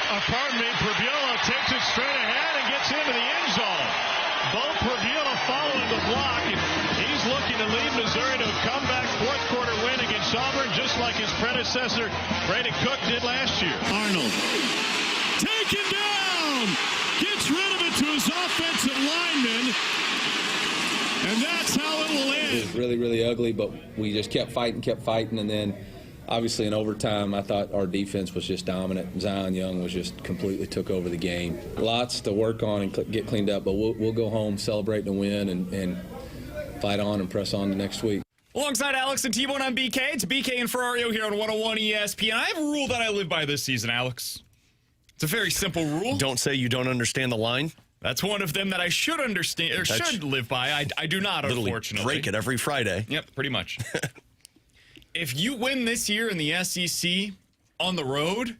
Pujols takes it straight ahead and gets into the end zone. Bo Pujols following the block. He's looking to lead Missouri to a comeback fourth quarter win against Auburn, just like his predecessor, Brandon Cook, did last year. Arnold, taken down, gets rid of it to his offensive lineman, and that's how it will end. It was really, really ugly, but we just kept fighting, and then obviously in overtime, I thought our defense was just dominant. Zion Young was just completely took over the game. Lots to work on and get cleaned up, but we'll go home celebrating a win and fight on and press on to next week. Alongside Alex and T-Bone, I'm BK. It's BK and Ferrario here on 101 ESPN. I have a rule that I live by this season, Alex. It's a very simple rule. Don't say you don't understand the line. That's one of them that I should understand or should live by. I do not, literally unfortunately. Break it every Friday. Yep, pretty much. If you win this year in the SEC on the road,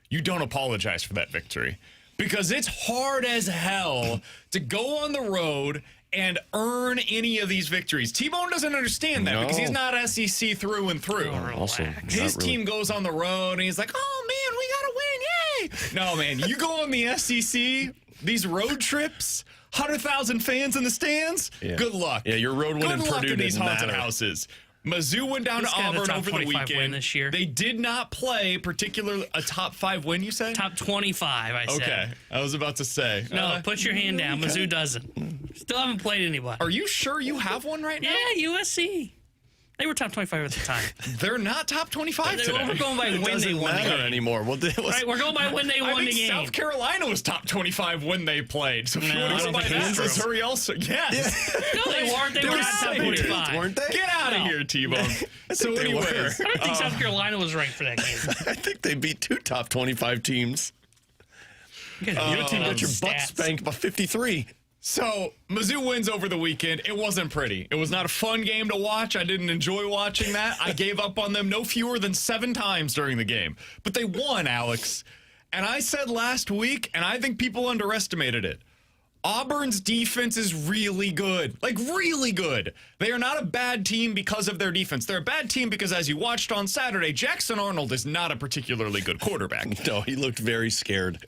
you don't apologize for that victory. Because it's hard as hell to go on the road and earn any of these victories. T-Bone doesn't understand that because he's not SEC through and through. Also, his team goes on the road and he's like, oh, man, we got to win. Yay. No, man, you go on the SEC, these road trips, 100,000 fans in the stands, good luck. Yeah, your road win in Purdue in these didn't haunted matter. houses. Mizzou went down to Auburn over the weekend. This year. They did not play particularly a top 5 win, you said? Top 25, I said. Okay, I was about to say. No, put your hand down. Mizzou doesn't. Still haven't played anybody. Are you sure you have one right now? Yeah, USC. They were top 25 at the time. They're not top 25 today. We're going by when they won the game anymore. Well, right, we're going by when they won the game. South Carolina was top 25 when they played. So if you want to go by that, Missouri also. Yes. No, they weren't. They were not top 25. Weren't they? Get out of here, T-Bone. So anyways, I don't think South Carolina was ranked for that game. I think they beat 2 top 25 teams. Your team got your butt spanked by 53. So, Mizzou wins over the weekend. It wasn't pretty. It was not a fun game to watch. I didn't enjoy watching that. I gave up on them no fewer than 7 times during the game. But they won, Alex. And I said last week, and I think people underestimated it, Auburn's defense is really good. Like, really good. They are not a bad team because of their defense. They're a bad team because, as you watched on Saturday, Jackson Arnold is not a particularly good quarterback. No, he looked very scared.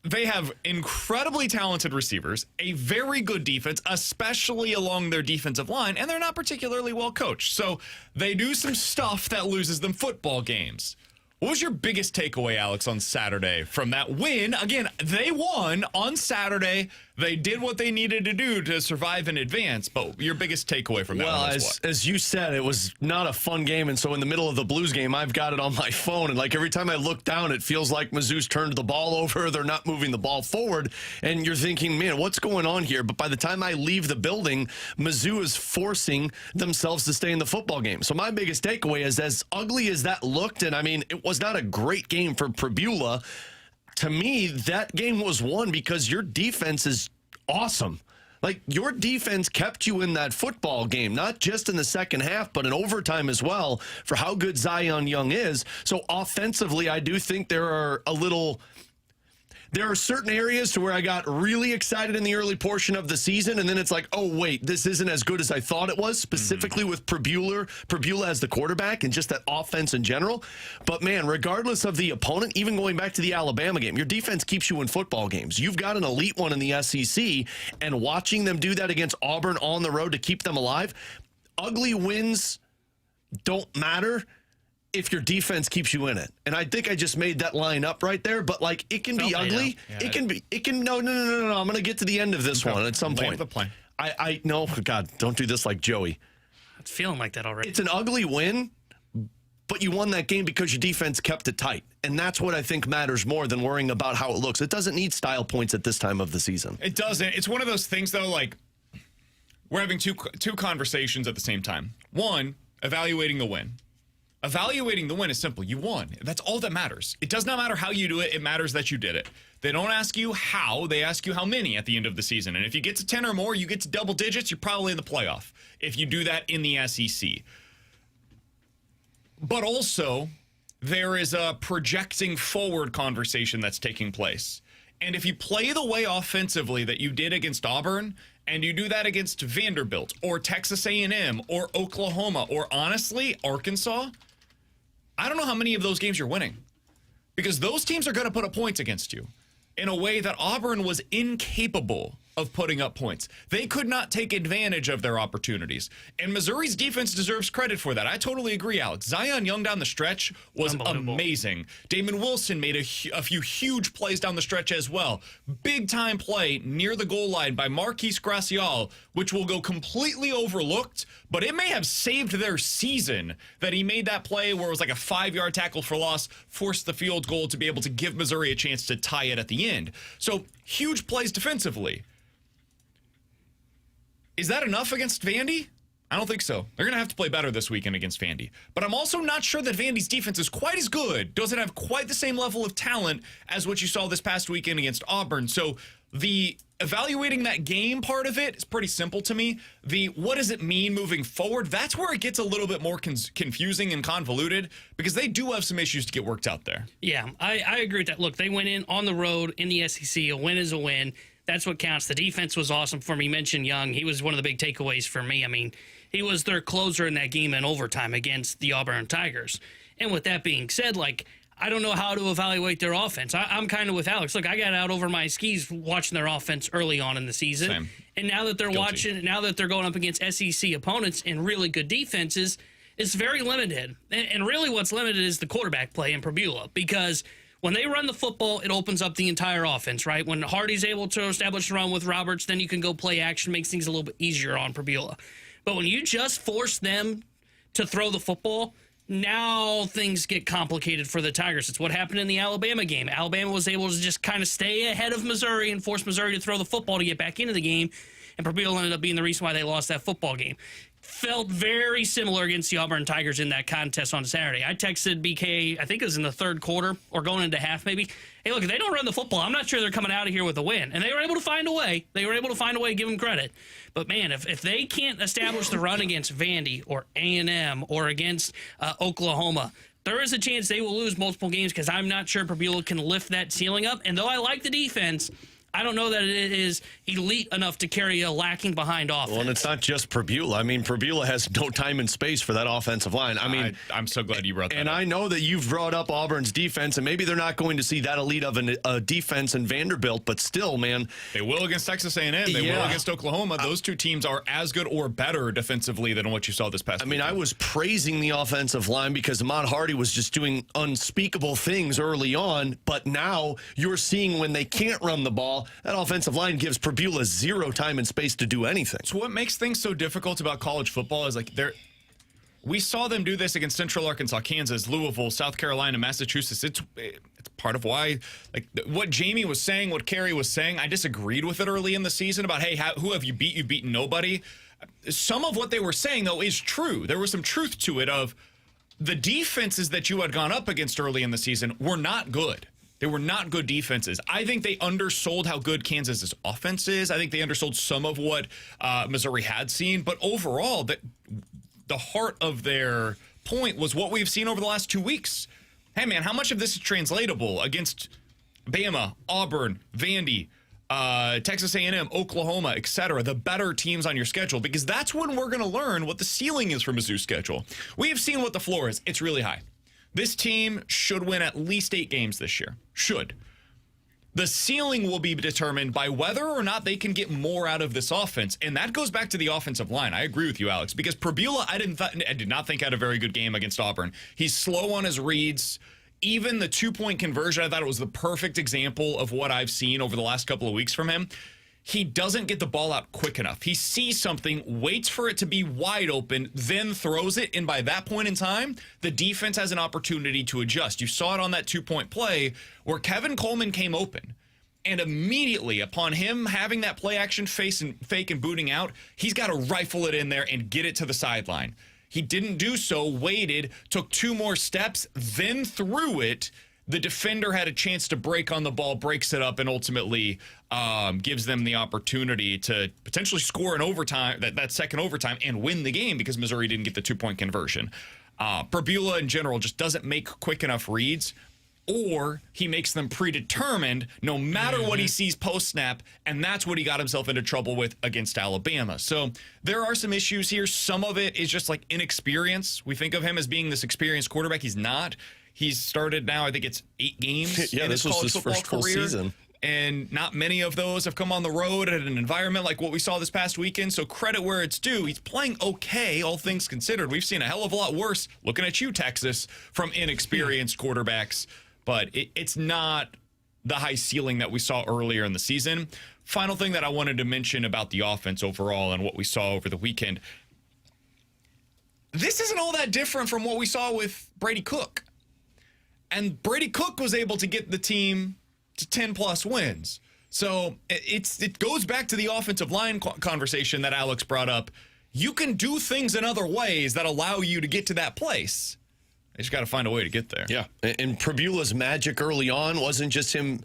They have incredibly talented receivers, a very good defense, especially along their defensive line, and they're not particularly well coached. So they do some stuff that loses them football games. What was your biggest takeaway, Alex, on Saturday from that win? Again, they won on Saturday. They did what they needed to do to survive in advance. But your biggest takeaway from that one was what? As you said, it was not a fun game. And so in the middle of the Blues game, I've got it on my phone. And like every time I look down, it feels like Mizzou's turned the ball over. They're not moving the ball forward. And you're thinking, man, what's going on here? But by the time I leave the building, Mizzou is forcing themselves to stay in the football game. So my biggest takeaway is, as ugly as that looked, and I mean, it was not a great game for Pujols. To me, that game was won because your defense is awesome. Like, your defense kept you in that football game, not just in the second half, but in overtime as well, for how good Zion Young is. So offensively, I do think there are certain areas to where I got really excited in the early portion of the season, and then it's like, oh, wait, this isn't as good as I thought it was, specifically with Pujols as the quarterback and just that offense in general. But, man, regardless of the opponent, even going back to the Alabama game, your defense keeps you in football games. You've got an elite one in the SEC, and watching them do that against Auburn on the road to keep them alive, ugly wins don't matter if your defense keeps you in it. And I think I just made that line up right there, but like, it can be ugly. No, I'm going to get to the end of this one at some point. No, God, don't do this like Joey. It's feeling like that already. It's an ugly win, but you won that game because your defense kept it tight. And that's what I think matters more than worrying about how it looks. It doesn't need style points at this time of the season. It doesn't. It's one of those things, though, like, we're having two conversations at the same time. One, evaluating the win. Evaluating the win is simple. You won. That's all that matters. It does not matter how you do it. It matters that you did it. They don't ask you how. They ask you how many at the end of the season. And if you get to 10 or more, you get to double digits, you're probably in the playoff if you do that in the SEC. But also, there is a projecting forward conversation that's taking place. And if you play the way offensively that you did against Auburn, and you do that against Vanderbilt or Texas A&M or Oklahoma or, honestly, Arkansas, I don't know how many of those games you're winning. because those teams are going to put up points against you in a way that Auburn was incapable of putting up points. They could not take advantage of their opportunities. And Missouri's defense deserves credit for that. I totally agree, Alex. Zion Young down the stretch was amazing. Damon Wilson made a few huge plays down the stretch as well. Big-time play near the goal line by Marquise Gracial, which will go completely overlooked, but it may have saved their season that he made that play where it was like a 5-yard tackle for loss, forced the field goal to be able to give Missouri a chance to tie it at the end. So, huge plays defensively. Is that enough against Vandy? I don't think so. They're going to have to play better this weekend against Vandy. But I'm also not sure that Vandy's defense is quite as good, doesn't have quite the same level of talent as what you saw this past weekend against Auburn. So the evaluating that game part of it is pretty simple to me. The what does it mean moving forward, that's where it gets a little bit more confusing and convoluted because they do have some issues to get worked out there. Yeah, I agree with that. Look, they went in on the road in the SEC. A win is a win. That's what counts. The defense was awesome for me. You mentioned Young. He was one of the big takeaways for me. I mean, he was their closer in that game in overtime against the Auburn Tigers. And with that being said, like, I don't know how to evaluate their offense. I'm kind of with Alex. Look, I got out over my skis watching their offense early on in the season. Same. And now that they're now that they're going up against SEC opponents and really good defenses, it's very limited. And really what's limited is the quarterback play in Prabula, because when they run the football, it opens up the entire offense, right? When Hardy's able to establish a run with Roberts, then you can go play action, makes things a little bit easier on Prabula. But when you just force them to throw the football, now things get complicated for the Tigers. It's what happened in the Alabama game. Alabama was able to just kind of stay ahead of Missouri and force Missouri to throw the football to get back into the game, and Prabula ended up being the reason why they lost that football game. Felt very similar against the Auburn Tigers in that contest on Saturday. I texted BK, I think it was in the third quarter or going into half maybe. Hey, look, if they don't run the football, I'm not sure they're coming out of here with a win. And they were able to find a way. They were able to find a way to give them credit. But, man, if they can't establish the run against Vandy or A&M or against Oklahoma, there is a chance they will lose multiple games because I'm not sure Prabula can lift that ceiling up. And though I like the defense, I don't know that it is elite enough to carry a lacking behind offense. Well, and it's not just Prabula. I mean, Prabula has no time and space for that offensive line. I mean, I'm so glad you brought that up. And I know that you've brought up Auburn's defense, and maybe they're not going to see that elite of a defense in Vanderbilt, but still, man. They will against Texas A&M. They will against Oklahoma. Those two teams are as good or better defensively than what you saw this past weekend. I was praising the offensive line because Ahmad Hardy was just doing unspeakable things early on, but now you're seeing when they can't run the ball, that offensive line gives Prabula zero time and space to do anything. So what makes things so difficult about college football is we saw them do this against Central Arkansas, Kansas, Louisville, South Carolina, Massachusetts. It's part of why, like, what Jamie was saying, what Kerry was saying, I disagreed with it early in the season about, hey, who have you beat? You've beaten nobody. Some of what they were saying, though, is true. There was some truth to it of the defenses that you had gone up against early in the season were not good. They were not good defenses. I think they undersold how good Kansas's offense is. I think they undersold some of what Missouri had seen. But overall, the heart of their point was what we've seen over the last 2 weeks. Hey, man, how much of this is translatable against Bama, Auburn, Vandy, Texas A&M, Oklahoma, etc., the better teams on your schedule? Because that's when we're going to learn what the ceiling is for Mizzou's schedule. We have seen what the floor is. It's really high. This team should win at least 8 games this year. Should. The ceiling will be determined by whether or not they can get more out of this offense. And that goes back to the offensive line. I agree with you, Alex, because Prabula, I did not think had a very good game against Auburn. He's slow on his reads. Even the 2-point conversion, I thought it was the perfect example of what I've seen over the last couple of weeks from him. He doesn't get the ball out quick enough. He sees something, waits for it to be wide open, then throws it. And by that point in time, the defense has an opportunity to adjust. You saw it on that 2-point play where Kevin Coleman came open. And immediately upon him having that play action fake and booting out, he's got to rifle it in there and get it to the sideline. He didn't do so, waited, took 2 more steps, then threw it. The defender had a chance to break on the ball, breaks it up, and ultimately gives them the opportunity to potentially score an overtime, that second overtime, and win the game because Missouri didn't get the 2-point conversion. Prabula in general just doesn't make quick enough reads, or he makes them predetermined no matter what he sees post-snap, and that's what he got himself into trouble with against Alabama. So there are some issues here. Some of it is just like inexperience. We think of him as being this experienced quarterback. He's not. He's started now, I think it's 8 games in his this was college his football first full career. season. And not many of those have come on the road at an environment like what we saw this past weekend. So credit where it's due. He's playing okay, all things considered. We've seen a hell of a lot worse, looking at you, Texas, from inexperienced quarterbacks. But it's not the high ceiling that we saw earlier in the season. Final thing that I wanted to mention about the offense overall and what we saw over the weekend. This isn't all that different from what we saw with Brady Cook. And Brady Cook was able to get the team to 10-plus wins. So it goes back to the offensive line conversation that Alex brought up. You can do things in other ways that allow you to get to that place. They just got to find a way to get there. Yeah, and Pribula's magic early on wasn't just him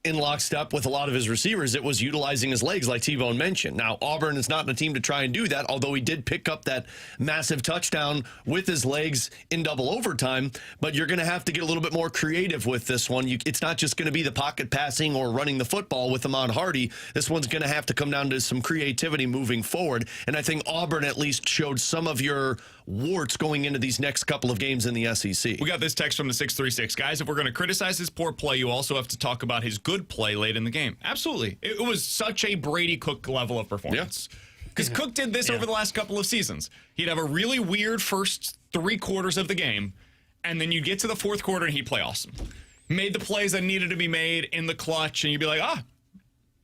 in lockstep with a lot of his receivers. It was utilizing his legs, like T-Bone mentioned. Now, Auburn is not in a team to try and do that, although he did pick up that massive touchdown with his legs in double overtime. But you're going to have to get a little bit more creative with this one. It's not just going to be the pocket passing or running the football with Ahmad Hardy. This one's going to have to come down to some creativity moving forward. And I think Auburn at least showed some of your warts going into these next couple of games in the SEC. We got this text from the 636. Guys, if we're going to criticize his poor play, you also have to talk about his good play late in the game. Absolutely. It was such a Brady Cook level of performance. Because Cook did this over the last couple of seasons. He'd have a really weird first 3 quarters of the game, and then you'd get to the fourth quarter and he'd play awesome. Made the plays that needed to be made in the clutch, and you'd be like,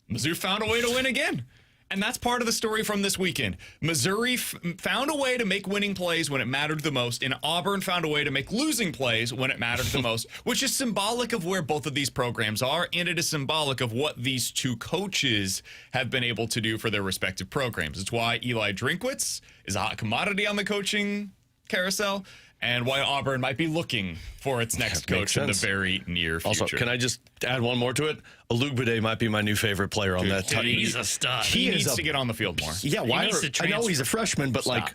Mizzou found a way to win again. And that's part of the story from this weekend. Missouri found a way to make winning plays when it mattered the most, and Auburn found a way to make losing plays when it mattered the most, which is symbolic of where both of these programs are, and it is symbolic of what these two coaches have been able to do for their respective programs. It's why Eli Drinkwitz is a hot commodity on the coaching carousel, and why Auburn might be looking for its next coach in the very near future. Also, can I just add one more to it? Alugbade might be my new favorite player on that team. He's a stud. He needs to get on the field more. Yeah, why? I know he's a freshman, but Stop.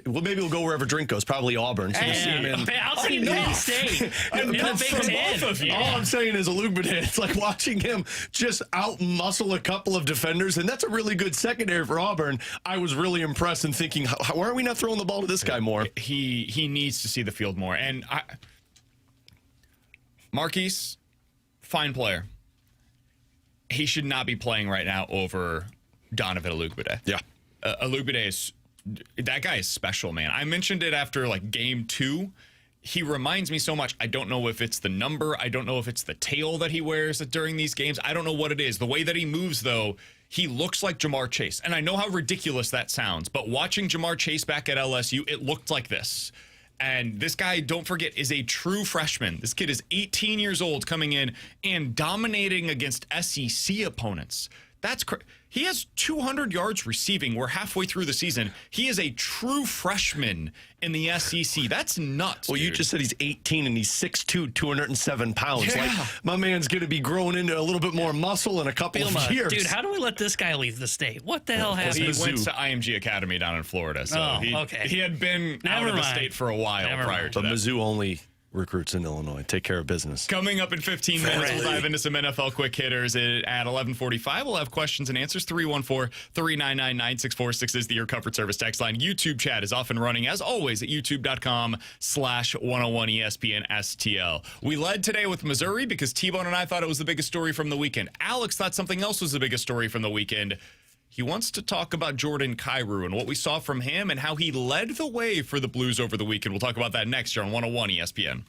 well, maybe we'll go wherever drink goes. Probably Auburn. So we'll see him in. I'll see him in Penn State. In the Big Ten. Both of you. All I'm saying is Alugbade. It's like watching him just out-muscle a couple of defenders, and that's a really good secondary for Auburn. I was really impressed and thinking, why are we not throwing the ball to this guy more? He needs to see the field more. And Marquise, fine player. He should not be playing right now over Donovan Alugbade. Yeah. Alugbade is, that guy is special, man. I mentioned it after like game 2. He reminds me so much. I don't know if it's the number. I don't know if it's the tail that he wears during these games. I don't know what it is. The way that he moves, though, he looks like Jamar Chase. And I know how ridiculous that sounds, but watching Jamar Chase back at LSU, it looked like this. And this guy, don't forget, is a true freshman. This kid is 18 years old coming in and dominating against SEC opponents. That's he has 200 yards receiving. We're halfway through the season. He is a true freshman in the SEC. That's nuts. Well, dude. you just said he's 18 and he's 6'2", 207 pounds. Yeah. Like, my man's going to be growing into a little bit more muscle in a couple of years. Dude, how do we let this guy leave the state? What the hell happened? He went to IMG Academy down in Florida, so he had been out of the state for a while prior to But that. Mizzou only recruits in Illinois. Take care of business. Coming up in 15 minutes, we'll dive into some NFL quick hitters. At 11:45, we'll have questions and answers. 314-399-9646 is the Your Comfort Service text line. YouTube chat is off and running, as always, at youtube.com/101ESPN-STL. We led today with Missouri because T-Bone and I thought it was the biggest story from the weekend. Alex thought something else was the biggest story from the weekend. He wants to talk about Jordan Kyrou and what we saw from him and how he led the way for the Blues over the weekend. We'll talk about that next year on 101 ESPN.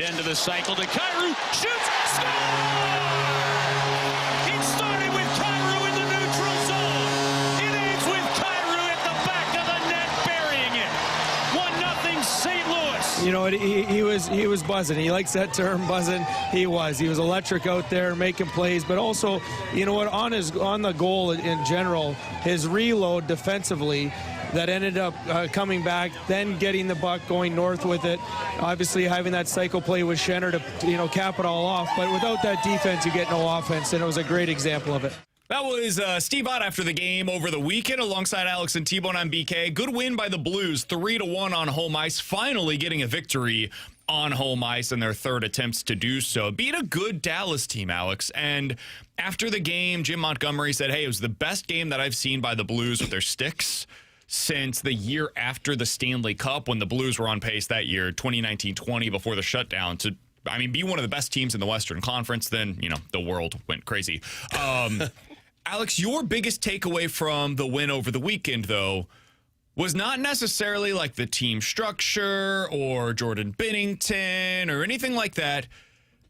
End of the cycle to Kyrou. Shoots. Score! It started with Kyrou in the neutral zone. It ends with Kyrou at the back of the net, burying it. 1-0 St. Louis. You know, he was buzzing. He likes that term, buzzing. He was electric out there making plays, but also, you know what, on the goal in general, his reload defensively that ended up coming back, then getting the buck, going north with it. Obviously, having that cycle play with Schenner to cap it all off. But without that defense, you get no offense, and it was a great example of it. That was Steve Ott after the game over the weekend alongside Alex and T-Bone on BK. Good win by the Blues, 3-1 on home ice, finally getting a victory on home ice in their third attempts to do so. Beat a good Dallas team, Alex. And after the game, Jim Montgomery said, hey, it was the best game that I've seen by the Blues with their sticks since the year after the Stanley Cup, when the Blues were on pace that year, 2019-20, before the shutdown, to be one of the best teams in the Western Conference. Then, the world went crazy. Alex, your biggest takeaway from the win over the weekend, though, was not necessarily like the team structure or Jordan Binnington or anything like that.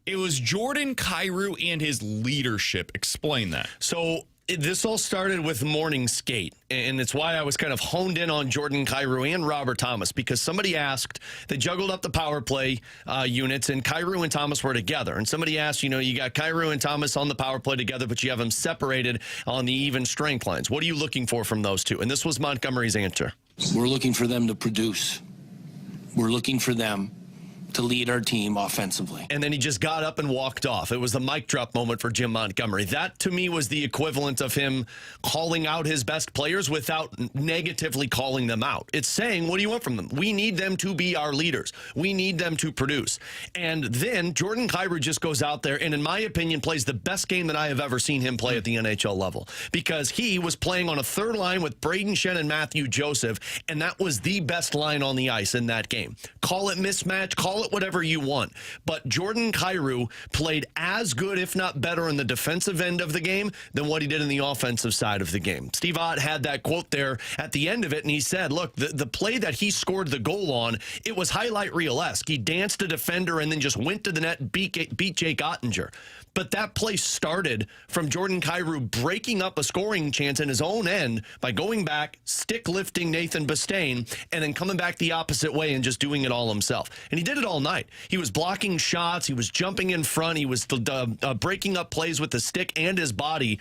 It was Jordan Kyrou and his leadership. Explain that. So this all started with morning skate, and it's why I was kind of honed in on Jordan Kyrou and Robert Thomas, because somebody asked, they juggled up the power play units, and Kyrou and Thomas were together. And somebody asked, you got Kyrou and Thomas on the power play together, but you have them separated on the even strength lines. What are you looking for from those two? And this was Montgomery's answer. We're looking for them to produce. We're looking for them to lead our team offensively. And then he just got up and walked off. It was the mic drop moment for Jim Montgomery. That, to me, was the equivalent of him calling out his best players without negatively calling them out. It's saying, what do you want from them? We need them to be our leaders. We need them to produce. And then Jordan Kyrou just goes out there and, in my opinion, plays the best game that I have ever seen him play at the NHL level, because he was playing on a third line with Braden Shen and Matthew Joseph, and that was the best line on the ice in that game. Call it mismatch, call it whatever you want. But Jordan Kyrou played as good, if not better, in the defensive end of the game than what he did in the offensive side of the game. Steve Ott had that quote there at the end of it, and he said, look, the play that he scored the goal on, it was highlight reel-esque. He danced a defender and then just went to the net and beat Jake Ottinger. But that play started from Jordan Kyrou breaking up a scoring chance in his own end by going back, stick lifting Nathan Bastain, and then coming back the opposite way and just doing it all himself. And he did it all night. He was blocking shots. He was jumping in front. He was breaking up plays with the stick and his body.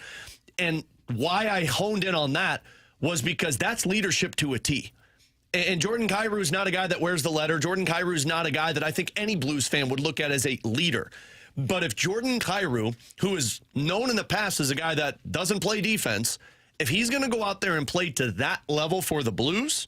And why I honed in on that was because that's leadership to a T. And Jordan Kyrou is not a guy that wears the letter. Jordan Kyrou is not a guy that I think any Blues fan would look at as a leader. But if Jordan Kyrou, who is known in the past as a guy that doesn't play defense, if he's going to go out there and play to that level for the Blues,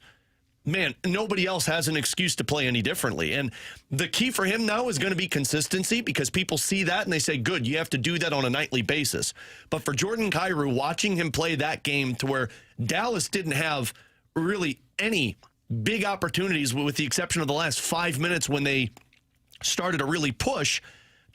man, nobody else has an excuse to play any differently. And the key for him now is going to be consistency, because people see that and they say, good, you have to do that on a nightly basis. But for Jordan Kyrou, watching him play that game to where Dallas didn't have really any big opportunities, with the exception of the last 5 minutes when they started to really push,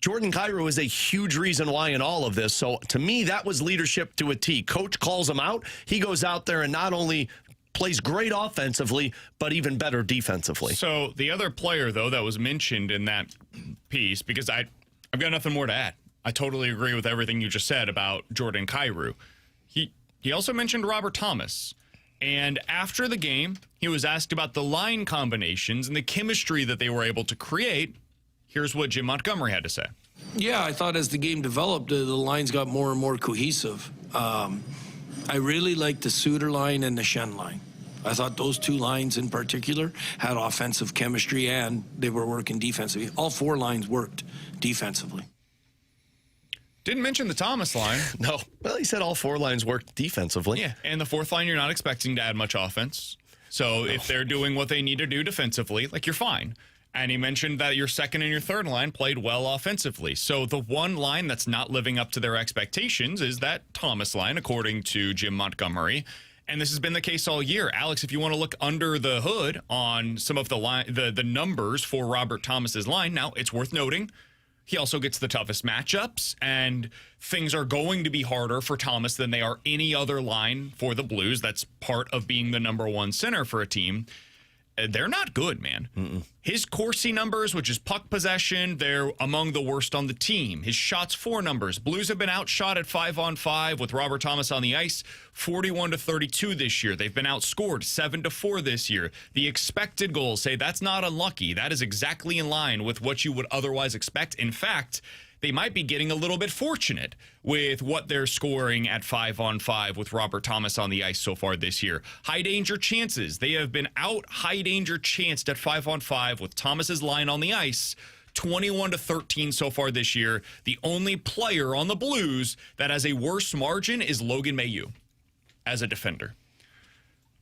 Jordan Kyrou is a huge reason why in all of this. So to me, that was leadership to a T. Coach calls him out. He goes out there and not only plays great offensively, but even better defensively. So the other player, though, that was mentioned in that piece, because I've got nothing more to add. I totally agree with everything you just said about Jordan Kyrou. He also mentioned Robert Thomas. And after the game, he was asked about the line combinations and the chemistry that they were able to create. Here's what Jim Montgomery had to say. Yeah, I thought as the game developed, the lines got more and more cohesive. I really liked the Suter line and the Shen line. I thought those two lines in particular had offensive chemistry, and they were working defensively. All four lines worked defensively. Didn't mention the Thomas line. No. Well, he said all four lines worked defensively. Yeah, and the fourth line, you're not expecting to add much offense. So if they're doing what they need to do defensively, you're fine. And he mentioned that your second and your third line played well offensively. So the one line that's not living up to their expectations is that Thomas line, according to Jim Montgomery. And this has been the case all year. Alex, if you want to look under the hood on some of the numbers for Robert Thomas's line, now it's worth noting he also gets the toughest matchups, and things are going to be harder for Thomas than they are any other line for the Blues. That's part of being the number one center for a team. they're not good, man. His Corsi numbers, which is puck possession, they're among the worst on the team. His shots for numbers. Blues have been outshot at 5-on-5 with Robert Thomas on the ice, 41-32 this year. They've been outscored 7-4 this year. The expected goals, say that's not unlucky. That is exactly in line with what you would otherwise expect. In fact, they might be getting a little bit fortunate with what they're scoring at 5-on-5 with Robert Thomas on the ice so far this year. High danger chances. They have been out high danger chanced at 5-on-5 with Thomas's line on the ice, 21-13 so far this year. The only player on the Blues that has a worse margin is Logan Mailloux as a defender.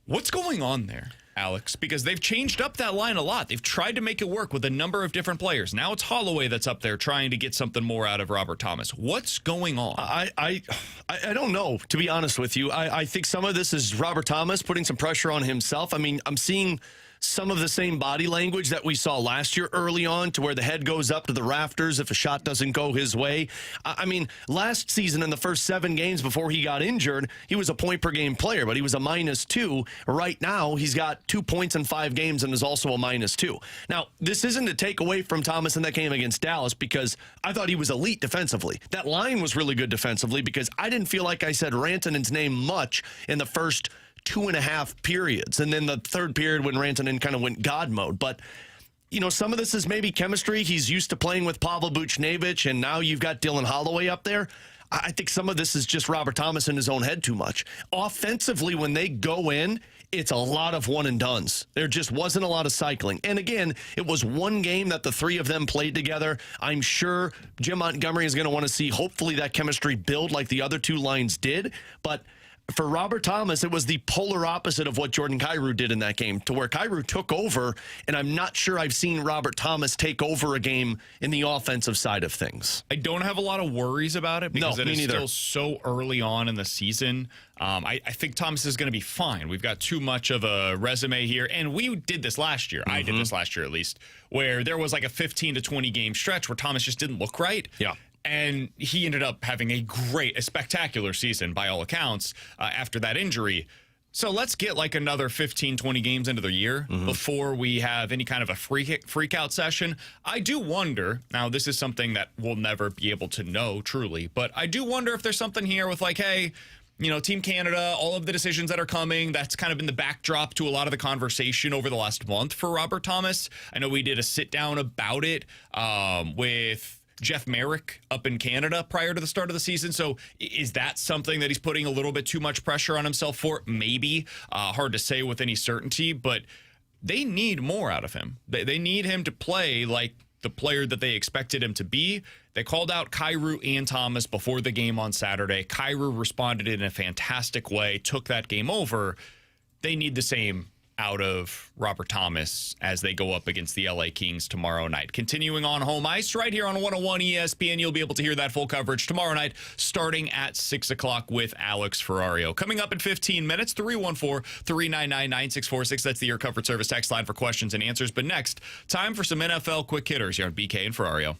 What's going on there, Alex? Because they've changed up that line a lot. They've tried to make it work with a number of different players. Now it's Holloway that's up there trying to get something more out of Robert Thomas. What's going on? I don't know, to be honest with you. I think some of this is Robert Thomas putting some pressure on himself. I mean, I'm seeing some of the same body language that we saw last year early on, to where the head goes up to the rafters if a shot doesn't go his way. I mean, last season in the first 7 games before he got injured, he was a point-per-game player, but he was a -2. Right now, he's got 2 points in 5 games and is also a -2. Now, this isn't to take away from Thomas in that game against Dallas, because I thought he was elite defensively. That line was really good defensively, because I didn't feel like I said Rantanen's name much in the first 2.5 periods. And then the third period when Rantanen kind of went God mode. But, you know, some of this is maybe chemistry. He's used to playing with Pavel Buchnevich, and now you've got Dylan Holloway up there. I think some of this is just Robert Thomas in his own head too much. Offensively, when they go in, it's a lot of one-and-dones. There just wasn't a lot of cycling. And again, it was one game that the three of them played together. I'm sure Jim Montgomery is going to want to see, hopefully, that chemistry build like the other 2 lines did. But for Robert Thomas, it was the polar opposite of what Jordan Kyrou did in that game, to where Kyrou took over, and I'm not sure I've seen Robert Thomas take over a game in the offensive side of things. I don't have a lot of worries about it, because it is still so early on in the season. I think Thomas is going to be fine. We've got too much of a resume here, and we did this last year. I did this last year, at least, where there was like a 15 to 20 game stretch where Thomas just didn't look right. Yeah. And he ended up having a spectacular season by all accounts after that injury. So let's get like another 15, 20 games into the year before we have any kind of a freak out session. I do wonder, now this is something that we'll never be able to know truly, but I do wonder if there's something here with like, hey, you know, Team Canada, all of the decisions that are coming, that's kind of been the backdrop to a lot of the conversation over the last month for Robert Thomas. I know we did a sit down about it with Jeff Merrick up in Canada prior to the start of the season. So is that something that he's putting a little bit too much pressure on himself for? Maybe. Hard to say with any certainty, but they need more out of him. They need him to play like the player that they expected him to be. They called out Kyrou and Thomas before the game on Saturday. Kyrou responded in a fantastic way, took that game over. They need the same out of Robert Thomas as they go up against the LA Kings tomorrow night. Continuing on home ice right here on 101 ESPN. You'll be able to hear that full coverage tomorrow night starting at 6 o'clock with Alex Ferrario. Coming up in 15 minutes, 314-399-9646. That's the Air Comfort Service text line for questions and answers. But next, time for some NFL quick hitters here on BK and Ferrario.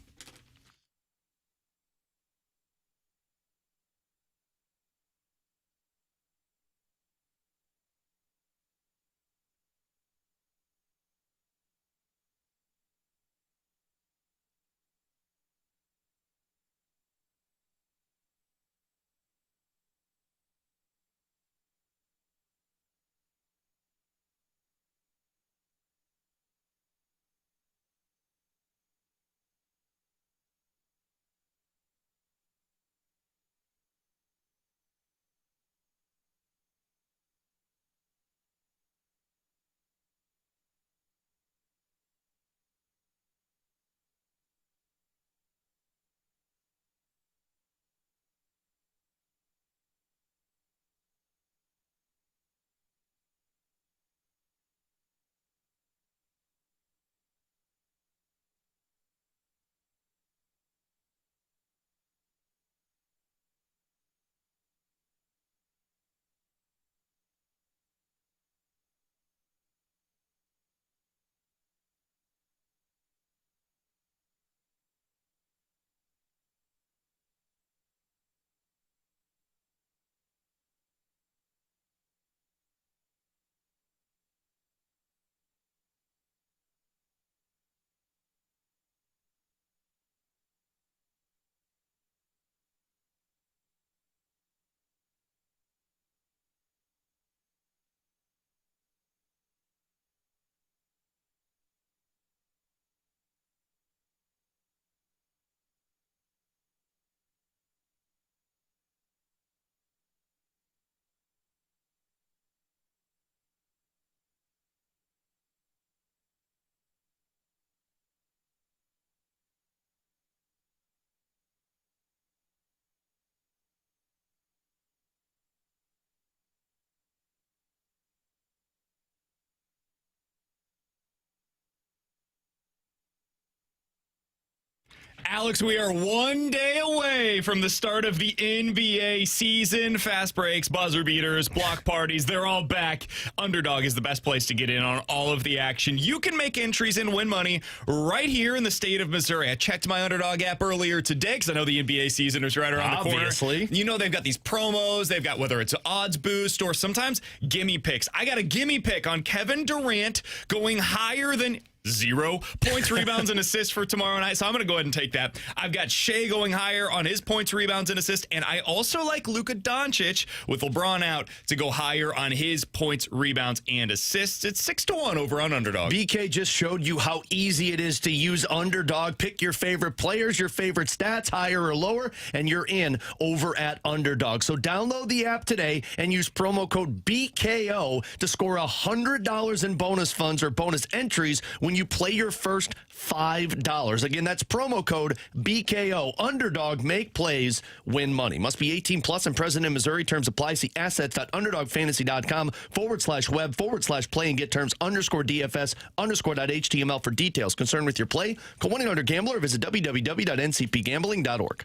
Alex, we are one day away from the start of the NBA season. Fast breaks, buzzer beaters, block parties, they're all back. Underdog is the best place to get in on all of the action. You can make entries and win money right here in the state of Missouri. I checked my Underdog app earlier today because I know the NBA season is right around the corner. You know they've got these promos. They've got whether it's an odds boost or sometimes gimme picks. I got a gimme pick on Kevin Durant going higher than 0 points, rebounds, and assists for tomorrow night. So I'm going to go ahead and take that. I've got Shea going higher on his points, rebounds, and assists. And I also like Luka Doncic with LeBron out to go higher on his points, rebounds, and assists. It's 6-1 over on Underdog. BK just showed you how easy it is to use Underdog. Pick your favorite players, your favorite stats, higher or lower, and you're in over at Underdog. So download the app today and use promo code BKO to score $100 in bonus funds or bonus entries when you play your first $5. Again, that's promo code BKO. Underdog, make plays, win money. Must be 18 plus and present in Missouri. Terms apply. See assets.underdogfantasy.com/web/play and get terms _DFS_.html for details. Concerned with your play? Call 1-800-GAMBLER or visit www.ncpgambling.org.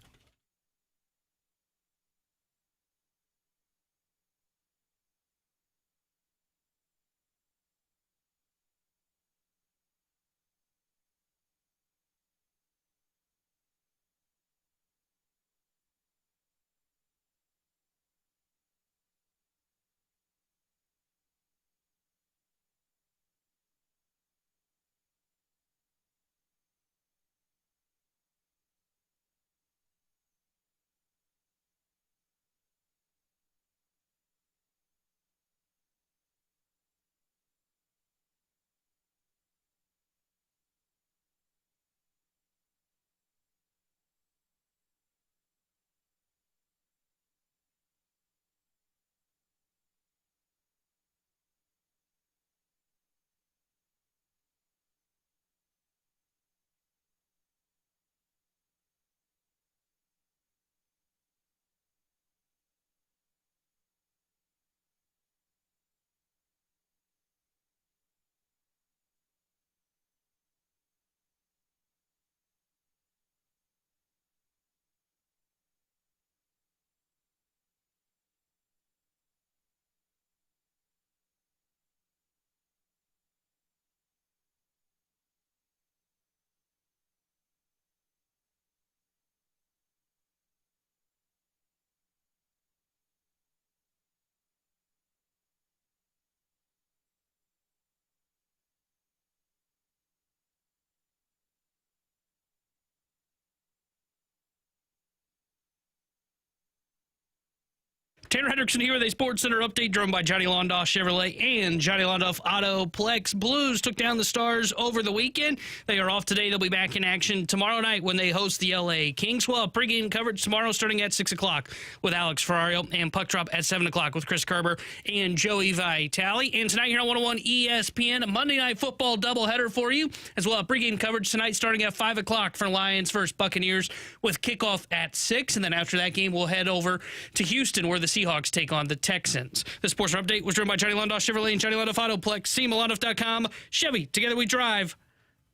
Tanner Hendrickson here with a Sports Center update driven by Johnny Londoff Chevrolet and Johnny Londoff Autoplex. Blues took down the Stars over the weekend. They are off today. They'll be back in action tomorrow night when they host the LA Kings. We'll have pregame coverage tomorrow starting at 6 o'clock with Alex Ferrario and Puck Drop at 7 o'clock with Chris Kerber and Joey Vitale. And tonight here on 101 ESPN, a Monday Night Football doubleheader for you, as well as pregame coverage tonight starting at 5 o'clock for Lions versus Buccaneers with kickoff at 6. And then after that game, we'll head over to Houston where the Seahawks take on the Texans. The Sports Update was driven by Johnny Londoff Chevrolet and Johnny Londoff Autoplex. See Londoff.com. Chevy, together we drive.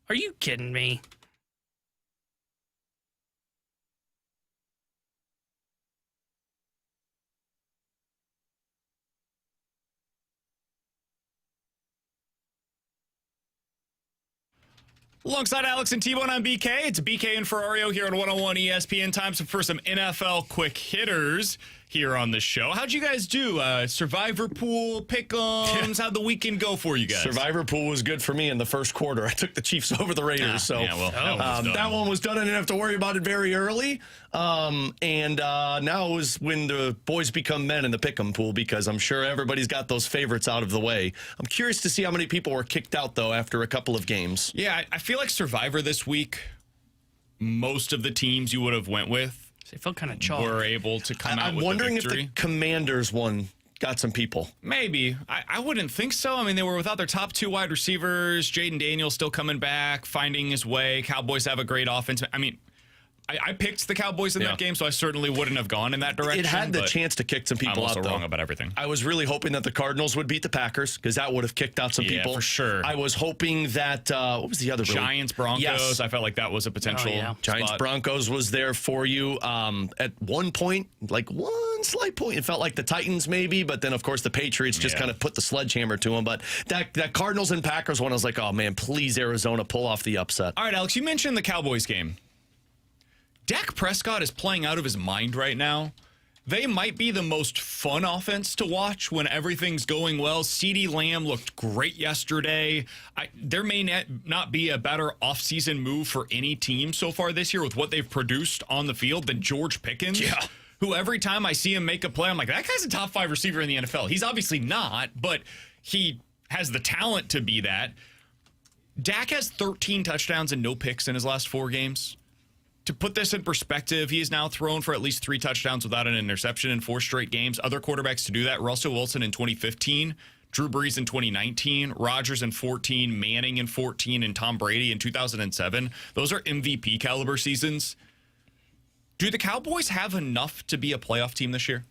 Are you kidding me? Alongside Alex and T-Bone on BK, it's BK and Ferrario here on 101 ESPN. Time for some NFL quick hitters here on the show. How'd you guys do? Survivor pool, pick-ems? How'd the weekend go for you guys? Survivor pool was good for me in the first quarter. I took the Chiefs over the Raiders, that one was done. I didn't have to worry about it very early. Now is when the boys become men in the pick-em pool, because I'm sure everybody's got those favorites out of the way. I'm curious to see how many people were kicked out, though, after a couple of games. Yeah, I feel like Survivor this week, most of the teams you would have went with, they felt kind of chalk. Were able to come out with a victory. I'm wondering if the Commanders one got some people. Maybe. I wouldn't think so. I mean, they were without their top two wide receivers. Jaden Daniels still coming back, finding his way. Cowboys have a great offense. I mean, I picked the Cowboys in that game, so I certainly wouldn't have gone in that direction. It had the chance to kick some people I'm also out, though. wrong about everything. I was really hoping that the Cardinals would beat the Packers because that would have kicked out some people. for sure. I was hoping that, what was the other? Giants, Broncos. Yes. I felt like that was a potential Giants, spot. Broncos was there for you. At one point, like one slight point, it felt like the Titans maybe, but then, of course, the Patriots just kind of put the sledgehammer to them. But that Cardinals and Packers one, I was like, oh, man, please, Arizona, pull off the upset. All right, Alex, you mentioned the Cowboys game. Dak Prescott is playing out of his mind right now. They might be the most fun offense to watch when everything's going well. CeeDee Lamb looked great yesterday. There may not be a better offseason move for any team so far this year with what they've produced on the field than George Pickens, who every time I see him make a play, I'm like, that guy's a top 5 receiver in the NFL. He's obviously not, but he has the talent to be that. Dak has 13 touchdowns and no picks in his last 4 games. To put this in perspective, he has now thrown for at least 3 touchdowns without an interception in 4 straight games. Other quarterbacks to do that, Russell Wilson in 2015, Drew Brees in 2019, Rodgers in 14, Manning in 14, and Tom Brady in 2007. Those are MVP caliber seasons. Do the Cowboys have enough to be a playoff team this year?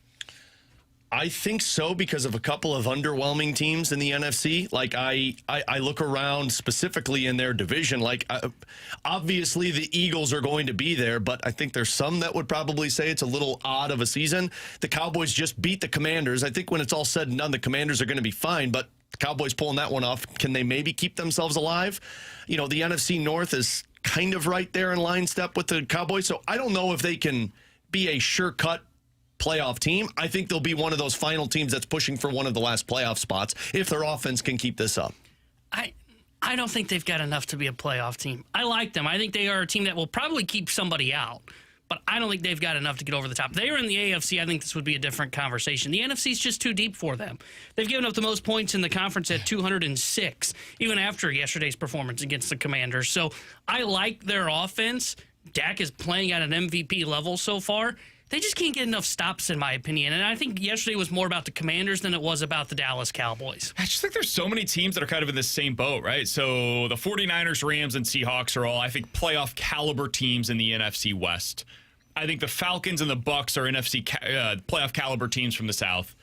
I think so because of a couple of underwhelming teams in the NFC. Like I look around specifically in their division. Like obviously the Eagles are going to be there, but I think there's some that would probably say it's a little odd of a season. The Cowboys just beat the Commanders. I think when it's all said and done, the Commanders are going to be fine, but the Cowboys pulling that one off, can they maybe keep themselves alive? You know, the NFC North is kind of right there in line step with the Cowboys, so I don't know if they can be a sure-cut playoff team. I think they'll be one of those final teams that's pushing for one of the last playoff spots if their offense can keep this up. I don't think they've got enough to be a playoff team. I like them. I think they are a team that will probably keep somebody out, but I don't think they've got enough to get over the top. If they were in the AFC, I think this would be a different conversation. The NFC is just too deep for them. They've given up the most points in the conference at 206, even after yesterday's performance against the Commanders. So I like their offense. Dak is playing at an MVP level so far. They just can't get enough stops, in my opinion. And I think yesterday was more about the Commanders than it was about the Dallas Cowboys. I just think there's so many teams that are kind of in the same boat, right? So the 49ers, Rams, and Seahawks are all, I think, playoff caliber teams in the NFC West. I think the Falcons and the Bucks are NFC playoff caliber teams from the South.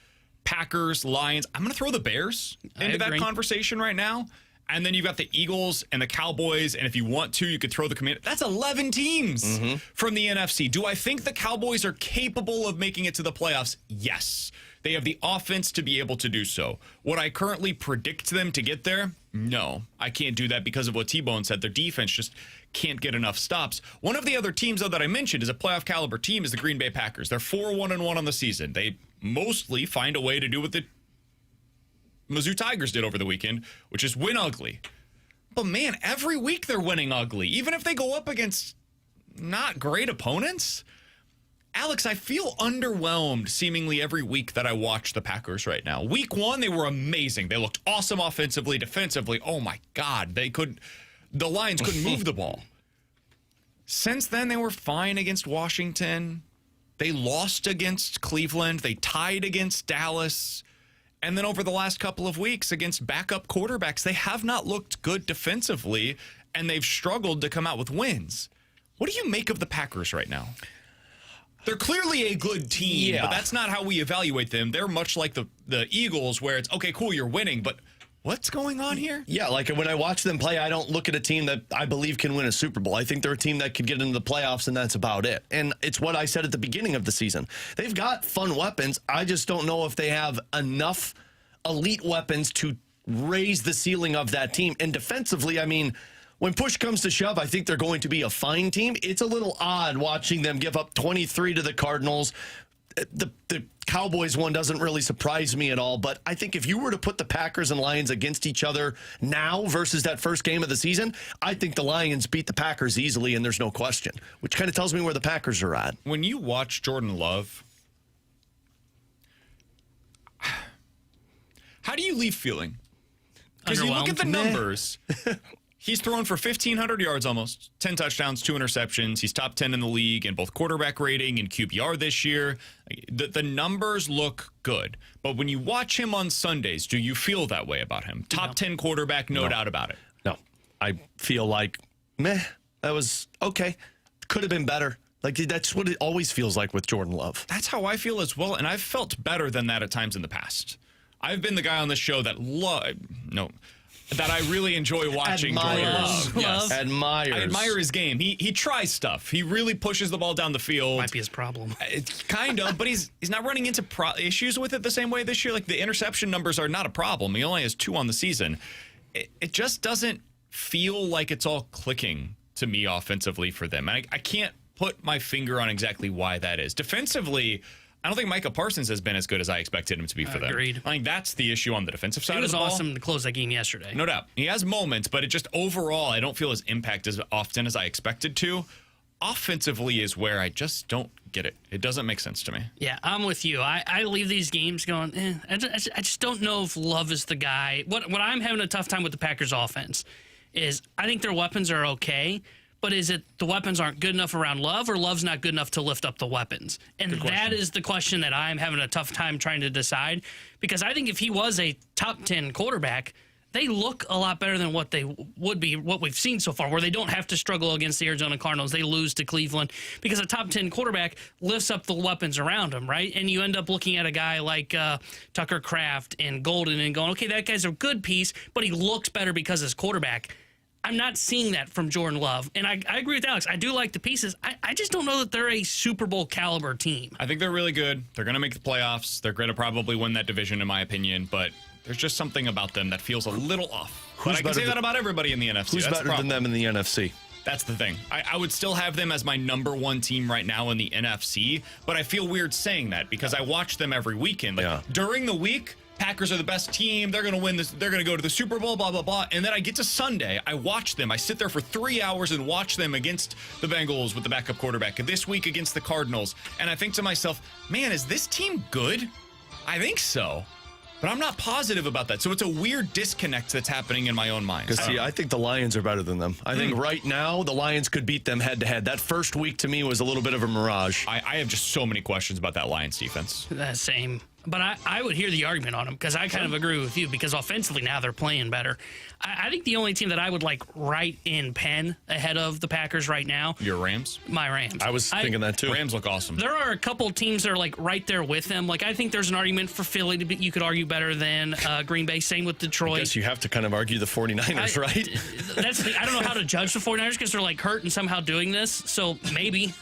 Packers, Lions. I'm going to throw the Bears into that conversation right now. And then you've got the Eagles and the Cowboys, and if you want to, you could throw the Commanders. That's 11 teams from the NFC. Do I think the Cowboys are capable of making it to the playoffs? Yes. They have the offense to be able to do so. Would I currently predict them to get there? No. I can't do that because of what T-Bone said. Their defense just can't get enough stops. One of the other teams, though, that I mentioned is a playoff caliber team is the Green Bay Packers. They're 4-1-1 on the season. They mostly find a way to do what the Mizzou Tigers did over the weekend, which is win ugly. But man, every week they're winning ugly, even if they go up against not great opponents. Alex, I feel underwhelmed seemingly every week that I watch the Packers right now. Week 1, they were amazing. They looked awesome offensively, defensively. Oh my God, the Lions couldn't move the ball. Since then, they were fine against Washington. They lost against Cleveland. They tied against Dallas. And then over the last couple of weeks against backup quarterbacks, they have not looked good defensively, and they've struggled to come out with wins. What do you make of the Packers right now? They're clearly a good team, but that's not how we evaluate them. They're much like the Eagles, where it's, okay, cool, you're winning, but what's going on here? Yeah, like when I watch them play, I don't look at a team that I believe can win a Super Bowl. I think they're a team that could get into the playoffs, and that's about it. And it's what I said at the beginning of the season. They've got fun weapons. I just don't know if they have enough elite weapons to raise the ceiling of that team. And defensively, I mean, when push comes to shove, I think they're going to be a fine team. It's a little odd watching them give up 23 to the Cardinals. The Cowboys one doesn't really surprise me at all, but I think if you were to put the Packers and Lions against each other now versus that first game of the season, I think the Lions beat the Packers easily, and there's no question, which kind of tells me where the Packers are at. When you watch Jordan Love, how do you leave feeling? Because you look at the numbers. He's thrown for 1,500 yards almost, 10 touchdowns, 2 interceptions. He's top 10 in the league in both quarterback rating and QBR this year. The numbers look good. But when you watch him on Sundays, do you feel that way about him? Top 10 quarterback, no doubt about it. No. I feel like, that was okay. Could have been better. Like, that's what it always feels like with Jordan Love. That's how I feel as well, and I've felt better than that at times in the past. I've been the guy on the show that I really enjoy watching Jordan Love. Yes. I admire his game. He tries stuff. He really pushes the ball down the field. Might be his problem. It's kind of, but he's not running into issues with it the same way this year. Like, the interception numbers are not a problem. He only has 2 on the season. It just doesn't feel like it's all clicking to me offensively for them. And I can't put my finger on exactly why that is. Defensively, I don't think Micah Parsons has been as good as I expected him to be for them. Agreed. I think that's the issue on the defensive side of the ball. It was awesome to close that game yesterday. No doubt. He has moments, but it just overall, I don't feel his impact as often as I expected to. Offensively is where I just don't get it. It doesn't make sense to me. Yeah, I'm with you. I leave these games going, I just don't know if Love is the guy. What I'm having a tough time with the Packers offense is I think their weapons are okay, but is it the weapons aren't good enough around Love, or Love's not good enough to lift up the weapons? And that is the question that I'm having a tough time trying to decide, because I think if he was a top 10 quarterback, they look a lot better than what they would be, what we've seen so far, where they don't have to struggle against the Arizona Cardinals. They lose to Cleveland because a top 10 quarterback lifts up the weapons around him, right? And you end up looking at a guy like Tucker Kraft and Golden and going, okay, that guy's a good piece, but he looks better because his quarterback. I'm not seeing that from Jordan Love. And I agree with Alex. I do like the pieces. I just don't know that they're a Super Bowl caliber team. I think they're really good. They're going to make the playoffs. They're going to probably win that division, in my opinion. But there's just something about them that feels a little off. But I can say that about everybody in the NFC. Who's That's better than them in the NFC? That's the thing. I would still have them as my number 1 team right now in the NFC, but I feel weird saying that because I watch them every weekend. During the week, Packers are the best team. They're going to win this. They're going to go to the Super Bowl, blah, blah, blah. And then I get to Sunday. I watch them. I sit there for 3 hours and watch them against the Bengals with the backup quarterback. This week against the Cardinals. And I think to myself, man, is this team good? I think so. But I'm not positive about that. So it's a weird disconnect that's happening in my own mind. Because, I think the Lions are better than them. I think right now the Lions could beat them head-to-head. That first week to me was a little bit of a mirage. I have just so many questions about that Lions defense. That same. But I would hear the argument on them because I kind of agree with you because offensively now they're playing better. I think the only team that I would like right in pen ahead of the Packers right now. Your Rams? My Rams. I was thinking that too. Rams look awesome. There are a couple teams that are like right there with them. Like I think there's an argument for Philly to be, you could argue better than Green Bay. Same with Detroit. I guess you have to kind of argue the 49ers, right? I don't know how to judge the 49ers because they're like hurt and somehow doing this. So maybe.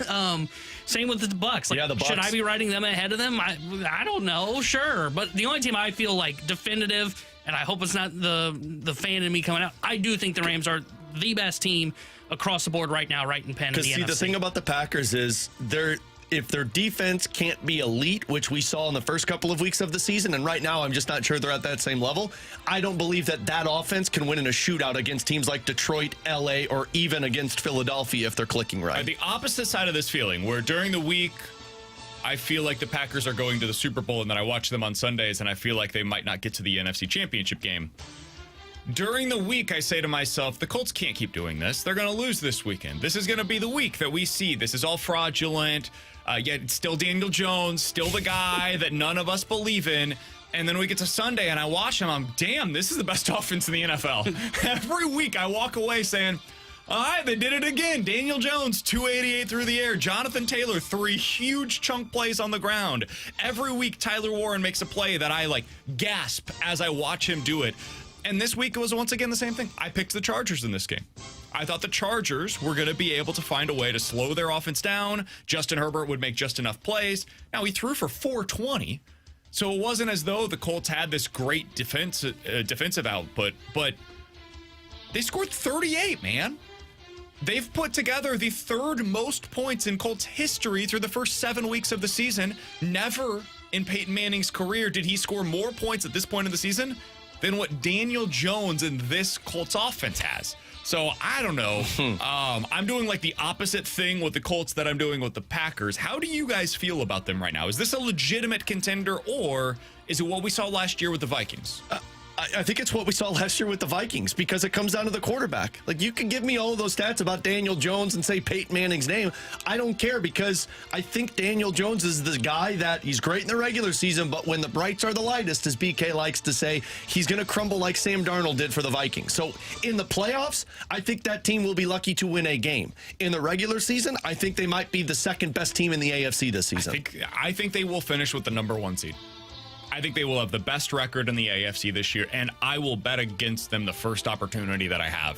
Same with the Bucks. Like, the Bucks. Should I be writing them ahead of them? I don't know. Sure. But the only team I feel like definitive, and I hope it's not the fan in me coming out, I do think the Rams are the best team across the board right now, right in pen in the NFC. Because the thing about the Packers is if their defense can't be elite, which we saw in the first couple of weeks of the season, and right now I'm just not sure they're at that same level, I don't believe that offense can win in a shootout against teams like Detroit, LA, or even against Philadelphia if they're clicking right. The opposite side of this feeling, where during the week, I feel like the Packers are going to the Super Bowl, and then I watch them on Sundays, and I feel like they might not get to the NFC Championship game. During the week, I say to myself, the Colts can't keep doing this. They're going to lose this weekend. This is going to be the week that we see. This is all fraudulent. Yet it's still Daniel Jones, still the guy that none of us believe in. And then we get to Sunday, and I watch him. I'm, damn, this is the best offense in the NFL. Every week, I walk away saying, all right, they did it again. Daniel Jones, 288 through the air. Jonathan Taylor, 3 huge chunk plays on the ground. Every week, Tyler Warren makes a play that I, gasp as I watch him do it. And this week, it was once again the same thing. I picked the Chargers in this game. I thought the Chargers were going to be able to find a way to slow their offense down. Justin Herbert would make just enough plays. Now, he threw for 420. So it wasn't as though the Colts had this great defensive output, but they scored 38, man. They've put together the 3rd most points in Colts history through the first 7 weeks of the season. Never in Peyton Manning's career did he score more points at this point in the season than what Daniel Jones and this Colts offense has. So I don't know. I'm doing the opposite thing with the Colts that I'm doing with the Packers. How do you guys feel about them right now? Is this a legitimate contender, or is it what we saw last year with the Vikings? I think it's what we saw last year with the Vikings, because it comes down to the quarterback. Like, you can give me all of those stats about Daniel Jones and say Peyton Manning's name. I don't care, because I think Daniel Jones is the guy that he's great in the regular season, but when the brights are the lightest, as BK likes to say, he's going to crumble like Sam Darnold did for the Vikings. So in the playoffs, I think that team will be lucky to win a game. In the regular season, I think they might be the second best team in the AFC this season. I think they will finish with the number 1 seed. I think they will have the best record in the AFC this year, and I will bet against them the first opportunity that I have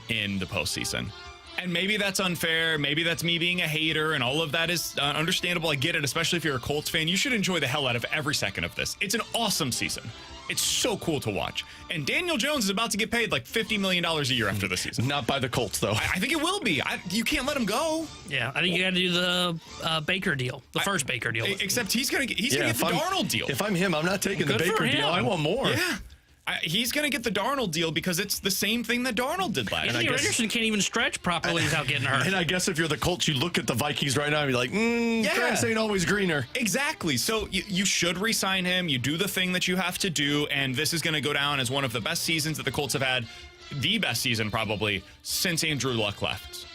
in the postseason. And maybe that's unfair. Maybe that's me being a hater, and all of that is understandable. I get it, especially if you're a Colts fan. You should enjoy the hell out of every second of this. It's an awesome season. It's so cool to watch. And Daniel Jones is about to get paid like $50 million a year after the season. Not by the Colts, though. I think it will be. You can't let him go. Yeah, I think you got to do the Baker deal, the first Baker deal. Except he's gonna get the Darnold deal. If I'm him, I'm not taking the Baker deal. I want more. Yeah. He's going to get the Darnold deal because it's the same thing that Darnold did last year. Anthony Richardson can't even stretch properly without getting hurt. And I guess if you're the Colts, you look at the Vikings right now and be like, grass ain't always greener. Exactly. So you should re-sign him. You do the thing that you have to do, and this is going to go down as one of the best seasons that the Colts have had, the best season probably, since Andrew Luck left.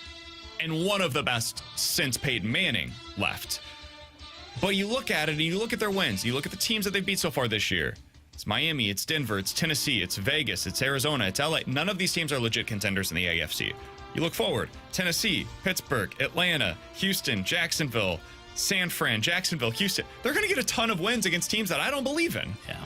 And one of the best since Peyton Manning left. But you look at it, and you look at their wins. You look at the teams that they've beat so far this year. It's Miami, it's Denver, it's Tennessee, it's Vegas, it's Arizona, it's LA. None of these teams are legit contenders in the AFC. You look forward, Tennessee, Pittsburgh, Atlanta, Houston, Jacksonville, San Fran, Jacksonville, Houston. They're going to get a ton of wins against teams that I don't believe in. Yeah.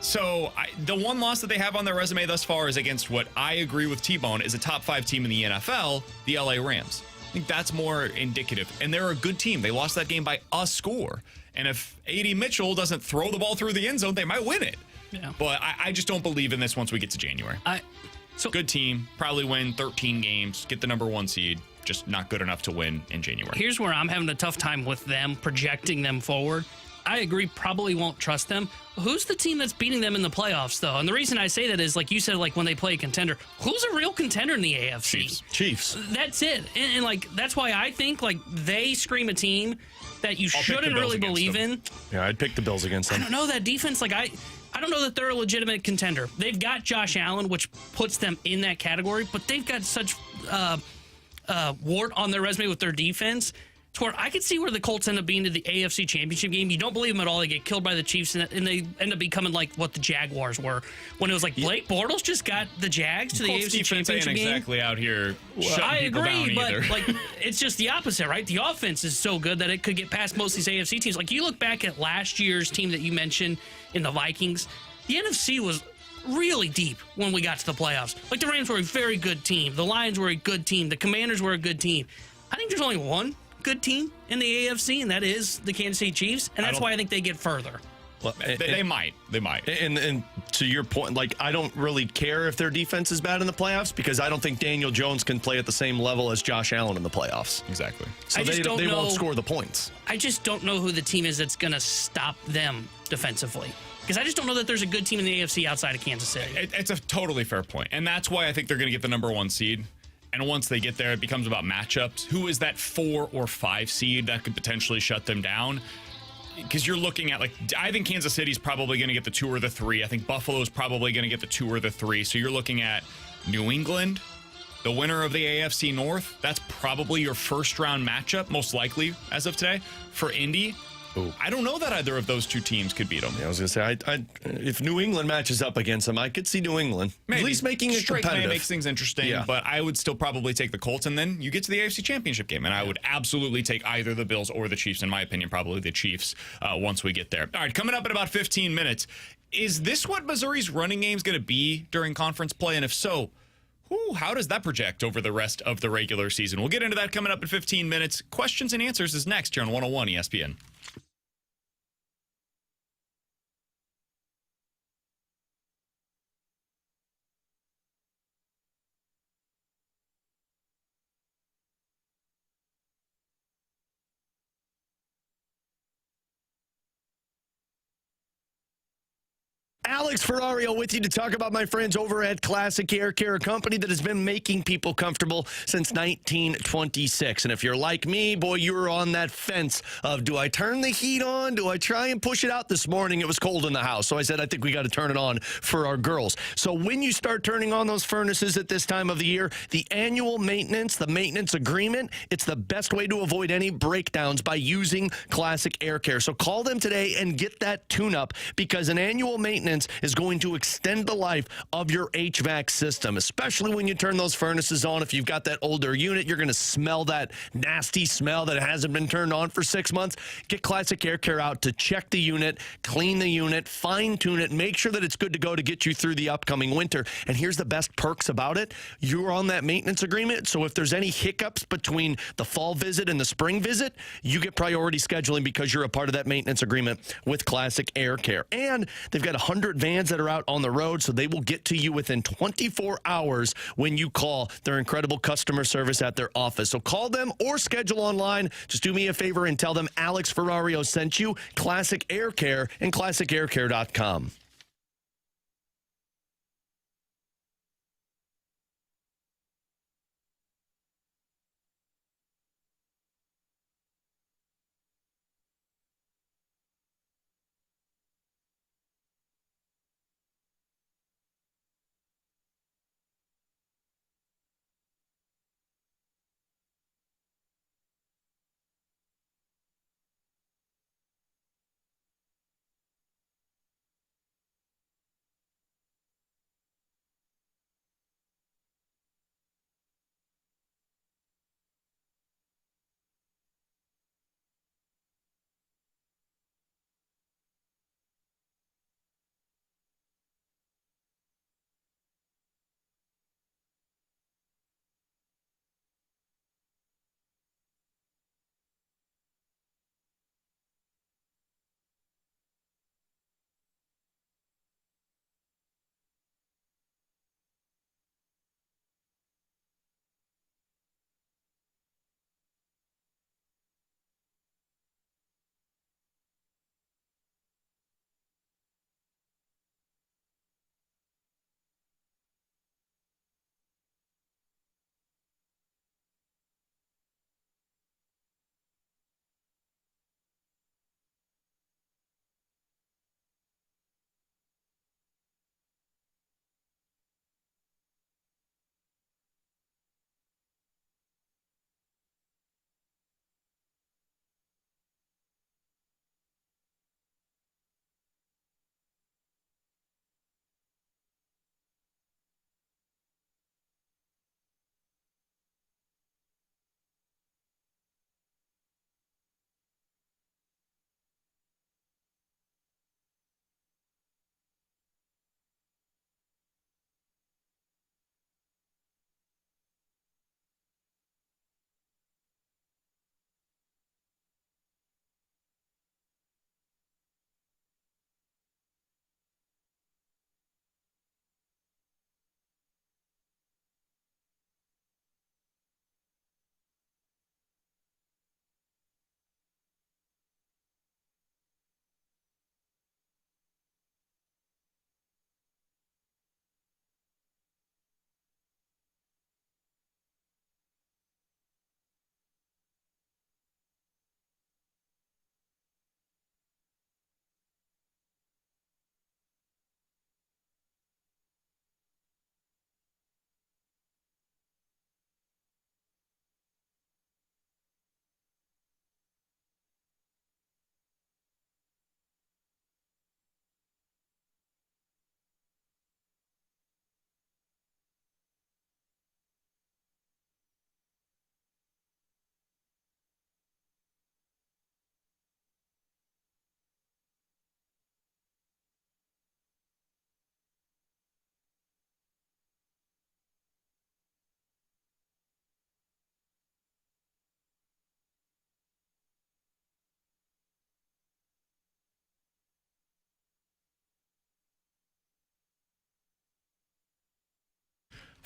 So the one loss that they have on their resume thus far is against what I agree with T-Bone is a top 5 team in the NFL, the LA Rams. I think that's more indicative. And they're a good team. They lost that game by a score. And if A.D. Mitchell doesn't throw the ball through the end zone, they might win it. Yeah. But I just don't believe in this once we get to January. Good team, probably win 13 games, get the number 1 seed, just not good enough to win in January. Here's where I'm having a tough time with them, projecting them forward. I agree, probably won't trust them. Who's the team that's beating them in the playoffs, though? And the reason I say that is, like you said, like when they play a contender, who's a real contender in the AFC? Chiefs. That's it. And like, that's why I think, like, they scream a team that you shouldn't really believe in. Yeah, I'd pick the Bills against them. I don't know, that defense, like, I don't know that they're a legitimate contender. They've got Josh Allen, which puts them in that category, but they've got such wart on their resume with their defense. To where I could see where the Colts end up being to the AFC Championship game. You don't believe them at all. They get killed by the Chiefs, and they end up becoming like what the Jaguars were. When it was like Blake Bortles just got the Jags to the Colts AFC Championship ain't game. Exactly out here shutting I people down agree, but either. like it's just the opposite, right? The offense is so good that it could get past most of these AFC teams. Like you look back at last year's team that you mentioned in the Vikings, the NFC was really deep when we got to the playoffs. Like the Rams were a very good team. The Lions were a good team. The Commanders were a good team. I think there's only one good team in the AFC, and that is the Kansas City Chiefs, and that's why I think they get further. Well, they might. And to your point, like, I don't really care if their defense is bad in the playoffs because I don't think Daniel Jones can play at the same level as Josh Allen in the playoffs. Exactly. So they won't score the points. I just don't know who the team is that's going to stop them defensively. Because I just don't know that there's a good team in the AFC outside of Kansas City. It's a totally fair point. And that's why I think they're going to get the number 1 seed. And once they get there, it becomes about matchups. Who is that 4 or 5 seed that could potentially shut them down? Because you're looking at, like, I think Kansas City's probably going to get the 2 or the 3. I think Buffalo's probably going to get the 2 or the 3. So you're looking at New England, the winner of the AFC North. That's probably your first round matchup, most likely, as of today, for Indy. Ooh. I don't know that either of those 2 teams could beat them. Yeah, I was going to say, if New England matches up against them, I could see New England at least making it competitive. Makes things interesting, but I would still probably take the Colts, and then you get to the AFC Championship game, and I would absolutely take either the Bills or the Chiefs, in my opinion, probably the Chiefs once we get there. All right, coming up in about 15 minutes, is this what Missouri's running game is going to be during conference play, and if so, how does that project over the rest of the regular season? We'll get into that coming up in 15 minutes. Questions and Answers is next here on 101 ESPN. Alex Ferrario with you to talk about my friends over at Classic Air Care, a company that has been making people comfortable since 1926. And if you're like me, boy, you're on that fence of, do I turn the heat on? Do I try and push it out? This morning it was cold in the house, so I said, I think we got to turn it on for our girls. So when you start turning on those furnaces at this time of the year, the annual maintenance, the maintenance agreement, it's the best way to avoid any breakdowns by using Classic Air Care. So call them today and get that tune-up, because an annual maintenance is going to extend the life of your HVAC system, especially when you turn those furnaces on. If you've got that older unit, you're going to smell that nasty smell that hasn't been turned on for 6 months. Get Classic Air Care out to check the unit, clean the unit, fine-tune it, make sure that it's good to go to get you through the upcoming winter. And here's the best perks about it. You're on that maintenance agreement, so if there's any hiccups between the fall visit and the spring visit, you get priority scheduling because you're a part of that maintenance agreement with Classic Air Care. And they've got 100 vans that are out on the road, so they will get to you within 24 hours when you call their incredible customer service at their office. So call them or schedule online. Just do me a favor and tell them Alex Ferrario sent you. Classic Air Care and classicaircare.com.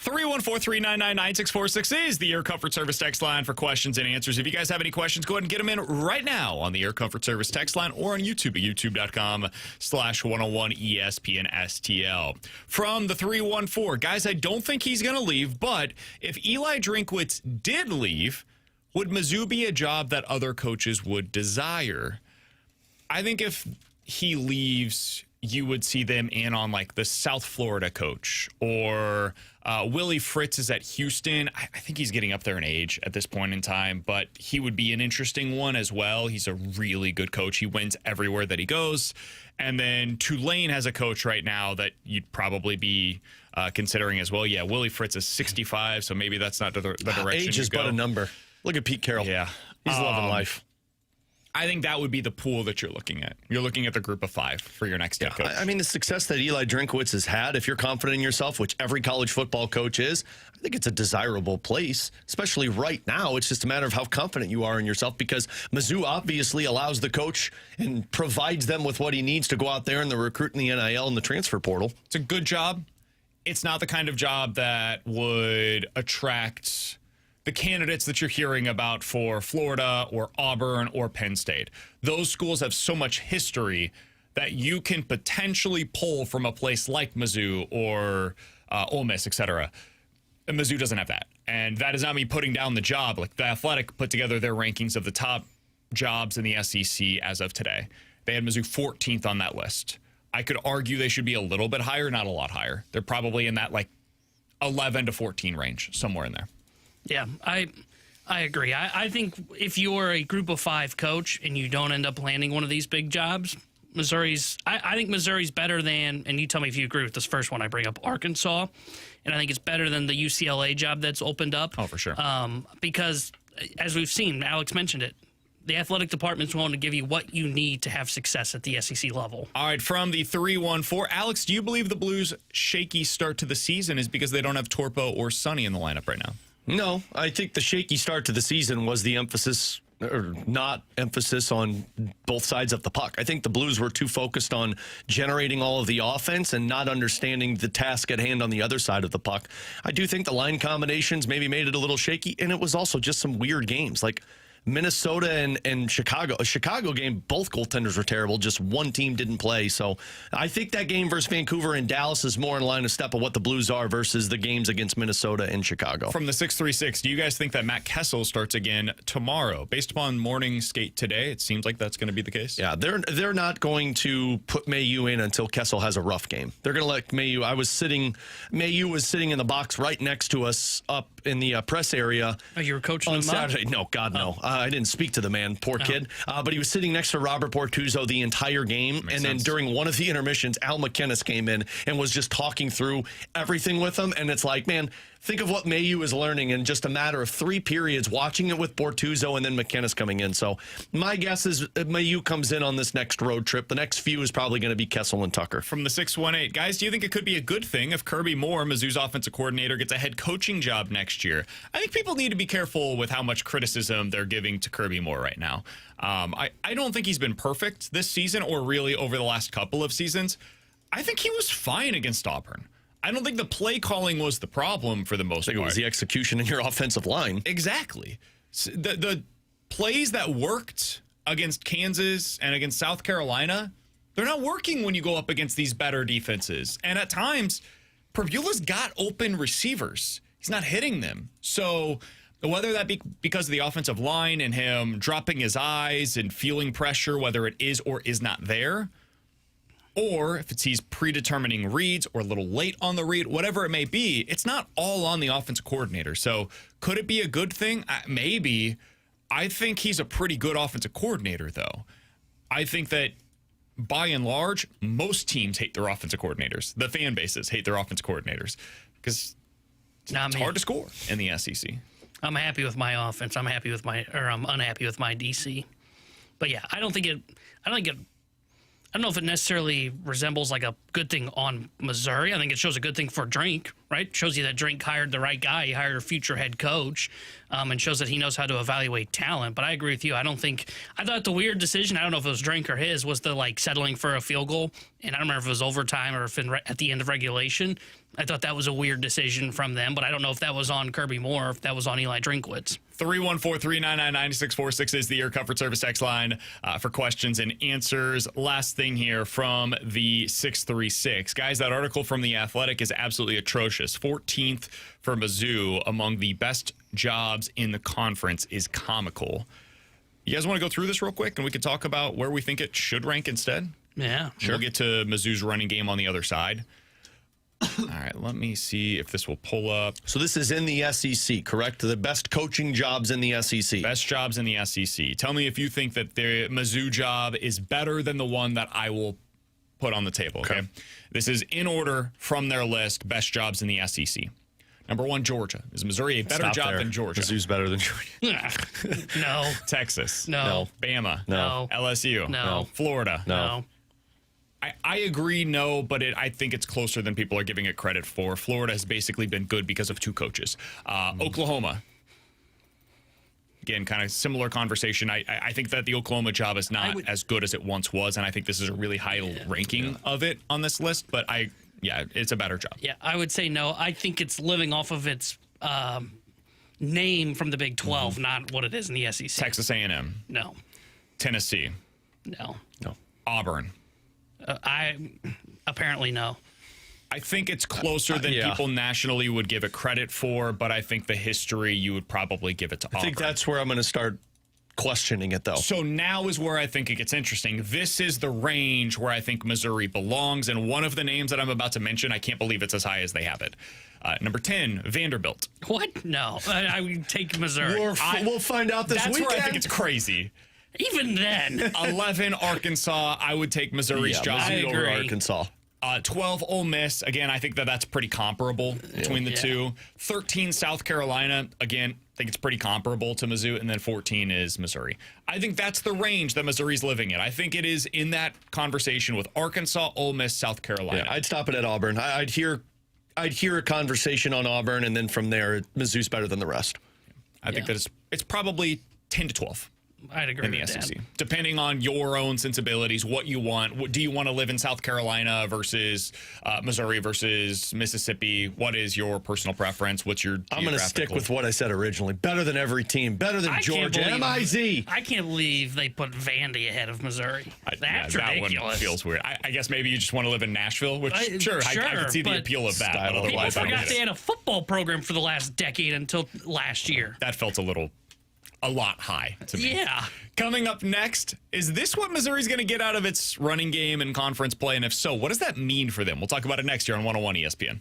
314-399-9646 is the Air Comfort Service text line for questions and answers. If you guys have any questions, go ahead and get them in right now on the Air Comfort Service text line or on YouTube at youtube.com/101ESPN-STL. From the 314, guys, I don't think he's going to leave, but if Eli Drinkwitz did leave, would Mizzou be a job that other coaches would desire? I think if he leaves, you would see them in on like the South Florida coach, or Willie Fritz is at Houston. I think he's getting up there in age at this point in time, but he would be an interesting one as well. He's a really good coach. He wins everywhere that he goes. And then Tulane has a coach right now that you'd probably be considering as well. Yeah, Willie Fritz is 65, so maybe that's not the direction. Age is but a number. Look at Pete Carroll. Yeah. He's loving life. I think that would be the pool that you're looking at. You're looking at the group of 5 for your next head coach. I mean, the success that Eli Drinkwitz has had, if you're confident in yourself, which every college football coach is, I think it's a desirable place, especially right now. It's just a matter of how confident you are in yourself, because Mizzou obviously allows the coach and provides them with what he needs to go out there and the recruit in the NIL and the transfer portal. It's a good job. It's not the kind of job that would attract the candidates that you're hearing about for Florida or Auburn or Penn State. Those schools have so much history that you can potentially pull from a place like Mizzou or Ole Miss, etc. And Mizzou doesn't have that. And that is not me putting down the job. Like, the Athletic put together their rankings of the top jobs in the SEC as of today. They had Mizzou 14th on that list. I could argue they should be a little bit higher, not a lot higher. They're probably in that like 11 to 14 range, somewhere in there. Yeah, I agree. I think if you're a group of 5 coach and you don't end up landing one of these big jobs, I think Missouri's better than, and you tell me if you agree with this first one I bring up, Arkansas. And I think it's better than the UCLA job that's opened up. Oh, for sure. Because as we've seen, Alex mentioned it, the athletic department's willing to give you what you need to have success at the SEC level. All right, from the 314, Alex, do you believe the Blues' shaky start to the season is because they don't have Torpo or Sonny in the lineup right now? No, I think the shaky start to the season was the emphasis, or not emphasis, on both sides of the puck. I think the Blues were too focused on generating all of the offense and not understanding the task at hand on the other side of the puck. I do think the line combinations maybe made it a little shaky, and it was also just some weird games. Like Minnesota and Chicago. A Chicago game, both goaltenders were terrible. Just one team didn't play. So I think that game versus Vancouver and Dallas is more in line of step of what the Blues are versus the games against Minnesota and Chicago. From the 636, do you guys think that Matt Kessel starts again tomorrow? Based upon morning skate today, it seems like that's going to be the case. Yeah, they're not going to put Mayu in until Kessel has a rough game. They're going to let Mayu. Mayu was sitting in the box right next to us up in the press area. Oh, you were coaching on him Saturday? up? No, God, no. I didn't speak to the man, poor kid. But he was sitting next to Robert Bortuzzo the entire game. Makes and then sense. during one of the intermissions, Al McInnes came in and was just talking through everything with him. And it's like, man, think of what Mayu is learning in just a matter of 3 periods, watching it with Bortuzzo and then McInnes coming in. So my guess is Mayu comes in on this next road trip. The next few is probably going to be Kessel and Tucker. From the 618, guys, do you think it could be a good thing if Kirby Moore, Mizzou's offensive coordinator, gets a head coaching job next year? I think people need to be careful with how much criticism they're giving to Kirby Moore right now. I don't think he's been perfect this season or really over the last couple of seasons. I think he was fine against Auburn. I don't think the play calling was the problem for the most part. It was the execution in your offensive line. Exactly. The plays that worked against Kansas and against South Carolina, they're not working when you go up against these better defenses. And at times, Pribula's got open receivers. He's not hitting them. So whether that be because of the offensive line and him dropping his eyes and feeling pressure, whether it is or is not there, or if it's he's predetermining reads or a little late on the read, whatever it may be, it's not all on the offensive coordinator. So could it be a good thing? Maybe. I think he's a pretty good offensive coordinator, though. I think that by and large, most teams hate their offensive coordinators. The fan bases hate their offensive coordinators because it's hard to score in the SEC. I'm happy with my offense. I'm unhappy with my DC. But yeah, I don't know if it necessarily resembles like a good thing on Missouri. I think it shows a good thing for Drink. right? Shows you that Drink hired the right guy. He hired a future head coach, and shows that he knows how to evaluate talent. But I agree with you. I thought the weird decision, I don't know if it was Drink or his, was the settling for a field goal. And I don't remember if it was overtime or if at the end of regulation. I thought that was a weird decision from them, but I don't know if that was on Kirby Moore or if that was on Eli Drinkwitz. 314-399-9646 is the Air Comfort Service X line for questions and answers. Last thing here from the 636. Guys, that article from The Athletic is absolutely atrocious. 14th for Mizzou among the best jobs in the conference is comical. You guys want to go through this real quick and we can talk about where we think it should rank instead? Yeah, sure. We'll get to Mizzou's running game on the other side. All right, let me see if this will pull up. So this is in the SEC, correct? The best coaching jobs in the SEC. Best jobs in the SEC. Tell me if you think that the Mizzou job is better than the one that I will put on the table, okay? This is in order from their list, best jobs in the SEC. Number 1, Georgia. Is Missouri a better job than Georgia? Mizzou's better than Georgia. No. Texas. No. Bama. No. LSU. No. Florida. No. I agree, no, but I think it's closer than people are giving it credit for. Florida has basically been good because of 2 coaches. Oklahoma. Again, kind of similar conversation. I think that the Oklahoma job is not as good as it once was, and I think this is a really high ranking of it on this list, but it's a better job. Yeah, I would say no. I think it's living off of its name from the Big 12, not what it is in the SEC. Texas A&M. No. Tennessee. No. Auburn. Apparently no. I think it's closer than people nationally would give it credit for, but I think the history you would probably give it to Auburn. I think that's where I'm going to start questioning it, though. So now is where I think it gets interesting. This is the range where I think Missouri belongs, and one of the names that I'm about to mention, I can't believe it's as high as they have it. Number 10, Vanderbilt. What? No. I would take Missouri. We'll find out this weekend. That's where I think it's crazy. Even then. 11, Arkansas. I would take Missouri's job over Arkansas. 12, Ole Miss. Again, I think that's pretty comparable between the two. 13, South Carolina. Again, I think it's pretty comparable to Mizzou. And then 14 is Missouri. I think that's the range that Missouri's living in. I think it is in that conversation with Arkansas, Ole Miss, South Carolina. Yeah, I'd stop it at Auburn. I'd hear a conversation on Auburn, and then from there, Mizzou's better than the rest. I think that it's probably 10 to 12. I'd agree in the with SEC. that. Depending on your own sensibilities, what you want. Do you want to live in South Carolina versus Missouri versus Mississippi? What is your personal preference? What's your I'm going to stick with what I said originally. Better than every team. Better than Georgia. MIZ. I can't believe they put Vandy ahead of Missouri. That's ridiculous. That one feels weird. I guess maybe you just want to live in Nashville, which I can see the appeal of that. But otherwise, people forgot they had a football program for the last decade until last year. That felt a lot high to me. Yeah. Coming up next, is this what Missouri's going to get out of its running game and conference play? And if so, what does that mean for them? We'll talk about it next year on 101 ESPN.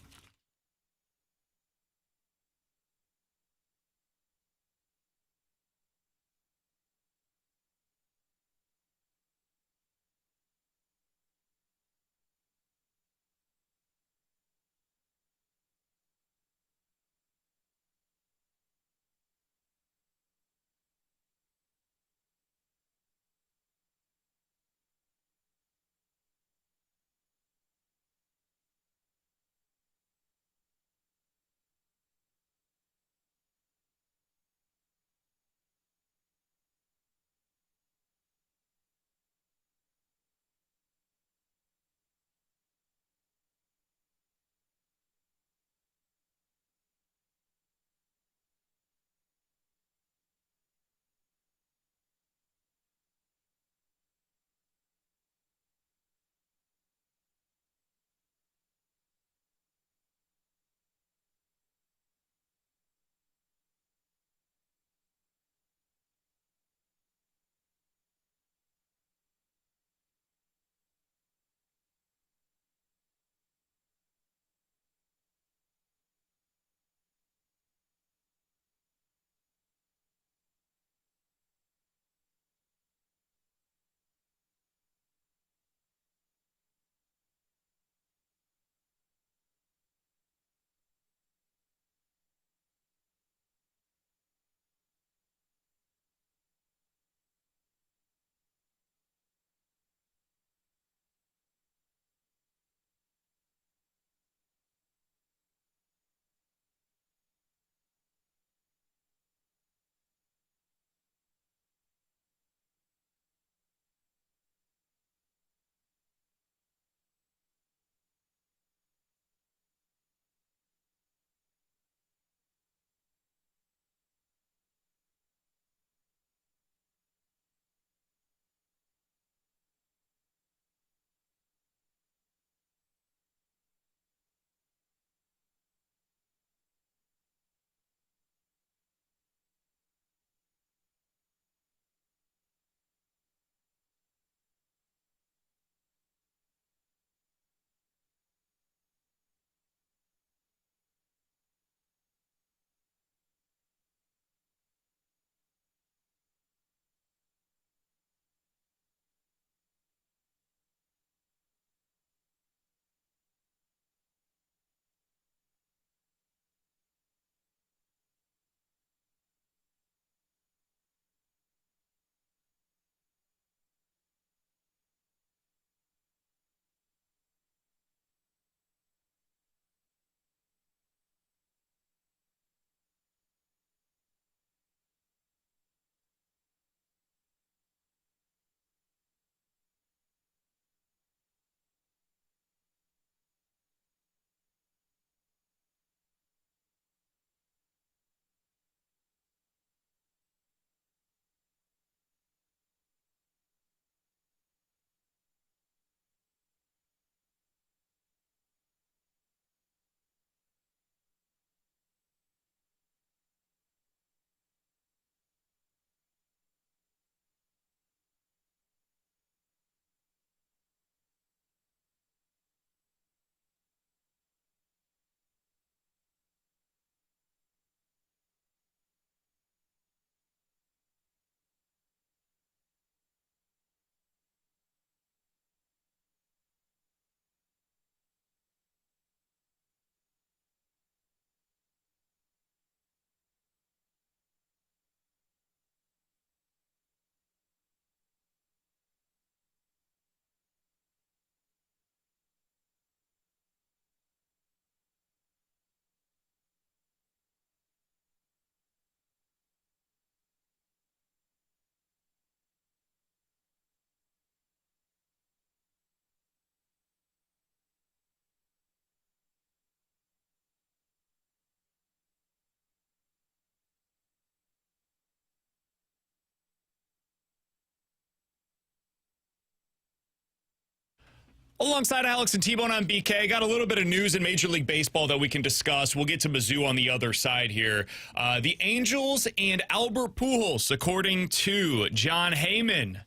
Alongside Alex and T-Bone on BK, got a little bit of news in Major League Baseball that we can discuss. We'll get to Mizzou on the other side here. The Angels and Albert Pujols, according to John Heyman,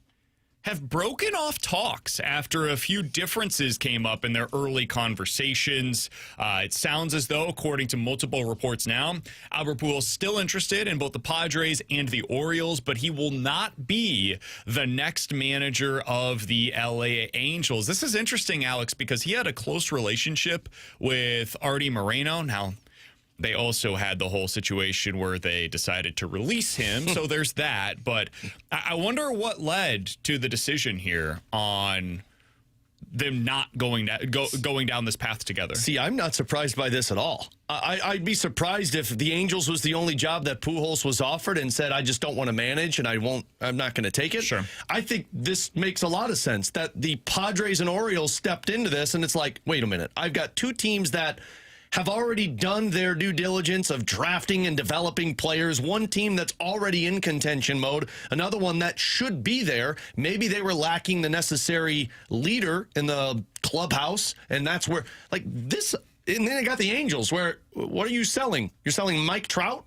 have broken off talks after a few differences came up in their early conversations. It sounds as though, according to multiple reports now, Albert Pujols still interested in both the Padres and the Orioles, but he will not be the next manager of the LA Angels. This is interesting, Alex, because he had a close relationship with Artie Moreno. Now, they also had the whole situation where they decided to release him, so there's that. But I wonder what led to the decision here on them not going down this path together. See, I'm not surprised by this at all. I'd be surprised if the Angels was the only job that Pujols was offered and said, I just don't want to manage and I'm not going to take it. Sure. I think this makes a lot of sense that the Padres and Orioles stepped into this, and it's like, wait a minute, I've got two teams that have already done their due diligence of drafting and developing players. One team that's already in contention mode, another one that should be there. Maybe they were lacking the necessary leader in the clubhouse, and that's where, like this, and then I got the Angels, where, what are you selling? You're selling Mike Trout?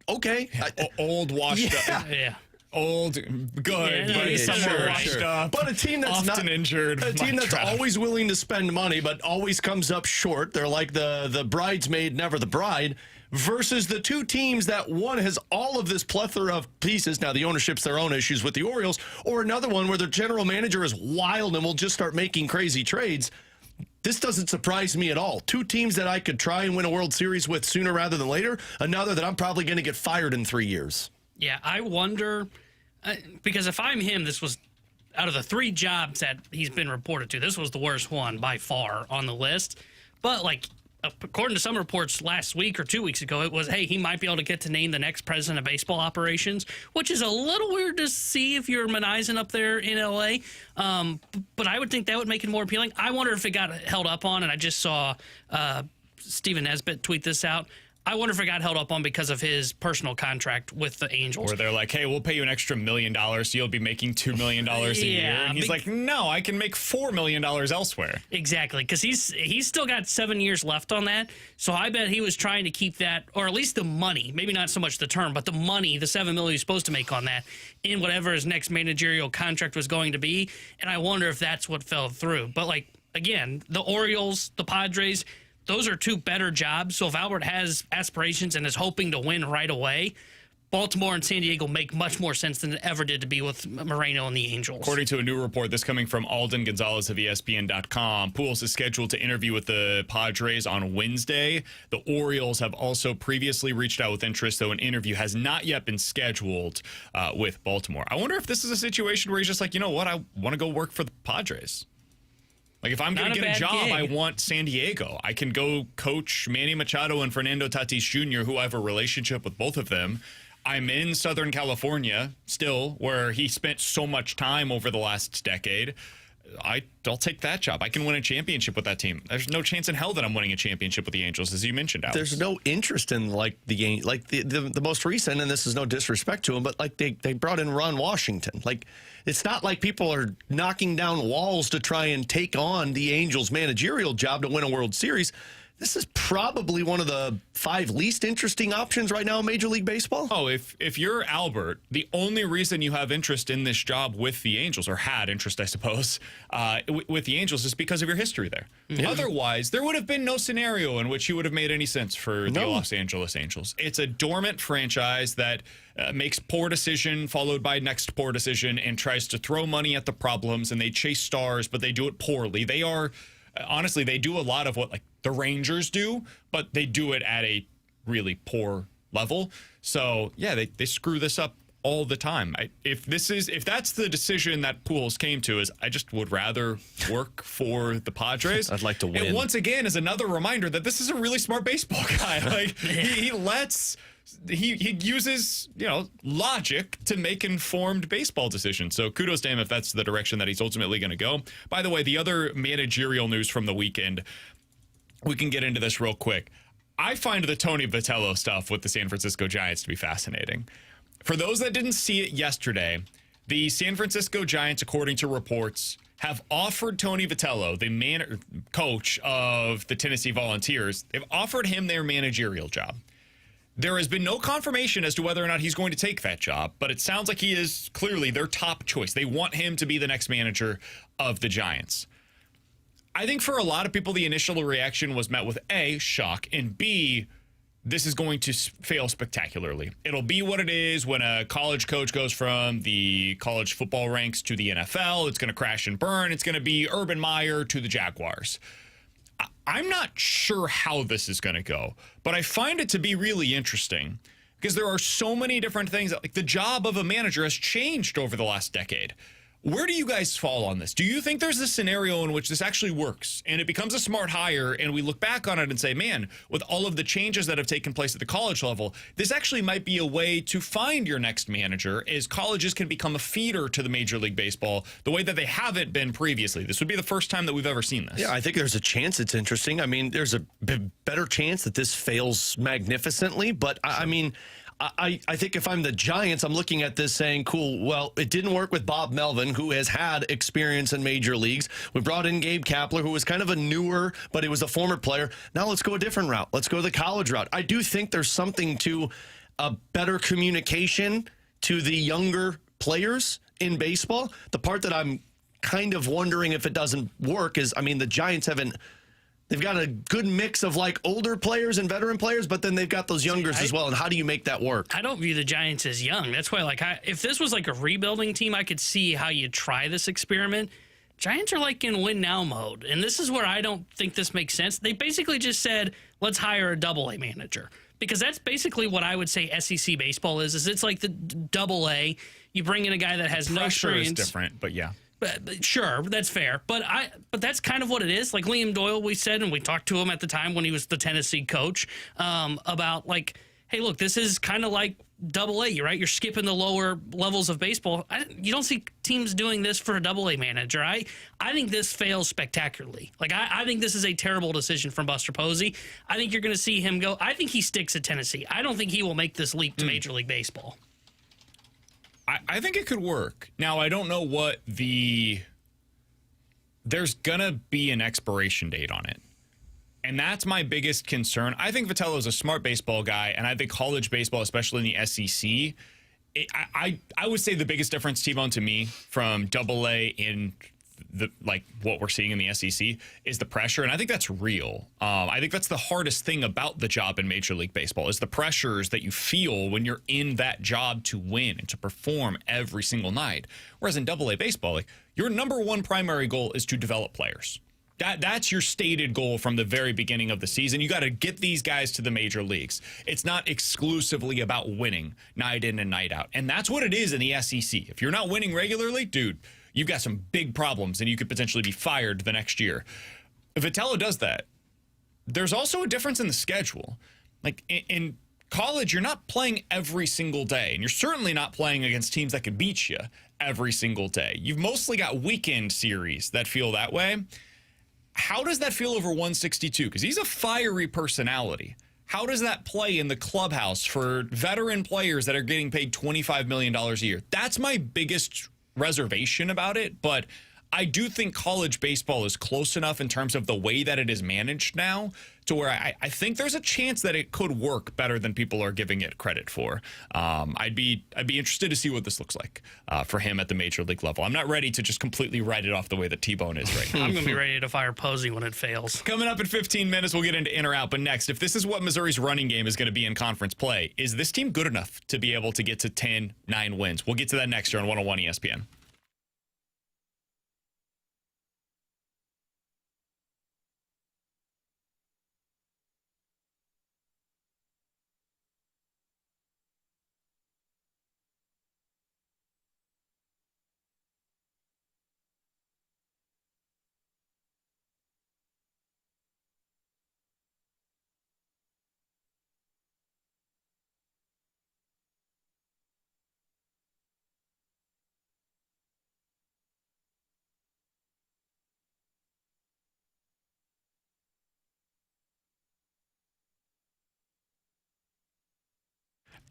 Okay. Old, washed up. Yeah. Old, good, Yeah, but yeah, somewhere washed washed up. But a team that's often injured. a team Mike that's Trout. always willing to spend money, but always comes up short. They're like the bridesmaid, never the bride. Versus the two teams that one has all of this plethora of pieces. Now, the ownership's their own issues with the Orioles, or another one where the general manager is wild and will just start making crazy trades. This doesn't surprise me at all. Two teams that I could try and win a World Series with sooner rather than later. Another that I'm probably going to get fired in 3 years. Yeah, I wonder, because if I'm him, this was, out of the three jobs that he's been reported to, this was the worst one by far on the list. But, like, according to some reports last week or 2 weeks ago, it was, hey, he might be able to get to name the next president of baseball operations, which is a little weird to see if you're Meneisen up there in L.A., but I would think that would make it more appealing. I wonder if it got held up on, and I just saw Stephen Nesbitt tweet this out, I wonder if it got held up on because of his personal contract with the Angels. Where they're like, hey, we'll pay you an extra $1 million, so you'll be making $2 million a year. And he's like, no, I can make $4 million elsewhere. Exactly, because he's still got 7 years left on that. So I bet he was trying to keep that, or at least the money, maybe not so much the term, but the money, the $7 million he's supposed to make on that, in whatever his next managerial contract was going to be. And I wonder if that's what fell through. But, like, again, the Orioles, the Padres, those are two better jobs. So if Albert has aspirations and is hoping to win right away, Baltimore and San Diego make much more sense than it ever did to be with Moreno and the Angels. According to a new report, this coming from Alden Gonzalez of ESPN.com, Pujols is scheduled to interview with the Padres on Wednesday. The Orioles have also previously reached out with interest, though an interview has not yet been scheduled with Baltimore. I wonder if this is a situation where he's just like, you know what, I want to go work for the Padres. Like, if I'm going to get a job, I want San Diego. I can go coach Manny Machado and Fernando Tatis Jr., who I have a relationship with both of them. I'm in Southern California still, where he spent so much time over the last decade. I'll take that job. I can win a championship with that team. There's no chance in hell that I'm winning a championship with the Angels, as you mentioned, Alex. There's no interest in the most recent, and this is no disrespect to him, but like they brought in Ron Washington. Like, it's not like people are knocking down walls to try and take on the Angels' managerial job to win a World Series. This is probably one of the 5 least interesting options right now in Major League Baseball. Oh, if you're Albert, the only reason you have interest in this job with the Angels, or had interest, I suppose, with the Angels, is because of your history there. Mm-hmm. Otherwise, there would have been no scenario in which you would have made any sense for the Los Angeles Angels. It's a dormant franchise that makes poor decision followed by next poor decision and tries to throw money at the problems, and they chase stars, but they do it poorly. They are... honestly, they do a lot of what like the Rangers do, but they do it at a really poor level. So yeah, they screw this up all the time. If that's the decision that Pujols came to, is I just would rather work for the Padres. I'd like to win. And once again, is another reminder that this is a really smart baseball guy. Like he uses, logic to make informed baseball decisions. So kudos to him if that's the direction that he's ultimately going to go. By the way, the other managerial news from the weekend, we can get into this real quick. I find the Tony Vitello stuff with the San Francisco Giants to be fascinating. For those that didn't see it yesterday, the San Francisco Giants, according to reports, have offered Tony Vitello, the coach of the Tennessee Volunteers, they've offered him their managerial job. There has been no confirmation as to whether or not he's going to take that job, but it sounds like he is clearly their top choice. They want him to be the next manager of the Giants. I think for a lot of people, the initial reaction was met with A, shock, and B, this is going to fail spectacularly. It'll be what it is when a college coach goes from the college football ranks to the NFL. It's going to crash and burn. It's going to be Urban Meyer to the Jaguars. I'm not sure how this is going to go, but I find it to be really interesting because there are so many different things. Like the job of a manager has changed over the last decade. Where do you guys fall on this? Do you think there's a scenario in which this actually works and it becomes a smart hire and we look back on it and say, man, with all of the changes that have taken place at the college level, this actually might be a way to find your next manager as colleges can become a feeder to the Major League Baseball the way that they haven't been previously? This would be the first time that we've ever seen this. Yeah, I think there's a chance it's interesting. I mean, there's a better chance that this fails magnificently, but I mean, I think if I'm the Giants, I'm looking at this saying, cool, well, it didn't work with Bob Melvin, who has had experience in major leagues. We brought in Gabe Kapler, who was kind of a newer, but he was a former player. Now let's go a different route. Let's go the college route. I do think there's something to a better communication to the younger players in baseball. The part that I'm kind of wondering if it doesn't work is, I mean, the Giants they've got a good mix of like older players and veteran players, but then they've got those youngers as well. And how do you make that work? I don't view the Giants as young. That's why, like, if this was like a rebuilding team, I could see how you try this experiment. Giants are like in win now mode. And this is where I don't think this makes sense. They basically just said, let's hire a double-A manager. Because that's basically what I would say SEC baseball is it's like the double-A. You bring in a guy that has no experience. Pressure is different, but yeah. But sure, that's fair. But that's kind of what it is. Like Liam Doyle, we said, and we talked to him at the time when he was the Tennessee coach about like, hey, look, this is kind of like double-A, right? You're skipping the lower levels of baseball. You don't see teams doing this for a double-A manager. I think this fails spectacularly. Like, I think this is a terrible decision from Buster Posey. I think you're going to see him go. I think he sticks at Tennessee. I don't think he will make this leap to Major League Baseball. I think it could work. Now, I don't know what there's going to be an expiration date on it. And that's my biggest concern. I think Vitello is a smart baseball guy, and I think college baseball, especially in the SEC, I would say the biggest difference, T-Bone, to me from double-A in what we're seeing in the SEC is the pressure, and I think that's real. I think that's the hardest thing about the job in Major League Baseball is the pressures that you feel when you're in that job to win and to perform every single night. Whereas in double-A baseball, like, your number one primary goal is to develop players. That's your stated goal from the very beginning of the season. You got to get these guys to the major leagues. It's not exclusively about winning night in and night out. And that's what it is in the SEC. If you're not winning regularly, dude, you've got some big problems and you could potentially be fired the next year. If Vitello does that, there's also a difference in the schedule. Like in college, you're not playing every single day, and you're certainly not playing against teams that could beat you every single day. You've mostly got weekend series that feel that way. How does that feel over 162? Because he's a fiery personality. How does that play in the clubhouse for veteran players that are getting paid $25 million a year? That's my biggest reservation about it, but I do think college baseball is close enough in terms of the way that it is managed now to where I think there's a chance that it could work better than people are giving it credit for. I'd be interested to see what this looks like for him at the major league level. I'm not ready to just completely write it off the way that T-Bone is right now. I'm going to be ready to fire Posey when it fails. Coming up in 15 minutes, we'll get into in or out. But next, if this is what Missouri's running game is going to be in conference play, is this team good enough to be able to get to 10-9 wins? We'll get to that next year on 101 ESPN.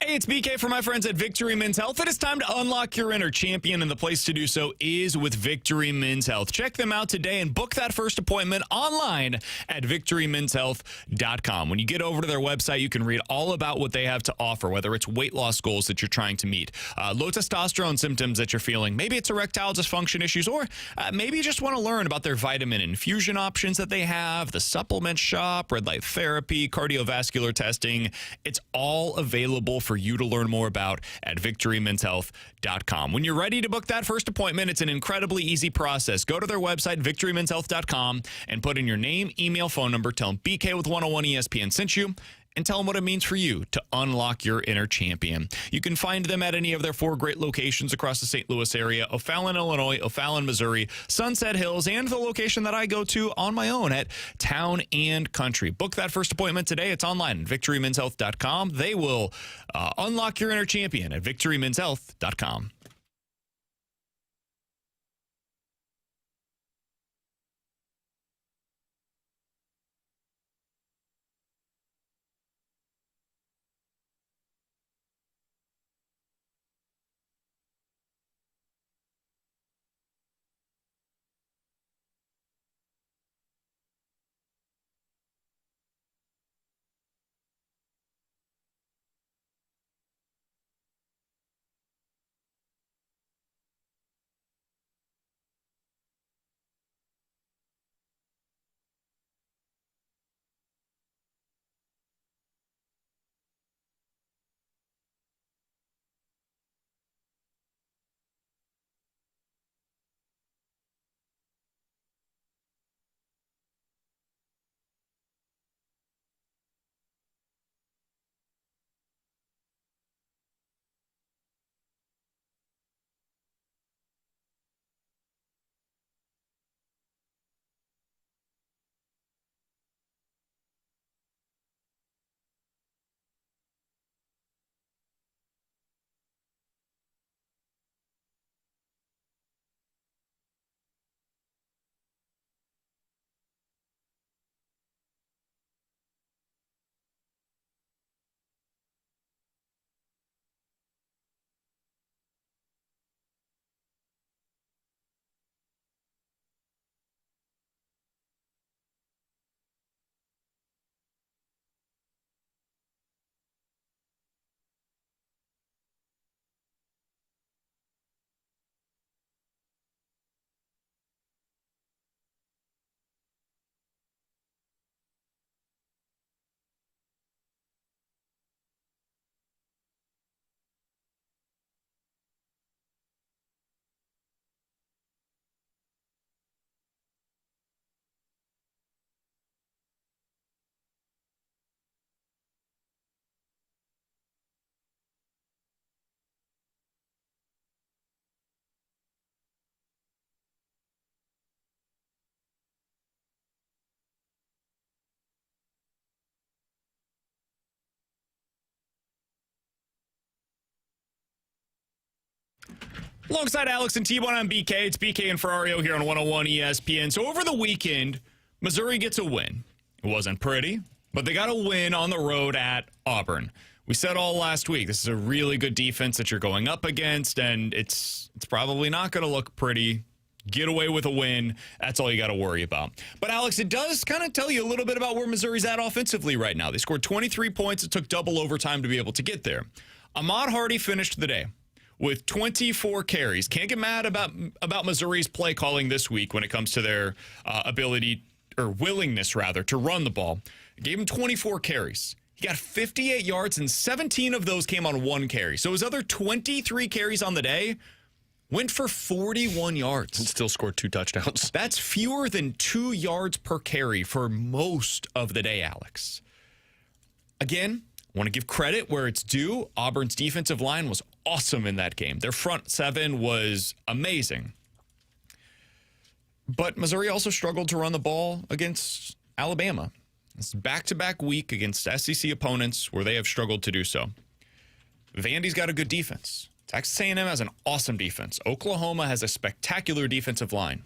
Hey, it's BK for my friends at Victory Men's Health. It is time to unlock your inner champion, and the place to do so is with Victory Men's Health. Check them out today and book that first appointment online at victorymenshealth.com. When you get over to their website, you can read all about what they have to offer, whether it's weight loss goals that you're trying to meet, low testosterone symptoms that you're feeling, maybe it's erectile dysfunction issues, or maybe you just want to learn about their vitamin infusion options that they have, the supplement shop, red light therapy, cardiovascular testing. It's all available for you to learn more about at victorymenshealth.com. When you're ready to book that first appointment, it's an incredibly easy process. Go to their website, victorymenshealth.com, and put in your name, email, phone number. Tell them BK with 101 ESPN sent you, and tell them what it means for you to unlock your inner champion. You can find them at any of their 4 great locations across the St. Louis area: O'Fallon, Illinois, O'Fallon, Missouri, Sunset Hills, and the location that I go to on my own at Town and Country. Book that first appointment today. It's online at victorymenshealth.com. They will unlock your inner champion at victorymenshealth.com. Alongside Alex and T1, I'm BK. It's BK and Ferrario here on 101 ESPN. So over the weekend, Missouri gets a win. It wasn't pretty, but they got a win on the road at Auburn. We said all last week, this is a really good defense that you're going up against, and it's probably not going to look pretty. Get away with a win. That's all you got to worry about. But, Alex, it does kind of tell you a little bit about where Missouri's at offensively right now. They scored 23 points. It took double overtime to be able to get there. Ahmad Hardy finished the day with 24 carries. Can't get mad about Missouri's play calling this week when it comes to their ability, or willingness rather, to run the ball. Gave him 24 carries. He got 58 yards, and 17 of those came on 1 carry. So his other 23 carries on the day went for 41 yards. And still scored 2 touchdowns. That's fewer than 2 yards per carry for most of the day, Alex. Again, I want to give credit where it's due. Auburn's defensive line was awesome in that game. Their front 7 was amazing. But Missouri also struggled to run the ball against Alabama. It's back-to-back week against SEC opponents where they have struggled to do so. Vandy's got a good defense. Texas A&M has an awesome defense. Oklahoma has a spectacular defensive line.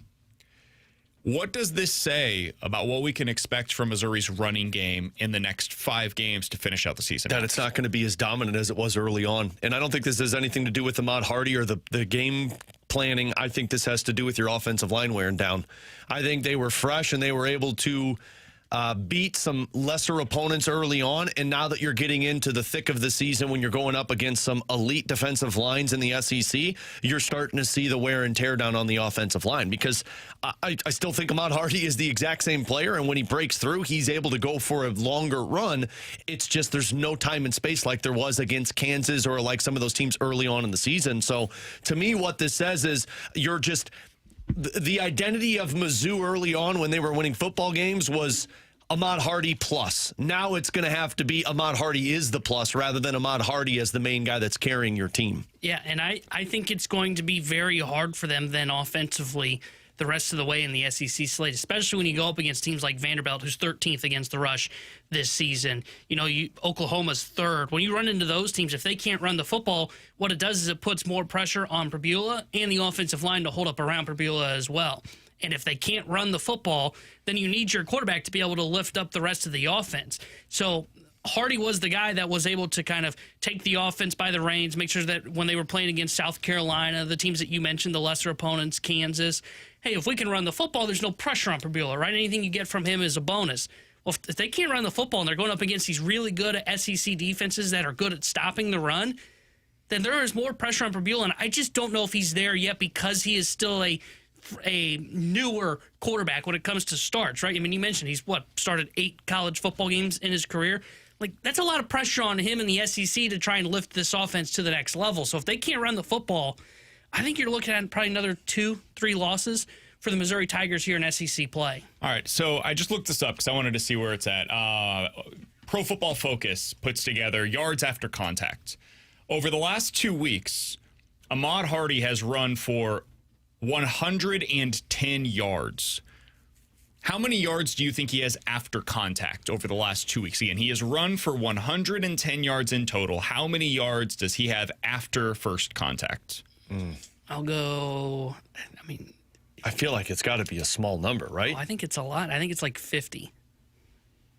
What does this say about what we can expect from Missouri's running game in the next 5 games to finish out the season? That it's not going to be as dominant as it was early on. And I don't think this has anything to do with Ahmad Hardy or the game planning. I think this has to do with your offensive line wearing down. I think they were fresh and they were able to beat some lesser opponents early on, and now that you're getting into the thick of the season when you're going up against some elite defensive lines in the SEC, you're starting to see the wear and tear down on the offensive line, because I still think Ahmad Hardy is the exact same player, and when he breaks through, he's able to go for a longer run. It's just there's no time and space like there was against Kansas or like some of those teams early on in the season. So to me, what this says is you're just the identity of Mizzou early on when they were winning football games was Ahmad Hardy plus. Now it's going to have to be Ahmad Hardy is the plus rather than Ahmad Hardy as the main guy that's carrying your team. Yeah, and I think it's going to be very hard for them then offensively the rest of the way in the SEC slate, especially when you go up against teams like Vanderbilt, who's 13th against the rush this season. You know, Oklahoma's 3rd. When you run into those teams, if they can't run the football, what it does is it puts more pressure on Prebula and the offensive line to hold up around Prebula as well. And if they can't run the football, then you need your quarterback to be able to lift up the rest of the offense. So Hardy was the guy that was able to kind of take the offense by the reins, make sure that when they were playing against South Carolina, the teams that you mentioned, the lesser opponents, Kansas, hey, if we can run the football, there's no pressure on Prebula, right? Anything you get from him is a bonus. Well, if they can't run the football and they're going up against these really good SEC defenses that are good at stopping the run, then there is more pressure on Prebula, and I just don't know if he's there yet because he is still a newer quarterback when it comes to starts, right? I mean, you mentioned he's, started 8 college football games in his career. Like, that's a lot of pressure on him in the SEC to try and lift this offense to the next level. So if they can't run the football, I think you're looking at probably another 2-3 losses for the Missouri Tigers here in SEC play. All right, so I just looked this up because I wanted to see where it's at. Pro Football Focus puts together yards after contact. Over the last 2 weeks, Ahmad Hardy has run for 110 yards. How many yards do you think he has after contact over the last 2 weeks? Again, he has run for 110 yards in total. How many yards does he have after first contact? I'll go, I feel like it's got to be a small number, right? I think it's a lot. I think it's like 50.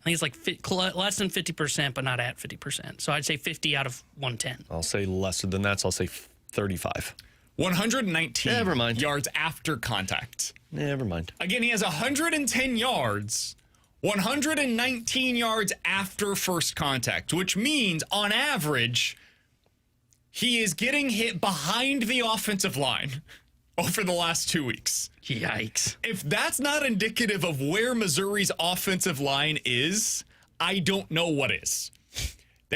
I think it's like less than 50%, but not at 50%. So I'd say 50 out of 110. I'll say less than that, so I'll say 35. 119 yards after contact. Never mind. Again, he has 110 yards, 119 yards after first contact, which means on average, he is getting hit behind the offensive line over the last 2 weeks. Yikes. If that's not indicative of where Missouri's offensive line is, I don't know what is.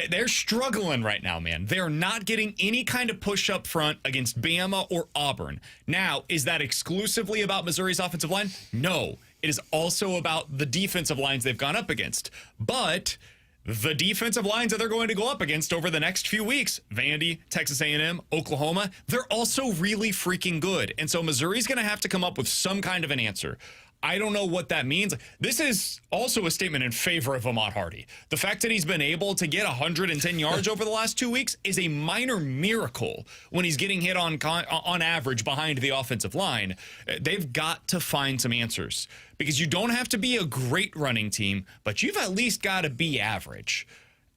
They're struggling right now, man. They're not getting any kind of push up front against Bama or Auburn. Now, is that exclusively about Missouri's offensive line? No. It is also about the defensive lines they've gone up against. But the defensive lines that they're going to go up against over the next few weeks, Vandy, Texas A&M, Oklahoma, they're also really freaking good. And so Missouri's going to have to come up with some kind of an answer. I don't know what that means. This is also a statement in favor of Ahmad Hardy. The fact that he's been able to get 110 yards over the last 2 weeks is a minor miracle when he's getting hit on average behind the offensive line. They've got to find some answers because you don't have to be a great running team, but you've at least got to be average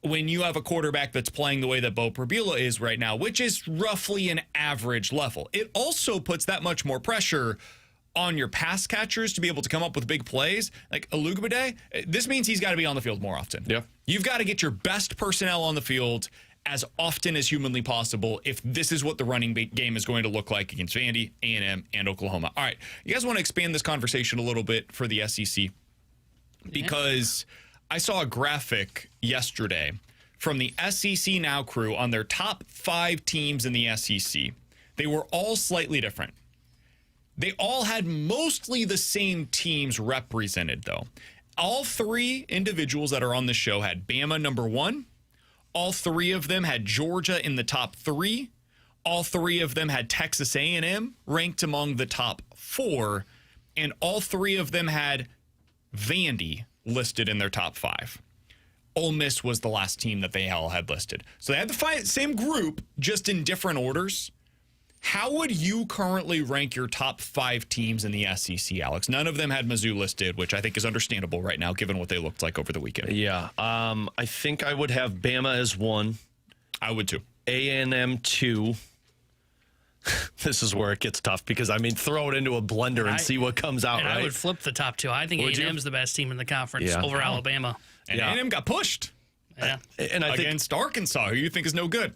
when you have a quarterback that's playing the way that Bo Prebula is right now, which is roughly an average level. It also puts that much more pressure on your pass catchers to be able to come up with big plays. Like Olugbade, this means he's got to be on the field more often. Yeah. You've got to get your best personnel on the field as often as humanly possible if this is what the running game is going to look like against Vandy, A&M, and Oklahoma. All right, you guys want to expand this conversation a little bit for the SEC? Because I saw a graphic yesterday from the SEC Now crew on their top 5 teams in the SEC. They were all slightly different. They all had mostly the same teams represented, though. All 3 individuals that are on the show had Bama number 1. All 3 of them had Georgia in the top 3. All 3 of them had Texas A&M ranked among the top 4. And all 3 of them had Vandy listed in their top 5. Ole Miss was the last team that they all had listed. So they had the same group, just in different orders. How would you currently rank your top 5 teams in the SEC, Alex? None of them had Mizzou listed, which I think is understandable right now, given what they looked like over the weekend. Yeah. I think I would have Bama as 1. I would too. A&M 2. This is where it gets tough because, throw it into a blender and see what comes out, and right? I would flip the top 2. I think A&M is the best team in the conference over Alabama. And A&M got pushed and I think against Arkansas, who you think is no good.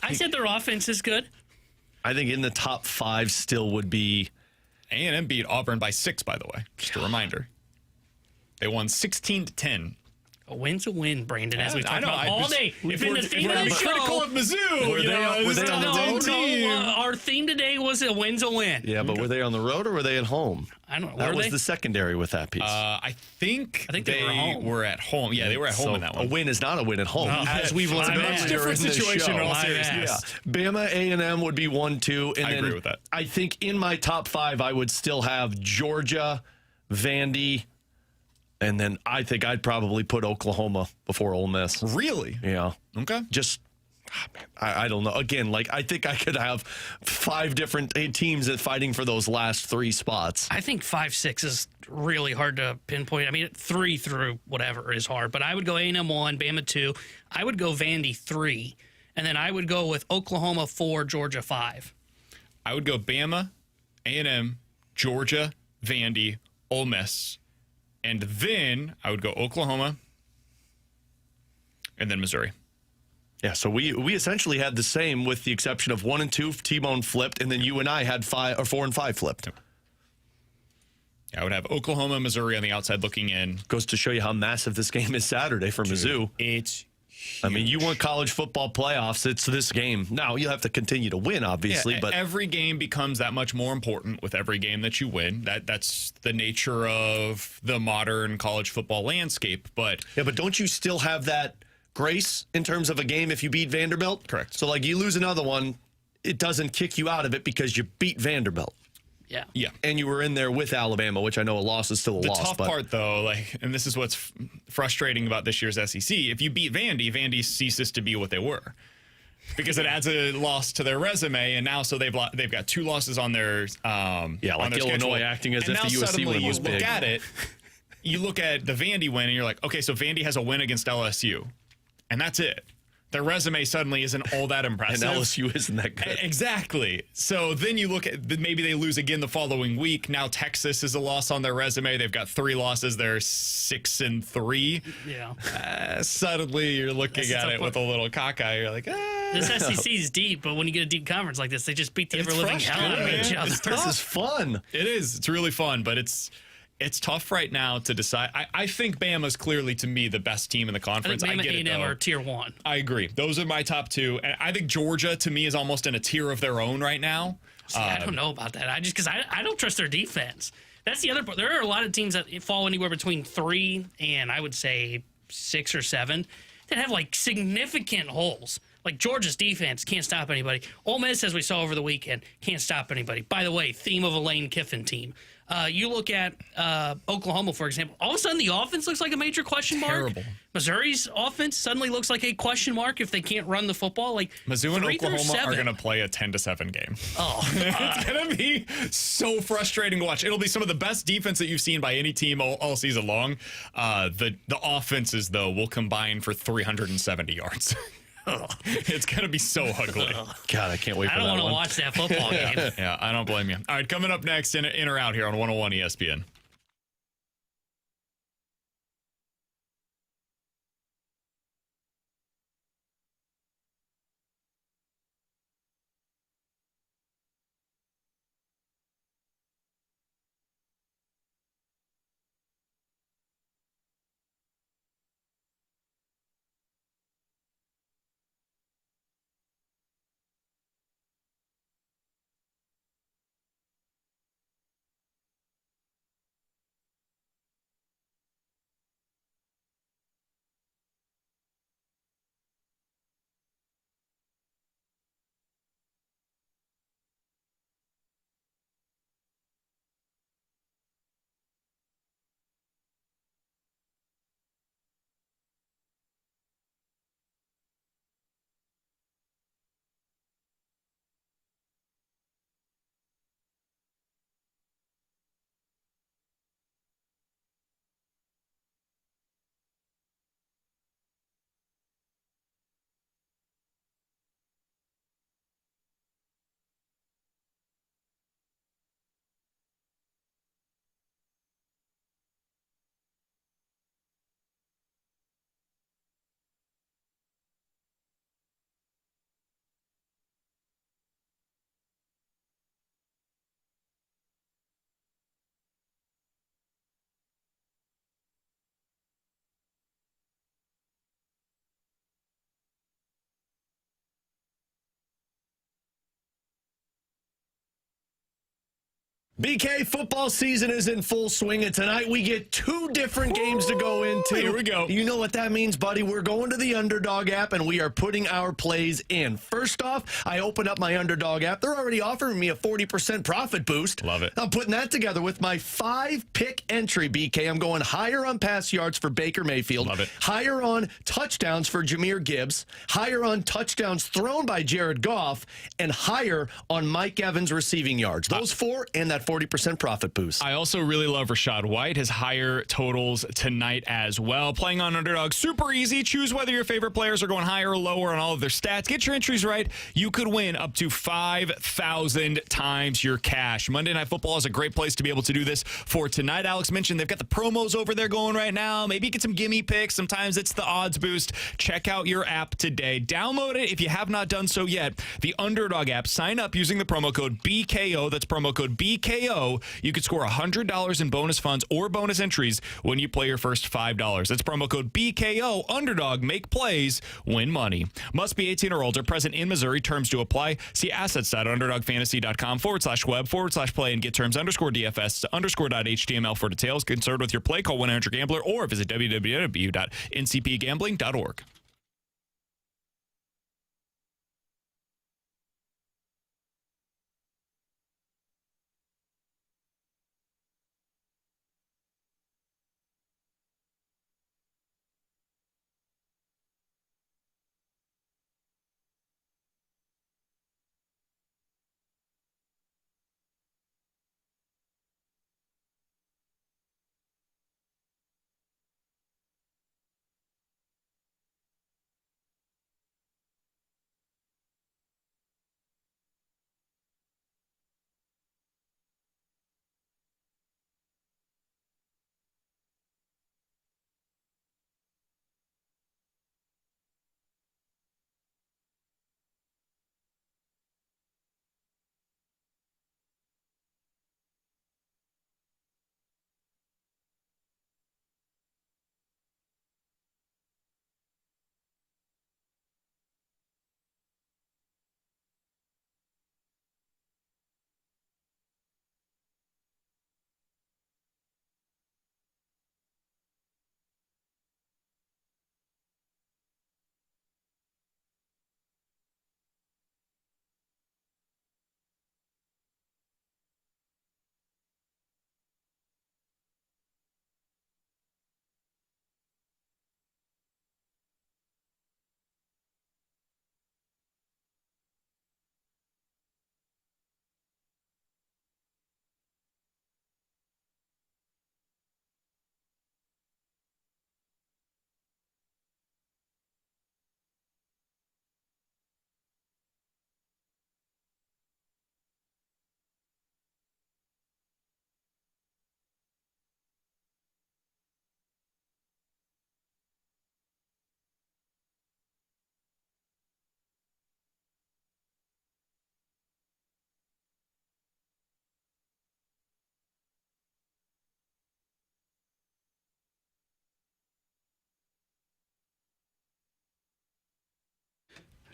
I said their offense is good. I think in the top 5 still would be... A&M beat Auburn by 6, by the way. Just a reminder. They won 16-10. A win's a win, Brandon, as we talk about all day. If we're critical of Mizzou, were they on the road? Our theme today was a win's a win. Yeah, but were they on the road or were they at home? I don't know. That was the secondary with that piece. I think they were at home. Yeah, they were at home in that one. A win is not a win at home. As we've learned earlier in the situation show. in all seriousness. Yeah. Bama, A&M would be 1, 2. And I agree with that. I think in my top 5, I would still have Georgia, Vandy, and then I think I'd probably put Oklahoma before Ole Miss. Really? Yeah. Okay. Just, I don't know. Again, I think I could have 5 different teams fighting for those last 3 spots. I think 5, 6 is really hard to pinpoint. 3 through whatever is hard, but I would go A&M 1, Bama 2. I would go Vandy 3, and then I would go with Oklahoma 4, Georgia 5. I would go Bama, A&M, Georgia, Vandy, Ole Miss. And then I would go Oklahoma and then Missouri. Yeah, so we essentially had the same with the exception of 1 and 2, T-Bone flipped, and then you and I had 5 or 4 and 5 flipped. I would have Oklahoma, Missouri on the outside looking in. Goes to show you how massive this game is Saturday for Mizzou. It's you want college football playoffs, it's this game. Now, you'll have to continue to win, obviously. But every game becomes that much more important with every game that you win. That's the nature of the modern college football landscape. But don't you still have that grace in terms of a game if you beat Vanderbilt? Correct. So, you lose another one, it doesn't kick you out of it because you beat Vanderbilt. Yeah. And you were in there with Alabama, which I know a loss is still a loss. The tough part, though, and this is what's frustrating about this year's SEC, if you beat Vandy ceases to be what they were. Because it adds a loss to their resume, and now they've got 2 losses on their on their Illinois schedule. acting as and if the USC win was big. You look at the Vandy win, and you're like, okay, so Vandy has a win against LSU, and that's it. Their resume suddenly isn't all that impressive. And LSU isn't that good. Exactly. So then you look at maybe they lose again the following week. Now Texas is a loss on their resume. They've got 3 losses. They're 6-3. Yeah. Suddenly you're looking at it with a little cockeye. You're like, This SEC is deep, but when you get a deep conference like this, they just beat the ever-living hell out of each other. This is fun. It is. It's really fun, but it's tough right now to decide. I think Bama's clearly, to me, the best team in the conference. I think Bama, get it, A&M though. are tier 1. I agree. Those are my top 2. And I think Georgia, to me, is almost in a tier of their own right now. See, I don't know about that. Because I don't trust their defense. That's the other part. There are a lot of teams that fall anywhere between 3 and I would say 6 or 7 that have significant holes. Like Georgia's defense can't stop anybody. Ole Miss, as we saw over the weekend, can't stop anybody. By the way, theme of a Lane Kiffin team. You look at Oklahoma, for example. All of a sudden, the offense looks like a major question mark. Terrible. Missouri's offense suddenly looks like a question mark if they can't run the football. Mizzou and Oklahoma are going to play a 10-7 game. It's going to be so frustrating to watch. It'll be some of the best defense that you've seen by any team all season long. The offenses, though, will combine for 370 yards. It's going to be so ugly. God, I can't wait for that one. I don't want to watch that football game. Yeah, I don't blame you. All right, coming up next, in or out here on 101 ESPN. BK, football season is in full swing, and tonight we get two different games to go into. Here we go. You know what that means, buddy. We're going to the Underdog app, and we are putting our plays in. First off, I open up my Underdog app. They're already offering me a 40% profit boost. Love it. I'm putting that together with my 5-pick entry, BK. I'm going higher on pass yards for Baker Mayfield. Love it. Higher on touchdowns for Jahmyr Gibbs. Higher on touchdowns thrown by Jared Goff. And higher on Mike Evans receiving yards. Those four and that 40% profit boost. I also really love Rashad White, his higher totals tonight as well. Playing on Underdog, super easy. Choose whether your favorite players are going higher or lower on all of their stats. Get your entries right. You could win up to 5,000 times your cash. Monday Night Football is a great place to be able to do this for tonight. Alex mentioned they've got the promos over there going right now. Maybe you get some gimme picks. Sometimes it's the odds boost. Check out your app today. Download it if you have not done so yet. The Underdog app. Sign up using the promo code BKO. That's promo code BKO. You could score $100 in bonus funds or bonus entries when you play your first $5. That's promo code BKO. Underdog. Make plays. Win money. Must be 18 or older. Present in Missouri. Terms to apply. See assets.underdogfantasy.com/web/play and get terms _DFS_.html for details. Concerned with your play? Call 1-800-GAMBLER or visit www.ncpgambling.org.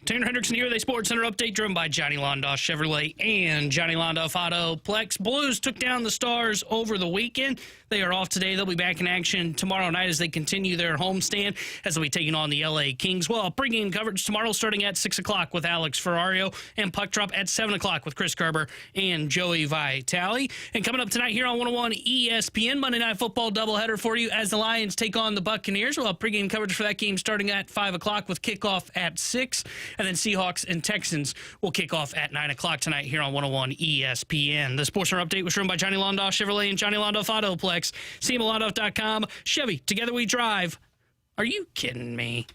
Tanner Hendrickson here with a Sports Center update driven by Johnny Londoff Chevrolet and Johnny Londoff Autoplex. Blues took down the Stars over the weekend. They are off today. They'll be back in action tomorrow night as they continue their homestand as they'll be taking on the LA Kings. Well, pregame coverage tomorrow starting at 6 o'clock with Alex Ferrario and Puck Drop at 7 o'clock with Chris Garber and Joey Vitale. And coming up tonight here on 101 ESPN, Monday Night Football doubleheader for you as the Lions take on the Buccaneers. We'll have pregame coverage for that game starting at 5 o'clock with kickoff at 6. And then Seahawks and Texans will kick off at 9 o'clock tonight here on 101 ESPN. The Sports Center update was run by Johnny Londoff Chevrolet and Johnny Londoff Autoplex. See him at Londoff.com. Chevy, together we drive. Are you kidding me?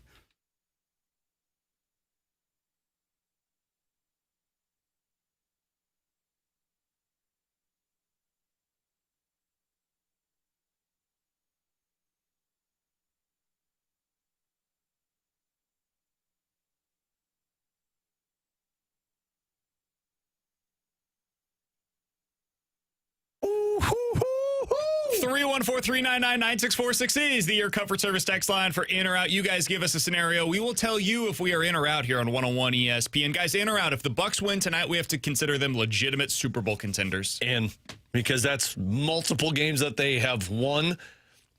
314-399-9646 is the Your Comfort Service text line for in or out. You guys give us a scenario. We will tell you if we are in or out here on 101 ESPN. Guys, in or out, if the Bucks win tonight, we have to consider them legitimate Super Bowl contenders. In, because that's multiple games that they have won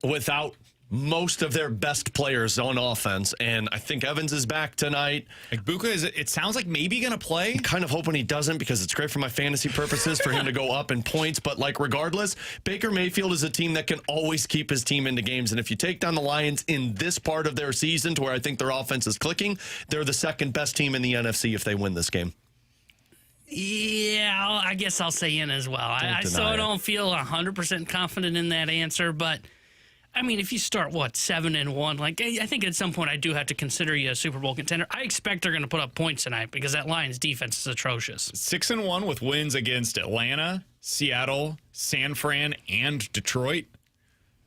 without most of their best players on offense. And I think Evans is back tonight. Buka, it sounds like maybe going to play. I'm kind of hoping he doesn't because it's great for my fantasy purposes for him to go up in points. But regardless, Baker Mayfield is a team that can always keep his team into games. And if you take down the Lions in this part of their season to where I think their offense is clicking, they're the second best team in the NFC if they win this game. Yeah, I guess I'll say in as well. I still don't feel 100% confident in that answer, but I mean, if you start, 7-1, I think at some point I do have to consider you a Super Bowl contender. I expect they're going to put up points tonight because that Lions defense is atrocious. 6-1 with wins against Atlanta, Seattle, San Fran, and Detroit.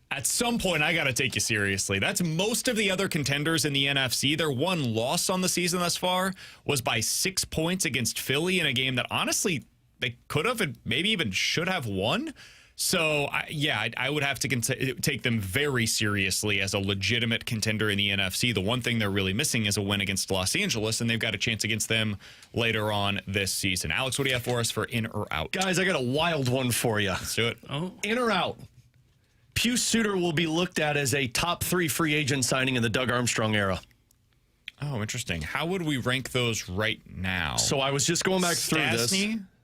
At some point, I got to take you seriously. That's most of the other contenders in the NFC. Their one loss on the season thus far was by 6 points against Philly in a game that, honestly, they could have and maybe even should have won. So, I would have to take them very seriously as a legitimate contender in the NFC. The one thing they're really missing is a win against Los Angeles, and they've got a chance against them later on this season. Alex, what do you have for us for in or out? Guys, I got a wild one for you. Let's do it. Oh. In or out? Pius Suter will be looked at as a top 3 free agent signing in the Doug Armstrong era. Oh, interesting. How would we rank those right now? So I was just going back through this.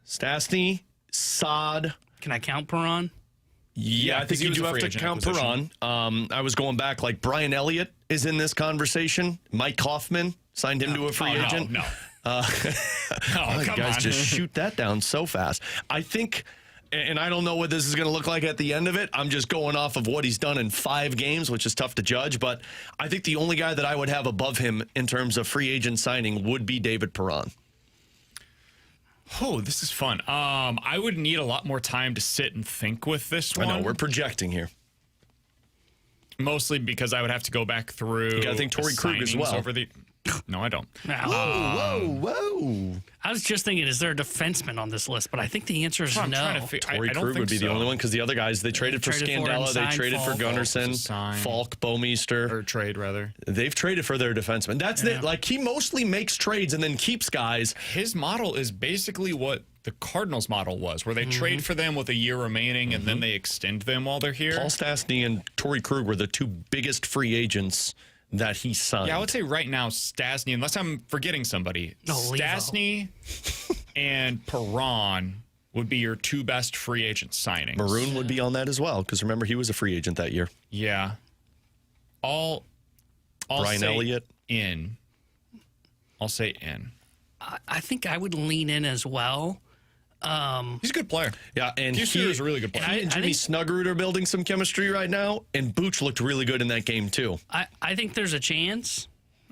Stastny, Saad. Can I count Perron? Yeah, I think you do have to count Perron. I was going back, Brian Elliott is in this conversation. Mike Hoffman signed him to a free agent. No. Guys, just shoot that down so fast. I think, and I don't know what this is going to look like at the end of it. I'm just going off of what he's done in 5 games, which is tough to judge. But I think the only guy that I would have above him in terms of free agent signing would be David Perron. Oh, this is fun. I would need a lot more time to sit and think with this one. I know, we're projecting here. Mostly because I would have to go back through. You got to think Torrey Krug as well. No, I don't. Whoa. I was just thinking, is there a defenseman on this list? But I think the answer is no. Torrey Krug would be the only one because the other guys, they traded for Scandella, they traded for Gunnarsson, Falk, Bouwmeester. Or trade, rather. They've traded for their defensemen. That's it. He mostly makes trades and then keeps guys. His model is basically what the Cardinals model was, where they trade for them with a year remaining and then they extend them while they're here. Paul Stastny and Torrey Krug were the 2 biggest free agents that he signed. Yeah, I would say right now, Stastny, unless I'm forgetting somebody, Stastny and Perron would be your 2 best free agent signings. Maroon would be on that as well, because remember, he was a free agent that year. Yeah. I'll Brian say Elliott. In. I'll say in. I think I would lean in as well. He's a good player. Yeah, and Suter's a really good player. He and Jimmy Snuggerud are building some chemistry right now, and Booch looked really good in that game too. I think there's a chance,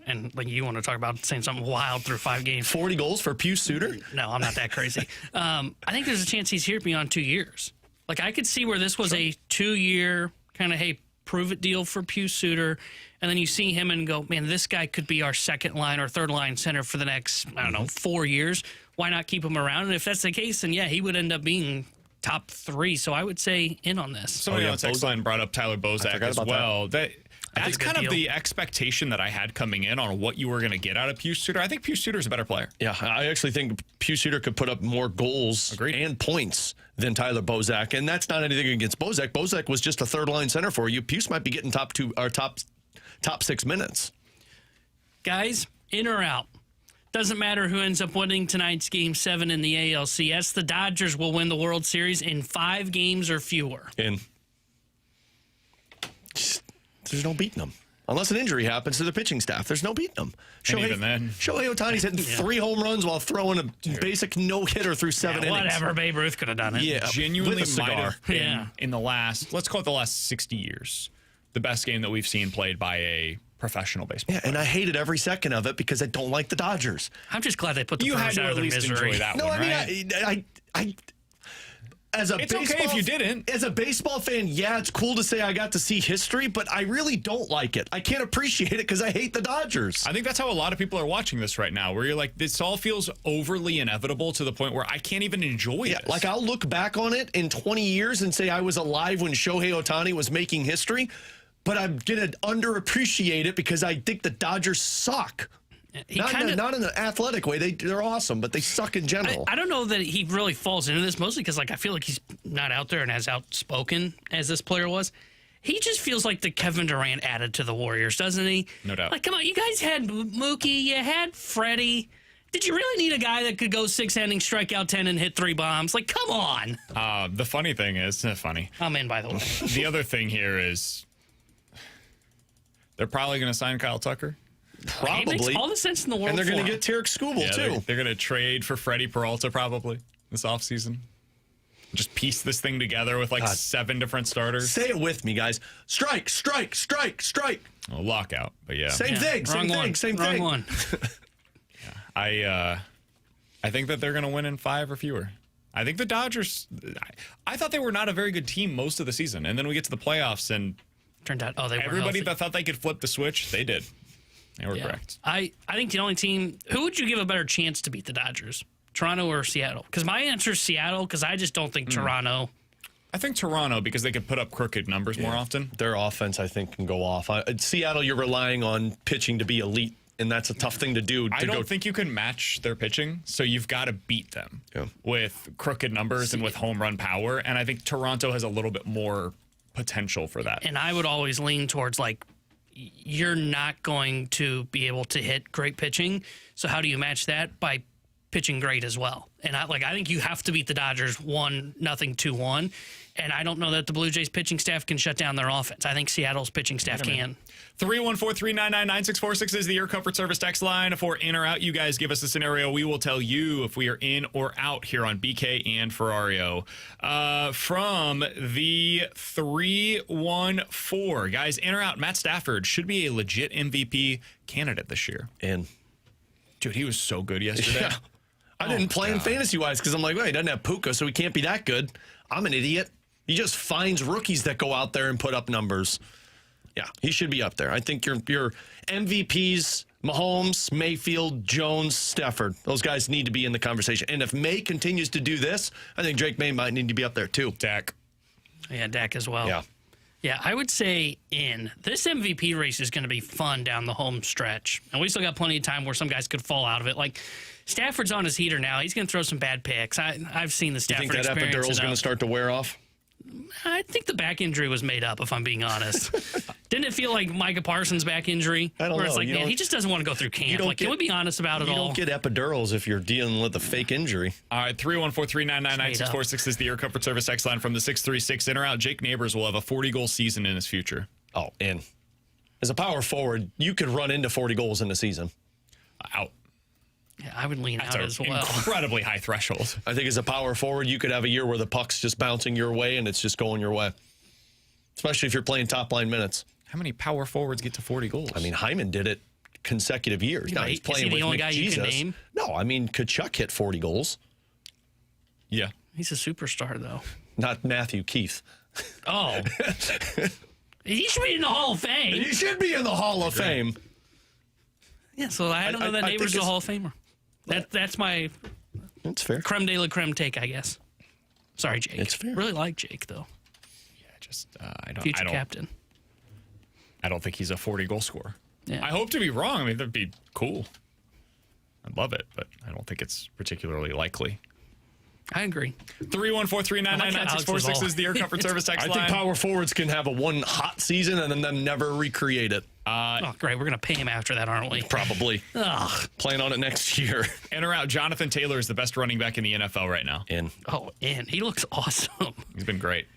and you want to talk about saying something wild through 5 games. 40 goals for Pius Suter? No, I'm not that crazy. I think there's a chance he's here beyond 2 years. I could see where this was a 2-year kind of, hey, prove it deal for Pius Suter, and then you see him and go, man, this guy could be our 2nd line or 3rd line center for the next, 4 years. Why not keep him around? And if that's the case, then he would end up being top 3. So I would say in on this. Somebody on the text line brought up Tyler Bozak as well. That's kind of the expectation that I had coming in on what you were going to get out of Pius Suter. I think Pius Suter is a better player. Yeah, I actually think Pius Suter could put up more goals and points than Tyler Bozak, and that's not anything against Bozak. Bozak was just a 3rd line center for you. Pius might be getting top 6 minutes. Guys, in or out? Doesn't matter who ends up winning tonight's Game 7 in the ALCS. The Dodgers will win the World Series in 5 games or fewer. In. There's no beating them. Unless an injury happens to the pitching staff, there's no beating them. Even then. Shohei Ohtani's hitting 3 home runs while throwing a basic no-hitter through 7 innings. Whatever, Babe Ruth could have done it. Yeah, genuinely with a cigar. might have been in the last, let's call it the last 60 years, the best game that we've seen played by a professional baseball player. And I hated every second of it because I don't like the Dodgers. I'm just glad they put the Brewers out of their misery. Enjoy that one, I mean, as a It's baseball, okay if you didn't. As a baseball fan, yeah, it's cool to say I got to see history, but I really don't like it. I can't appreciate it because I hate the Dodgers. I think that's how a lot of people are watching this right now, where you're like, this all feels overly inevitable to the point where I can't even enjoy this. Like I'll look back on it in 20 years and say I was alive when Shohei Ohtani was making history, but I'm going to underappreciate it because I think the Dodgers suck. Not in an athletic way. They're awesome, but they suck in general. I don't know that he really falls into this, mostly because I feel like he's not out there and as outspoken as this player was. He just feels like the Kevin Durant added to the Warriors, doesn't he? No doubt. Like, come on, you guys had Mookie, you had Freddie. Did you really need a guy that could go 6 innings, strike out 10, and hit 3 bombs? Like, come on. The funny thing is, funny. I'm in, by the way. The other thing here is they're probably going to sign Kyle Tucker. Probably. It makes all the sense in the world. And they're going to get Tarek Skubal, too. They're going to trade for Freddie Peralta probably this offseason. Just piece this thing together with 7 different starters. Say it with me, guys. Strike, strike, strike, strike. Well, lockout, but yeah. Same thing. Wrong one. I think that they're going to win in 5 or fewer. I think the Dodgers, I thought they were not a very good team most of the season. And then we get to the playoffs and turned out, they were everybody healthy. that thought they could flip the switch, they did. They were correct. I think the only team, who would you give a better chance to beat the Dodgers? Toronto or Seattle? Because my answer is Seattle, because I just don't think Toronto. I think Toronto, because they could put up crooked numbers more often. Their offense, I think, can go off. Seattle, you're relying on pitching to be elite, and that's a tough thing to do. I don't think you can match their pitching, so you've got to beat them with crooked numbers and with home run power. And I think Toronto has a little bit more potential for that. And I would always lean towards you're not going to be able to hit great pitching. So how do you match that? By pitching great as well. And I think you have to beat the Dodgers 1-0, 2-1. And I don't know that the Blue Jays pitching staff can shut down their offense. I think Seattle's pitching staff can. 314-399-9646 is the Air Comfort Service text line. For in or out, you guys give us a scenario. We will tell you if we are in or out here on BK and Ferrario. From the 314, guys, in or out, Matt Stafford should be a legit MVP candidate this year. In. Dude, he was so good yesterday. Yeah. I didn't play him fantasy-wise because I'm like, well, he doesn't have Puka, so he can't be that good. I'm an idiot. He just finds rookies that go out there and put up numbers. Yeah, he should be up there. I think your MVPs, Mahomes, Mayfield, Jones, Stafford, those guys need to be in the conversation. And if May continues to do this, I think Drake May might need to be up there too. Dak. Yeah, Dak as well. Yeah, I would say this MVP race is going to be fun down the home stretch. And we still got plenty of time where some guys could fall out of it. Like, Stafford's on his heater now. He's going to throw some bad picks. I've seen the Stafford experience. You think that epidural is going to start to wear off? I think the back injury was made up, if I'm being honest. Didn't it feel like Micah Parsons' back injury? I don't know. Where it's like, man, he just doesn't want to go through camp. Can we be honest about it all? You don't get epidurals if you're dealing with a fake injury. All right, 314-399-9646 is the Air Comfort Service text line from the 636. In or out, Jake Neighbors will have a 40-goal season in his future. Oh, in. As a power forward, you could run into 40 goals in a season. Out. Yeah, I would lean out as well. Incredibly high threshold. I think as a power forward, you could have a year where the puck's just bouncing your way and it's just going your way. Especially if you're playing top line minutes. How many power forwards get to 40 goals? I mean, Hyman did it consecutive years. Now he's playing with the only guy you can name? No, I mean, Kachuk hit 40 goals. Yeah. He's a superstar, though. Not Matthew Keith. Oh. He should be in the Hall of Fame. He should be in the Hall of Fame. Yeah, so I don't know that Neighbors is a Hall of Famer. That's my fair. Creme de la creme take, I guess. Sorry, Jake. It's fair. Really like Jake, though. Yeah, just I don't. Future captain. I don't think he's a 40-goal scorer. Yeah. I hope to be wrong. I mean, that'd be cool. I'd love it, but I don't think it's particularly likely. I agree. 314-399-9646 is the Air Comfort Service text line. I think power forwards can have a one hot season and then them never recreate it. Great. We're going to pay him after that, aren't we? Probably. Plan on it next year. In or out, Jonathan Taylor is the best running back in the NFL right now. In. Oh, in. He looks awesome. He's been great.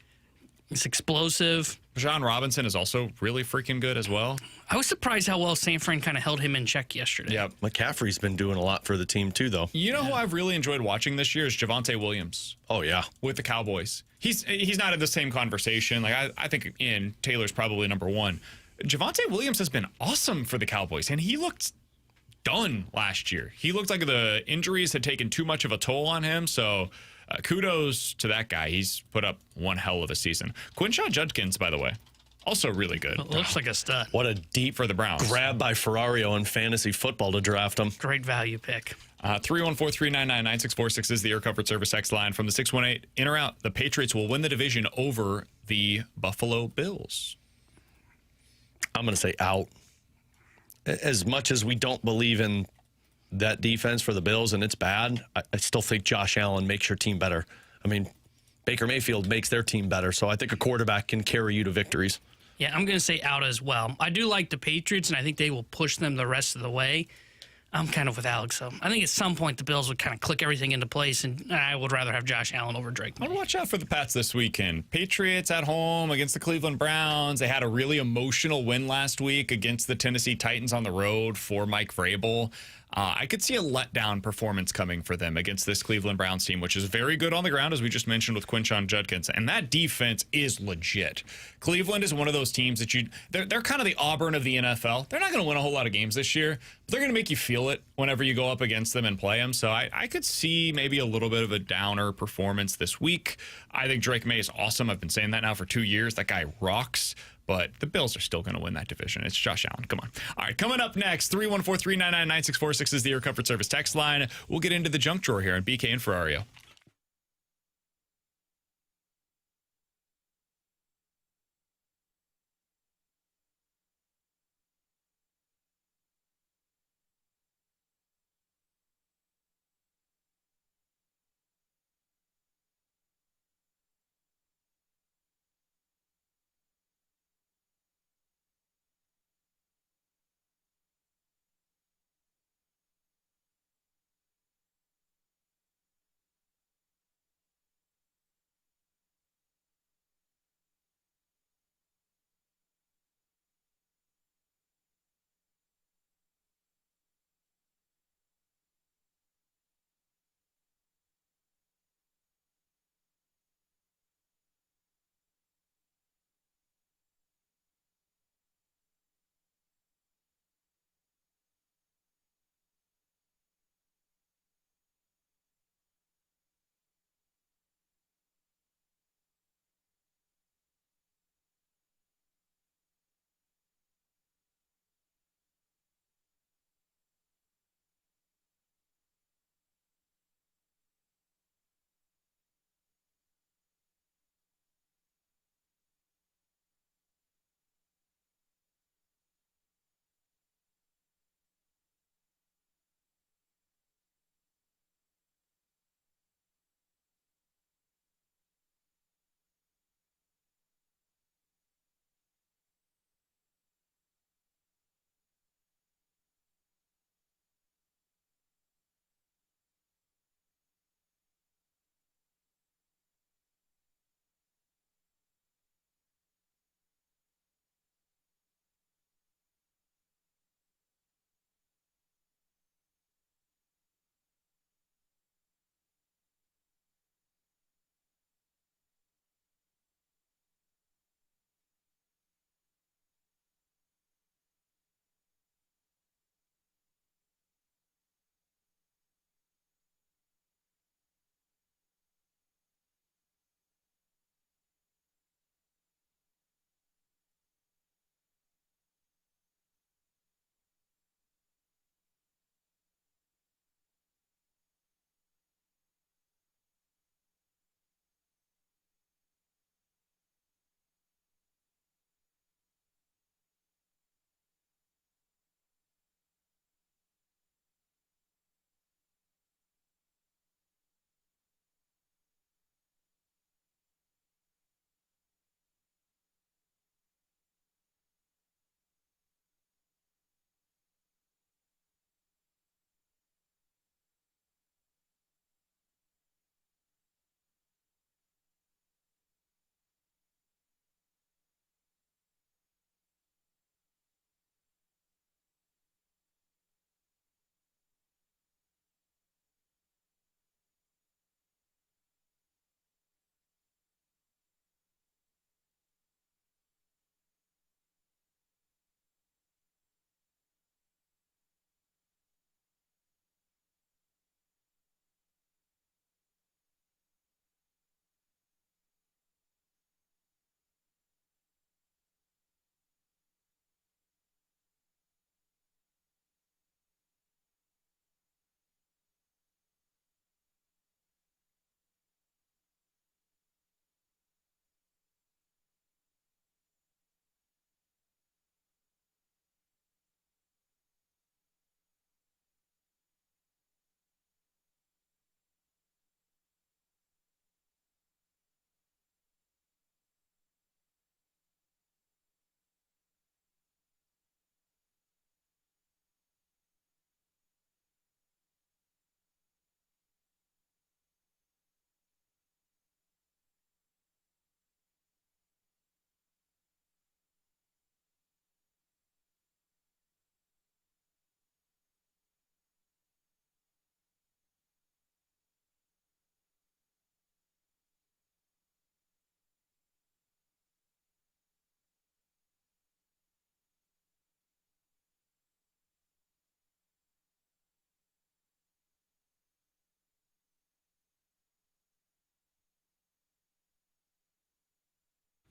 He's explosive. John Robinson is also really freaking good as well. I was surprised how well San Fran kind of held him in check yesterday. Yeah. McCaffrey's been doing a lot for the team, too, though. You know who I've really enjoyed watching this year is Javonte Williams. Oh, yeah. With the Cowboys. He's not in the same conversation. Like I think Taylor's probably number one. Javonte Williams has been awesome for the Cowboys, and he looked done last year. He looked like the injuries had taken too much of a toll on him, so Kudos to that guy. He's put up one hell of a season. Quinshon Judkins, by the way, also really good. Looks like a stud. What a deep for the Browns. Grab by Ferrario in fantasy football to draft him. Great value pick. 314-399-9646 is the Air Comfort Service X line. From the 618, in or out, the Patriots will win the division over the Buffalo Bills. I'm going to say out. As much as we don't believe in that defense for the Bills and it's bad, I still think Josh Allen makes your team better. I mean, Baker Mayfield makes their team better, so I think a quarterback can carry you to victories. Yeah, I'm going to say out as well. I do like the Patriots, and I think they will push them the rest of the way. I'm kind of with Alex, so I think at some point the Bills would kind of click everything into place, and I would rather have Josh Allen over Drake May. I'll watch out for the Pats this weekend. Patriots at home against the Cleveland Browns. They had a really emotional win last week against the Tennessee Titans on the road for Mike Vrabel. I could see a letdown performance coming for them against this Cleveland Browns team, which is very good on the ground, as we just mentioned with Quinshon Judkins. And that defense is legit. Cleveland is one of those teams that they're kind of the Auburn of the NFL. They're not going to win a whole lot of games this year, but they're going to make you feel it whenever you go up against them and play them. So I could see maybe a little bit of a downer performance this week. I think Drake May is awesome. I've been saying that now for 2 years. That guy rocks. But the Bills are still going to win that division. It's Josh Allen. Come on. All right, coming up next, 314-399-9646 is the Air Comfort Service text line. We'll get into the junk drawer here on BK and Ferrario.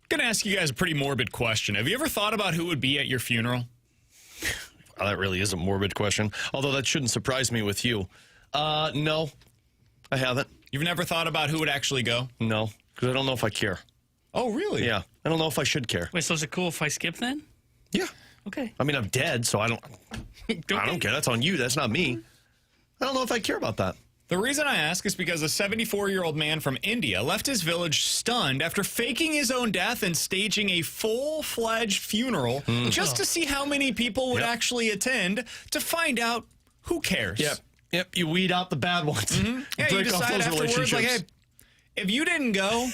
going to ask you guys a pretty morbid question. Have you ever thought about who would be at your funeral? That really is a morbid question, although that shouldn't surprise me with you. No, I haven't. You've never thought about who would actually go? No, because I don't know if I care. Oh, really? Yeah, I don't know if I should care. Wait, so is it cool if I skip then? Yeah. Okay. I mean, I'm dead, so I don't care. That's on you. That's not me. I don't know if I care about that. The reason I ask is because a 74-year-old man from India left his village stunned after faking his own death and staging a full-fledged funeral just to see how many people would actually attend to find out who cares. Yep. You weed out the bad ones. Yeah, you Break off decide those afterwards, relationships. like, hey, if you didn't go,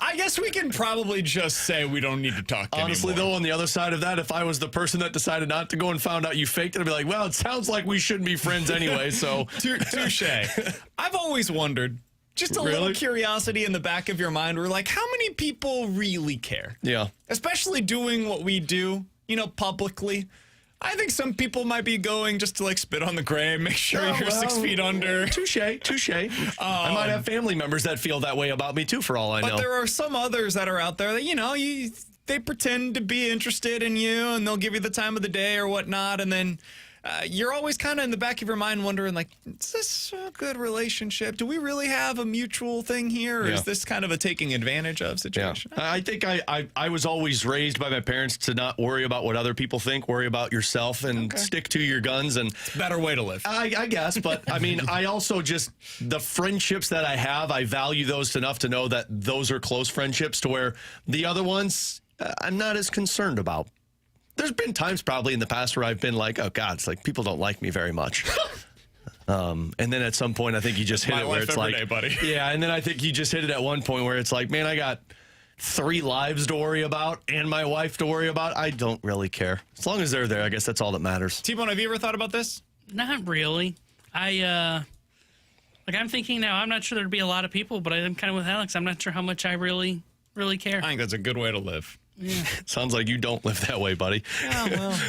I guess we can probably just say we don't need to talk Honestly, anymore. though, on the other side of that, if I was the person that decided not to go and found out you faked it, I'd be like, well, it sounds like we shouldn't be friends anyway, so. Touche. I've always wondered, just a little curiosity in the back of your mind, we're like, how many people really care? Yeah. Especially doing what we do, publicly. I think some people might be going just to like spit on the grave, make sure you're 6 feet under. Touche. I might have family members that feel that way about me too, for all I know. But there are some others that are out there that, they pretend to be interested in you and they'll give you the time of the day or whatnot. And then you're always kind of in the back of your mind wondering, like, is this a good relationship? Do we really have a mutual thing here? Or is this kind of a taking advantage of situation? Yeah. I think I was always raised by my parents to not worry about what other people think, worry about yourself and stick to your guns. And better way to live. I guess. But I mean, I also just, the friendships that I have, I value those enough to know that those are close friendships to where the other ones I'm not as concerned about. There's been times probably in the past where I've been like, oh, God, it's like people don't like me very much. And then at some point, I think you just hit it where it's like, day, buddy. Yeah, and then I think you just hit it at one point where it's like, man, I got 3 lives to worry about and my wife to worry about. I don't really care. As long as they're there, I guess that's all that matters. T-Bone, have you ever thought about this? Not really. I'm thinking now, I'm not sure there'd be a lot of people, but I'm kind of with Alex. I'm not sure how much I really care. I think that's a good way to live. Yeah. Sounds like you don't live that way, buddy. Yeah, well.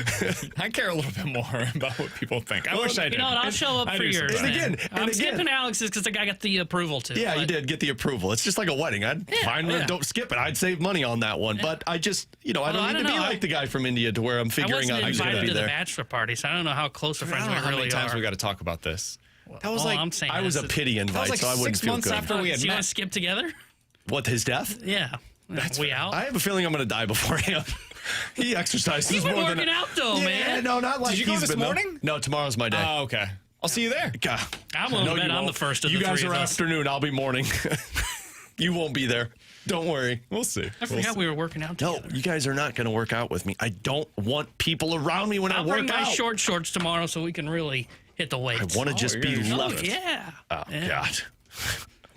I care a little bit more about what people think. I wish I did. You know what? I'll show up for yours. And again, I'm skipping Alex's because I got the approval to. Yeah, you did get the approval. It's just like a wedding. Don't skip it. I'd save money on that one. But I just, I don't need to be like the guy from India to where I'm figuring out who's going to be to the there. bachelor party, so I don't know how close of friends we how many really times are. we got to talk about this. That was I was a pity invite, so I wouldn't 6 feel months good. after we had So you want met. to skip together? What, his death? Yeah. We out? I have a feeling I'm going to die before him. He exercises He's been more than working out, though, yeah, man. No, not like Did you go he's this been, though. morning? No, tomorrow's my day. Oh, okay. I'll see you there. God. I'm willing to bet you I'm won't. the first of you the guys three are of us. afternoon. I'll be morning. You won't be there. Don't worry. We'll see. I forgot we were working out No, together. you guys are not going to work out with me. I don't want people around me when I'll I work bring my out. short shorts tomorrow so we can really hit the weights. I want to just be left. Yeah. Oh, Yeah. God.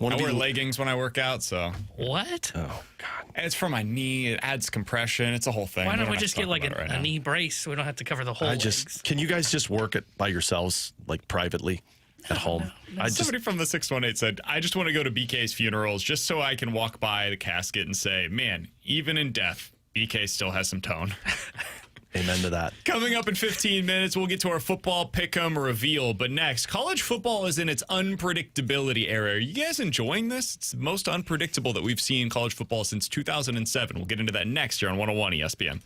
I wear leggings when I work out, so. What? Oh, God. It's for my knee. It adds compression. It's a whole thing. Why don't we have just to get talk like about it right a now. knee brace so we don't have to cover the whole legs? Can you guys just work it by yourselves, like privately at home? Somebody from the 618 said, I just want to go to BK's funerals just so I can walk by the casket and say, man, even in death, BK still has some tone. Amen to that. Coming up in 15 minutes, we'll get to our football pick'em reveal. But next, college football is in its unpredictability era. Are you guys enjoying this? It's the most unpredictable that we've seen college football since 2007. We'll get into that next year on 101 ESPN.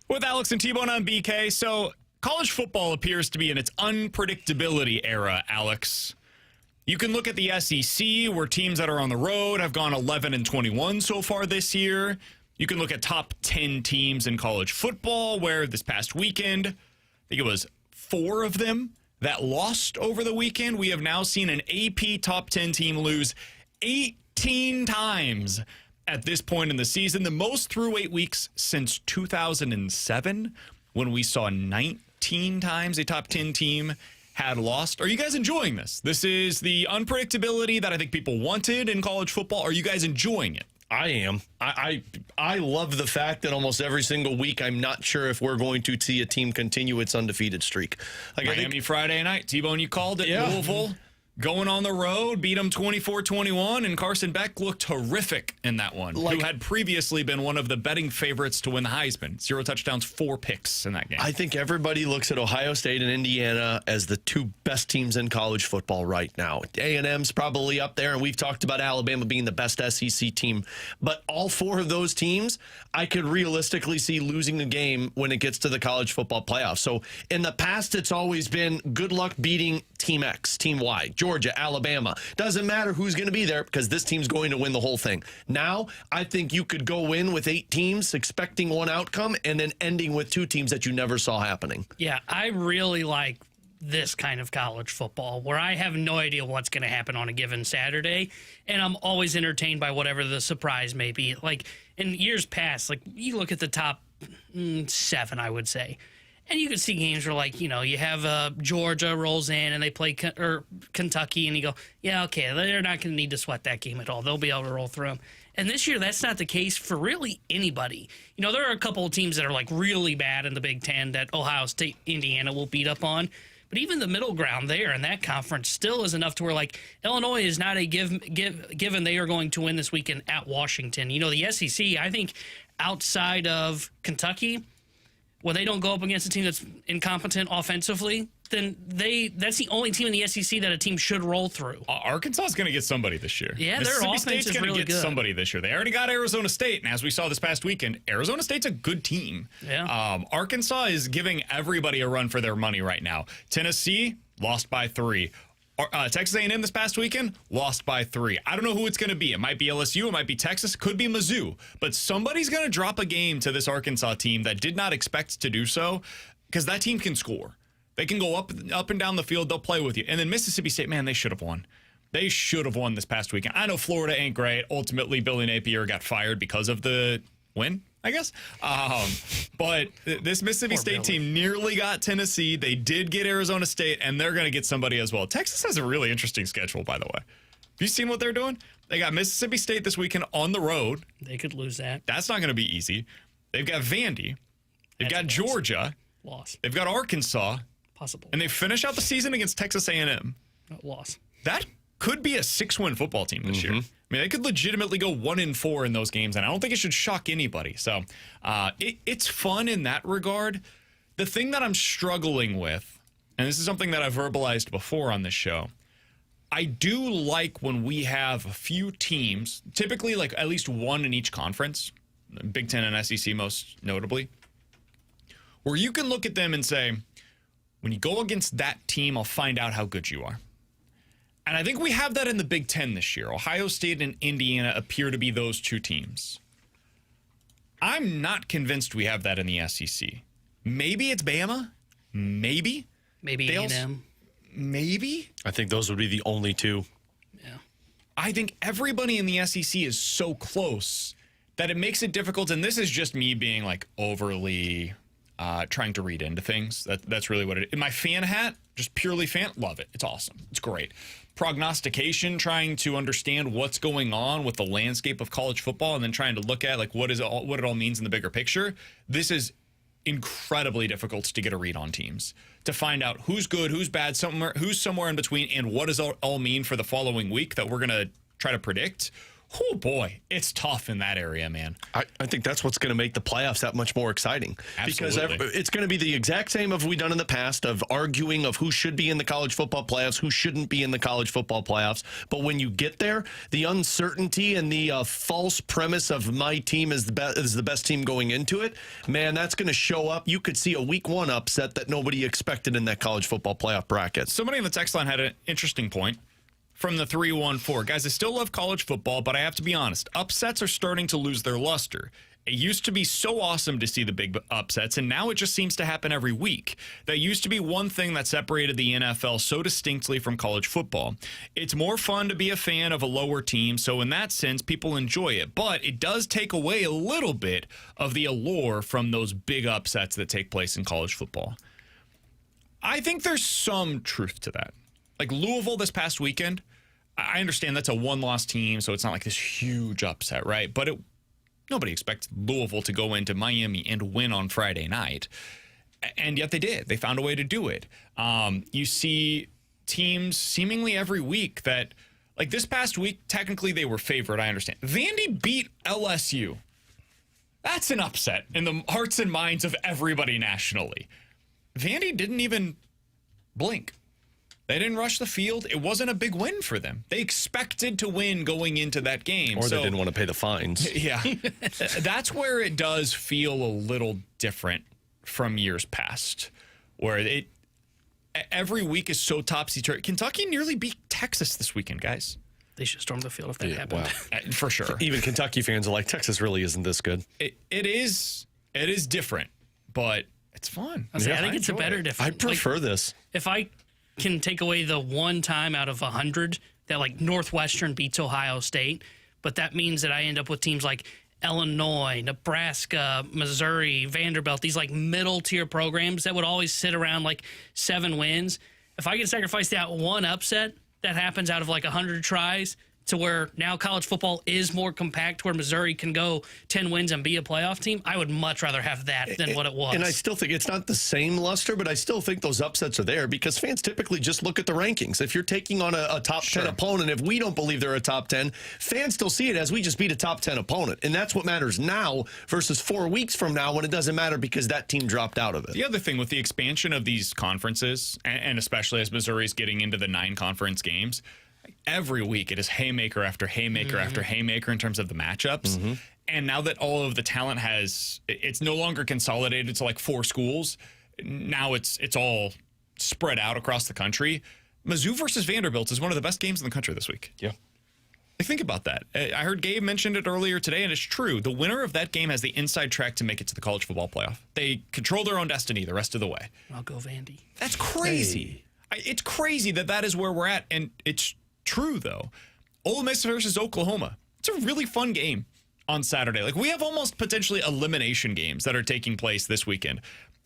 With Alex and T-Bone on BK. So college football appears to be in its unpredictability era, Alex. You can look at the SEC, where teams that are on the road have gone 11-21 so far this year. You can look at top 10 teams in college football, where this past weekend, I think it was 4 of them that lost over the weekend. We have now seen an AP top 10 team lose 18 times at this point in the season, the most through 8 weeks since 2007, when we saw 19 times a top 10 team had lost. Are you guys enjoying this? This is the unpredictability that I think people wanted in college football. Are you guys enjoying it? I am. I love the fact that almost every single week I'm not sure if we're going to see a team continue its undefeated streak. Like Miami Friday night. T-Bone, you called it. Yeah. Louisville going on the road, beat them 24-21, and Carson Beck looked horrific in that one, who had previously been one of the betting favorites to win the Heisman. 0 touchdowns, 4 picks in that game. I think everybody looks at Ohio State and Indiana as the 2 best teams in college football right now. A&M's probably up there, and we've talked about Alabama being the best SEC team. But all 4 of those teams, I could realistically see losing a game when it gets to the college football playoffs. So in the past, it's always been good luck beating Team X, Team Y, Georgia, Alabama. Doesn't matter who's going to be there because this team's going to win the whole thing. Now, I think you could go in with 8 teams expecting one outcome and then ending with 2 teams that you never saw happening. Yeah, I really like this kind of college football where I have no idea what's going to happen on a given Saturday, and I'm always entertained by whatever the surprise may be. Like in years past, like you look at the top 7, I would say, and you can see games where, like, you know, you have Georgia rolls in and they play Kentucky, and you go, yeah, okay, they're not going to need to sweat that game at all. They'll be able to roll through them. And this year, that's not the case for really anybody. You know, there are a couple of teams that are, like, really bad in the Big Ten that Ohio State, Indiana will beat up on. But even the middle ground there in that conference still is enough to where, like, Illinois is not a given they are going to win this weekend at Washington. You know, the SEC, I think, outside of Kentucky, when they don't go up against a team that's incompetent offensively, then that's the only team in the SEC that a team should roll through. Arkansas is going to get somebody this year. Yeah, their Mississippi offense State's is going to really get good. somebody this year. They already got Arizona State, and as we saw this past weekend, Arizona State's a good team. Yeah. Arkansas is giving everybody a run for their money right now. Tennessee lost by 3. Texas A&M this past weekend lost by 3. I don't know who it's going to be. It might be LSU. It might be Texas. It could be Mizzou. But somebody's going to drop a game to this Arkansas team that did not expect to do so, because that team can score. They can go up and down the field. They'll play with you. And then Mississippi State, man, they should have won. They should have won this past weekend. I know Florida ain't great. Ultimately, Billy Napier got fired because of the win, I guess. But this Mississippi State team nearly got Tennessee. They did get Arizona State, and they're going to get somebody as well. Texas has a really interesting schedule, by the way. Have you seen what they're doing? They got Mississippi State this weekend on the road. They could lose that. That's not going to be easy. They've got Vandy. They've got Georgia. Loss. They've got Arkansas. Possible. And they finish out the season against Texas A&M. Loss. That could be a 6-win football team this year. I mean, they could legitimately go 1-4 in those games, and I don't think it should shock anybody. So it's fun in that regard. The thing that I'm struggling with, and this is something that I've verbalized before on this show, I do like when we have a few teams, typically like at least one in each conference, Big Ten and SEC most notably, where you can look at them and say, when you go against that team, I'll find out how good you are. And I think we have that in the Big Ten this year. Ohio State and Indiana appear to be those 2 teams. I'm not convinced we have that in the SEC. Maybe it's Bama. Maybe. Maybe A&M. Maybe. I think those would be the only 2. Yeah. I think everybody in the SEC is so close that it makes it difficult. And this is just me being like overly trying to read into things. That's really what it is. In my fan hat, just purely fan, love it. It's awesome. It's great. Prognostication, trying to understand what's going on with the landscape of college football and then trying to look at like what it all means in the bigger picture. This is incredibly difficult to get a read on teams, to find out who's good, who's bad, who's somewhere in between, and what does it all mean for the following week that we're going to try to predict. Oh, boy, it's tough in that area, man. I think that's what's going to make the playoffs that much more exciting. Absolutely. Because it's going to be the exact same as we've done in the past of arguing of who should be in the college football playoffs, who shouldn't be in the college football playoffs. But when you get there, the uncertainty and the false premise of my team is the best team going into it, man, that's going to show up. You could see a week 1 upset that nobody expected in that college football playoff bracket. Somebody in the text line had an interesting point. From the 314. Guys, I still love college football, but I have to be honest. Upsets are starting to lose their luster. It used to be so awesome to see the big upsets, and now it just seems to happen every week. That used to be one thing that separated the NFL so distinctly from college football. It's more fun to be a fan of a lower team, so in that sense, people enjoy it. But it does take away a little bit of the allure from those big upsets that take place in college football. I think there's some truth to that. Like Louisville this past weekend, I understand that's a one-loss team, so it's not like this huge upset, right? But nobody expects Louisville to go into Miami and win on Friday night. And yet they did. They found a way to do it. You see teams seemingly every week that, like this past week, technically they were favored, I understand. Vandy beat LSU. That's an upset in the hearts and minds of everybody nationally. Vandy didn't even blink. They didn't rush the field. It wasn't a big win for them. They expected to win going into that game. Or they didn't want to pay the fines. Yeah. That's where it does feel a little different from years past, where every week is so topsy-turvy. Kentucky nearly beat Texas this weekend, guys. They should storm the field if that happened. Wow. For sure. Even Kentucky fans are like, Texas really isn't this good. It is different, but it's fun. I think it's a better difference. I prefer this. If I can take away the one time out of 100 that like Northwestern beats Ohio State, but that means that I end up with teams like Illinois, Nebraska, Missouri, Vanderbilt, these like middle tier programs that would always sit around like 7 wins. If I can sacrifice that one upset that happens out of like 100 tries to where now college football is more compact, where Missouri can go 10 wins and be a playoff team, I would much rather have that than what it was. And I still think it's not the same luster, but I still think those upsets are there because fans typically just look at the rankings. If you're taking on a top 10 opponent, if we don't believe they're a top 10, fans still see it as we just beat a top 10 opponent. And that's what matters now versus 4 weeks from now when it doesn't matter because that team dropped out of it. The other thing with the expansion of these conferences, and especially as Missouri's getting into the 9 conference games, every week it is haymaker after haymaker after haymaker in terms of the matchups. And now that all of the talent it's no longer consolidated to like 4 schools. Now it's all spread out across the country. Mizzou versus Vanderbilt is one of the best games in the country this week. Yeah. Like, think about that. I heard Gabe mentioned it earlier today, and it's true. The winner of that game has the inside track to make it to the college football playoff. They control their own destiny the rest of the way. I'll go Vandy. That's crazy. It's crazy that is where we're at, and it's true, though. Ole Miss versus Oklahoma. It's a really fun game on Saturday. Like, we have almost potentially elimination games that are taking place this weekend.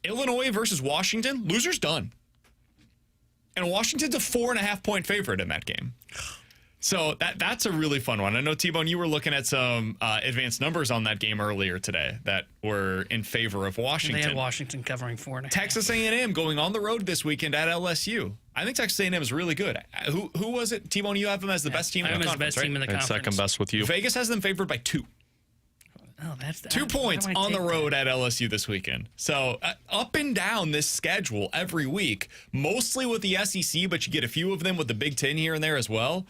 Illinois versus Washington. Loser's done. And Washington's a 4.5-point favorite in that game. So that's a really fun one. I know, T-Bone, you were looking at some advanced numbers on that game earlier today that were in favor of Washington. They had Washington covering 4.5. Texas A&M going on the road this weekend at LSU. I think Texas A&M is really good. Who was it? T-Bone, you have them as the best team in the conference, best team in the conference. Second best with you. Vegas has them favored by 2. Oh, that's 2 points on the road at LSU this weekend. So up and down this schedule every week, mostly with the SEC, but you get a few of them with the Big Ten here and there as well.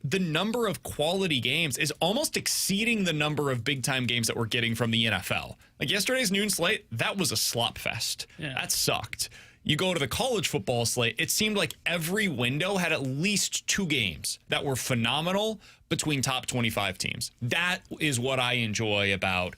The number of quality games is almost exceeding the number of big-time games that we're getting from the NFL. Like yesterday's noon slate, that was a slop fest. Yeah. That sucked. You go to the college football slate, it seemed like every window had at least 2 games that were phenomenal between top 25 teams. That is what I enjoy about,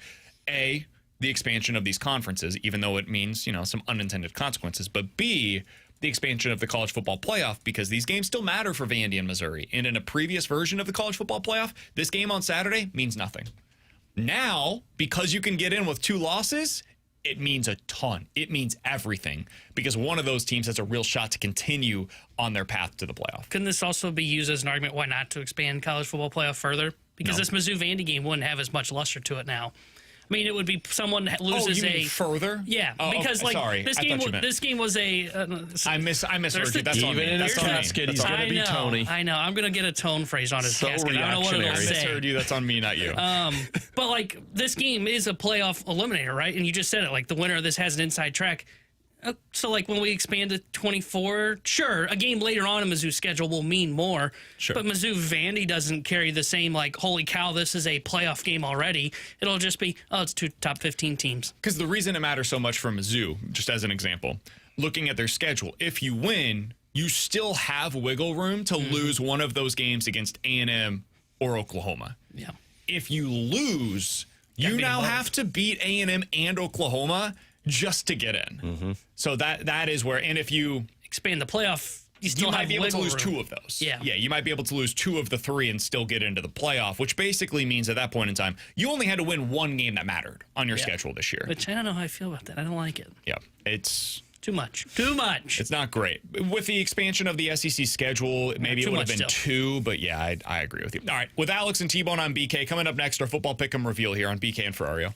A, the expansion of these conferences, even though it means, some unintended consequences, but B, the expansion of the college football playoff, because these games still matter for Vandy and Missouri. And in a previous version of the college football playoff, this game on Saturday means nothing. Now, because you can get in with 2 losses, it means a ton. It means everything, because one of those teams has a real shot to continue on their path to the playoff. Couldn't this also be used as an argument why not to expand college football playoff further? Because this Mizzou-Vandy game wouldn't have as much luster to it now. I mean, it would be someone that loses you mean further? Yeah, Oh, because okay, sorry. this I game, thought you meant- this game was a. I misheard you. That's on Even me. in his That's on me. casket, he's That's on going to me. be Tony. I know. I'm gonna get a tone phrase on his So casket. I don't know what it'll reactionary. I say. misheard you. That's on me, not you. But like this game is a playoff eliminator, right? And you just said it. Like the winner of this has an inside track. So like when we expand to 24, sure, a game later on in Mizzou's schedule will mean more. Sure. But Mizzou Vandy doesn't carry the same like, holy cow, this is a playoff game already. It'll just be, oh, it's 2 top 15 teams. Because the reason it matters so much for Mizzou, just as an example, looking at their schedule, if you win, you still have wiggle room to lose one of those games against A&M or Oklahoma. Yeah. If you lose, you beat now them both. have to beat A&M and Oklahoma just to get in. So that is where, and if you Expand the playoff, you still you might have be able to wiggle lose room. 2 of those. Yeah. Yeah, you might be able to lose 2 of the 3 and still get into the playoff, which basically means at that point in time, you only had to win 1 game that mattered on your schedule this year. Which I don't know how I feel about that. I don't like it. Yeah, it's Too much. Too much. It's not great. With the expansion of the SEC schedule, maybe too it would have much been still. 2, but yeah, I agree with you. All right, with Alex and T-Bone on BK, coming up next, our football pick'em reveal here on BK and Ferrario.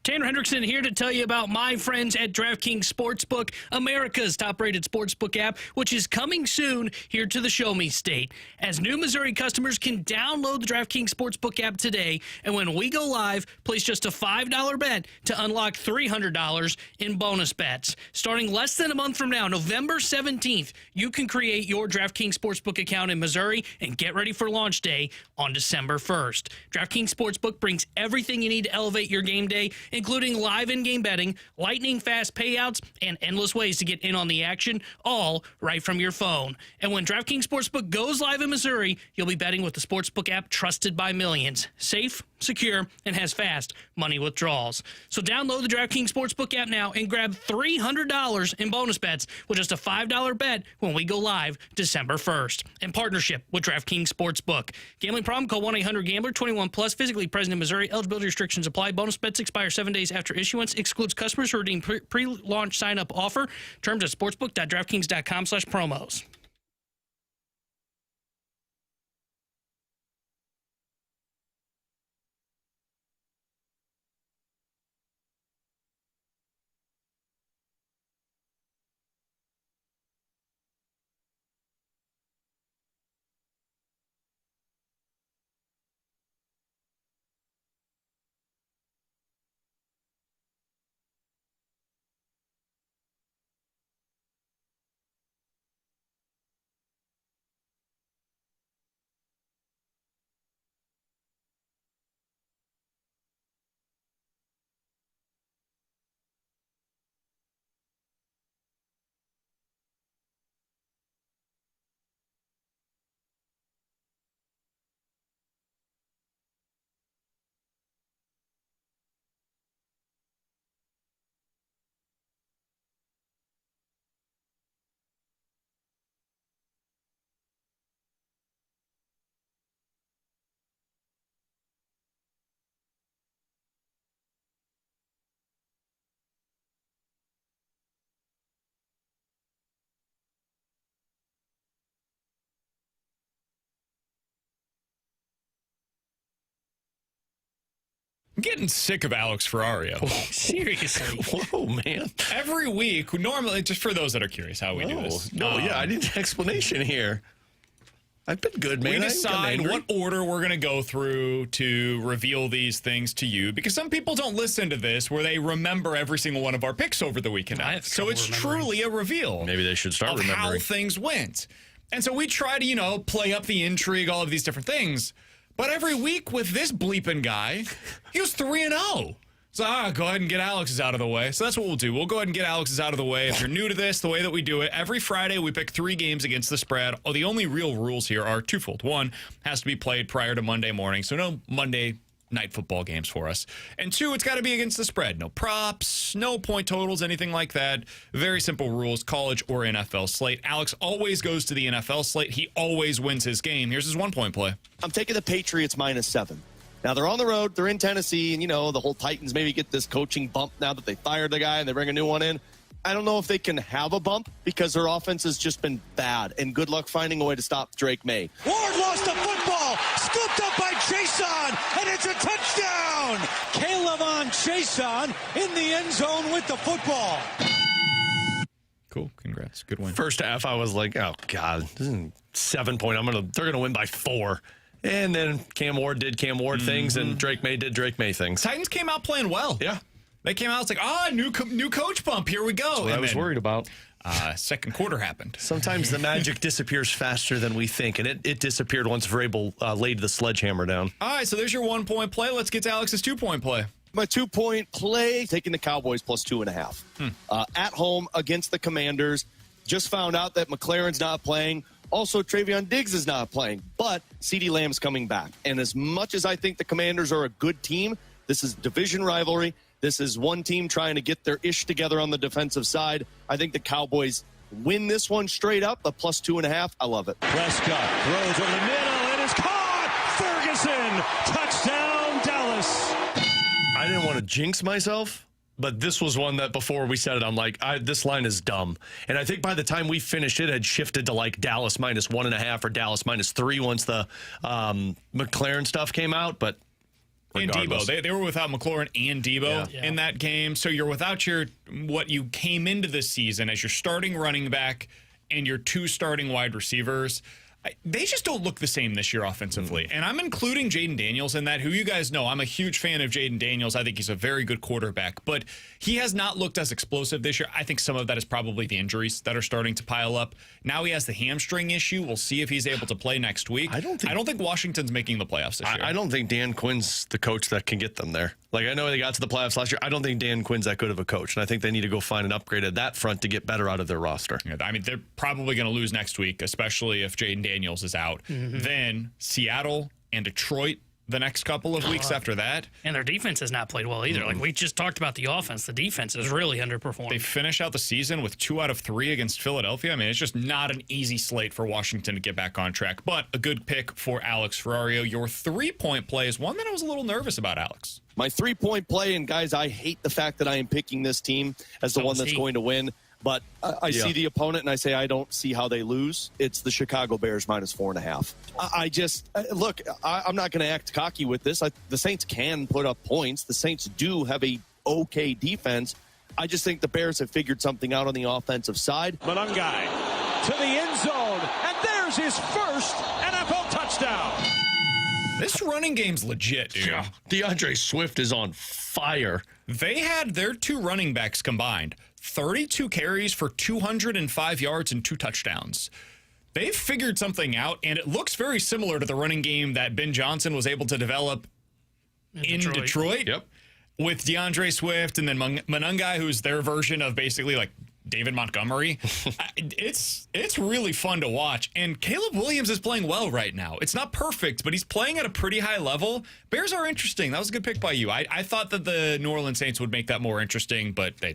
Tanner Hendrickson here to tell you about my friends at DraftKings Sportsbook, America's top-rated sportsbook app, which is coming soon here to the Show Me State. As new Missouri customers can download the DraftKings Sportsbook app today, and when we go live, place just a $5 bet to unlock $300 in bonus bets. Starting less than a month from now, November 17th, you can create your DraftKings Sportsbook account in Missouri and get ready for launch day on December 1st. DraftKings Sportsbook brings everything you need to elevate your game day, including live in-game betting, lightning-fast payouts, and endless ways to get in on the action, all right from your phone. And when DraftKings Sportsbook goes live in Missouri, you'll be betting with the Sportsbook app trusted by millions. Safe, secure, and has fast money withdrawals. So download the DraftKings Sportsbook app now and grab $300 in bonus bets with just a $5 bet when we go live December 1st. In partnership with DraftKings Sportsbook. Gambling problem? Call 1-800-GAMBLER. 21 plus. Physically present in Missouri. Eligibility restrictions apply. Bonus bets expire 7 days after issuance. Excludes customers who redeem pre-launch sign-up offer. Terms at sportsbook.draftkings.com/promos. I'm getting sick of Alex Ferrario. Seriously. Whoa, man. Every week, normally, just for those that are curious how we do this. No, I need an explanation here. I've been good, man. We decide what order we're going to go through to reveal these things to you, because some people don't listen to this where they remember every single one of our picks over the weekend. So it's truly a reveal. Maybe they should start remembering how things went. And so we try to, play up the intrigue, all of these different things. But every week with this bleeping guy, he was 3-0. So go ahead and get Alex's out of the way. So that's what we'll do. We'll go ahead and get Alex's out of the way. If you're new to this, the way that we do it, every Friday we pick 3 games against the spread. The only real rules here are twofold. One, has to be played prior to Monday morning, so no Monday night football games for us. And 2, it's got to be against the spread. No props, no point totals, anything like that. Very simple rules, college or NFL slate. Alex always goes to the NFL slate. He always wins his game. Here's his 1-point play. I'm taking the Patriots -7. Now, they're on the road. They're in Tennessee. And, the whole Titans maybe get this coaching bump now that they fired the guy and they bring a new one in. I don't know if they can have a bump because their offense has just been bad. And good luck finding a way to stop Drake May. Ward lost the football. Scooped up by Chason. And it's a touchdown. K'Lavon Chason in the end zone with the football. Cool. Congrats. Good win. First half, I was like, oh, God, this is 7 point. They're going to win by 4. And then Cam Ward did Cam Ward things, and Drake May did Drake May things. Titans came out playing well. Yeah. They came out, it's like, new coach bump, here we go. That's what I was worried about. Second quarter happened. Sometimes the magic disappears faster than we think, and it disappeared once Vrabel laid the sledgehammer down. All right, so there's your 1-point play. Let's get to Alex's 2-point play. My 2-point play, taking the Cowboys +2.5. At home against the Commanders. Just found out that McLaren's not playing. Also, Travion Diggs is not playing, but CeeDee Lamb's coming back. And as much as I think the Commanders are a good team, this is division rivalry. This is one team trying to get their ish together on the defensive side. I think the Cowboys win this one straight up, a +2.5. I love it. Prescott throws over the middle and is caught. Ferguson, touchdown Dallas. I didn't want to jinx myself, but this was one that before we said it, I'm like, this line is dumb. And I think by the time we finished, it had shifted to like Dallas -1.5 or Dallas -3 once the McLaren stuff came out. But regardless. And Debo, they were without McLaurin and Debo in that game. So you're without what you came into this season as your starting running back and your 2 starting wide receivers. They just don't look the same this year offensively. And I'm including Jaden Daniels in that, who you guys know. I'm a huge fan of Jaden Daniels. I think he's a very good quarterback. But he has not looked as explosive this year. I think some of that is probably the injuries that are starting to pile up. Now he has the hamstring issue. We'll see if he's able to play next week. I don't think Washington's making the playoffs this year. I don't think Dan Quinn's the coach that can get them there. Like, I know they got to the playoffs last year. I don't think Dan Quinn's that good of a coach. And I think they need to go find an upgrade at that front to get better out of their roster. Yeah, I mean, they're probably going to lose next week, especially if Jaden Daniels is out. Then Seattle and Detroit the next couple of weeks after that. And their defense has not played well either. Like we just talked about the offense. The defense is really underperformed. They finish out the season with 2 out of 3 against Philadelphia. I mean, it's just not an easy slate for Washington to get back on track. But a good pick for Alex Ferrario. Your 3-point play is one that I was a little nervous about, Alex. My 3-point play, and guys, I hate the fact that I am picking this team as the one that's going to win. But I see the opponent, and I say I don't see how they lose. It's the Chicago Bears -4.5. I'm not going to act cocky with this. The Saints can put up points. The Saints do have a okay defense. I just think the Bears have figured something out on the offensive side. Manungai to the end zone, and there's his first NFL touchdown. This running game's legit, dude. Yeah. DeAndre Swift is on fire. They had their 2 running backs combined 32 carries for 205 yards and 2 touchdowns. They've figured something out, and it looks very similar to the running game that Ben Johnson was able to develop in Detroit. Yep. With DeAndre Swift and then Manungai, who's their version of basically like David Montgomery. It's really fun to watch. And Caleb Williams is playing well right now. It's not perfect, but he's playing at a pretty high level. Bears are interesting. That was a good pick by you. I thought that the New Orleans Saints would make that more interesting, but they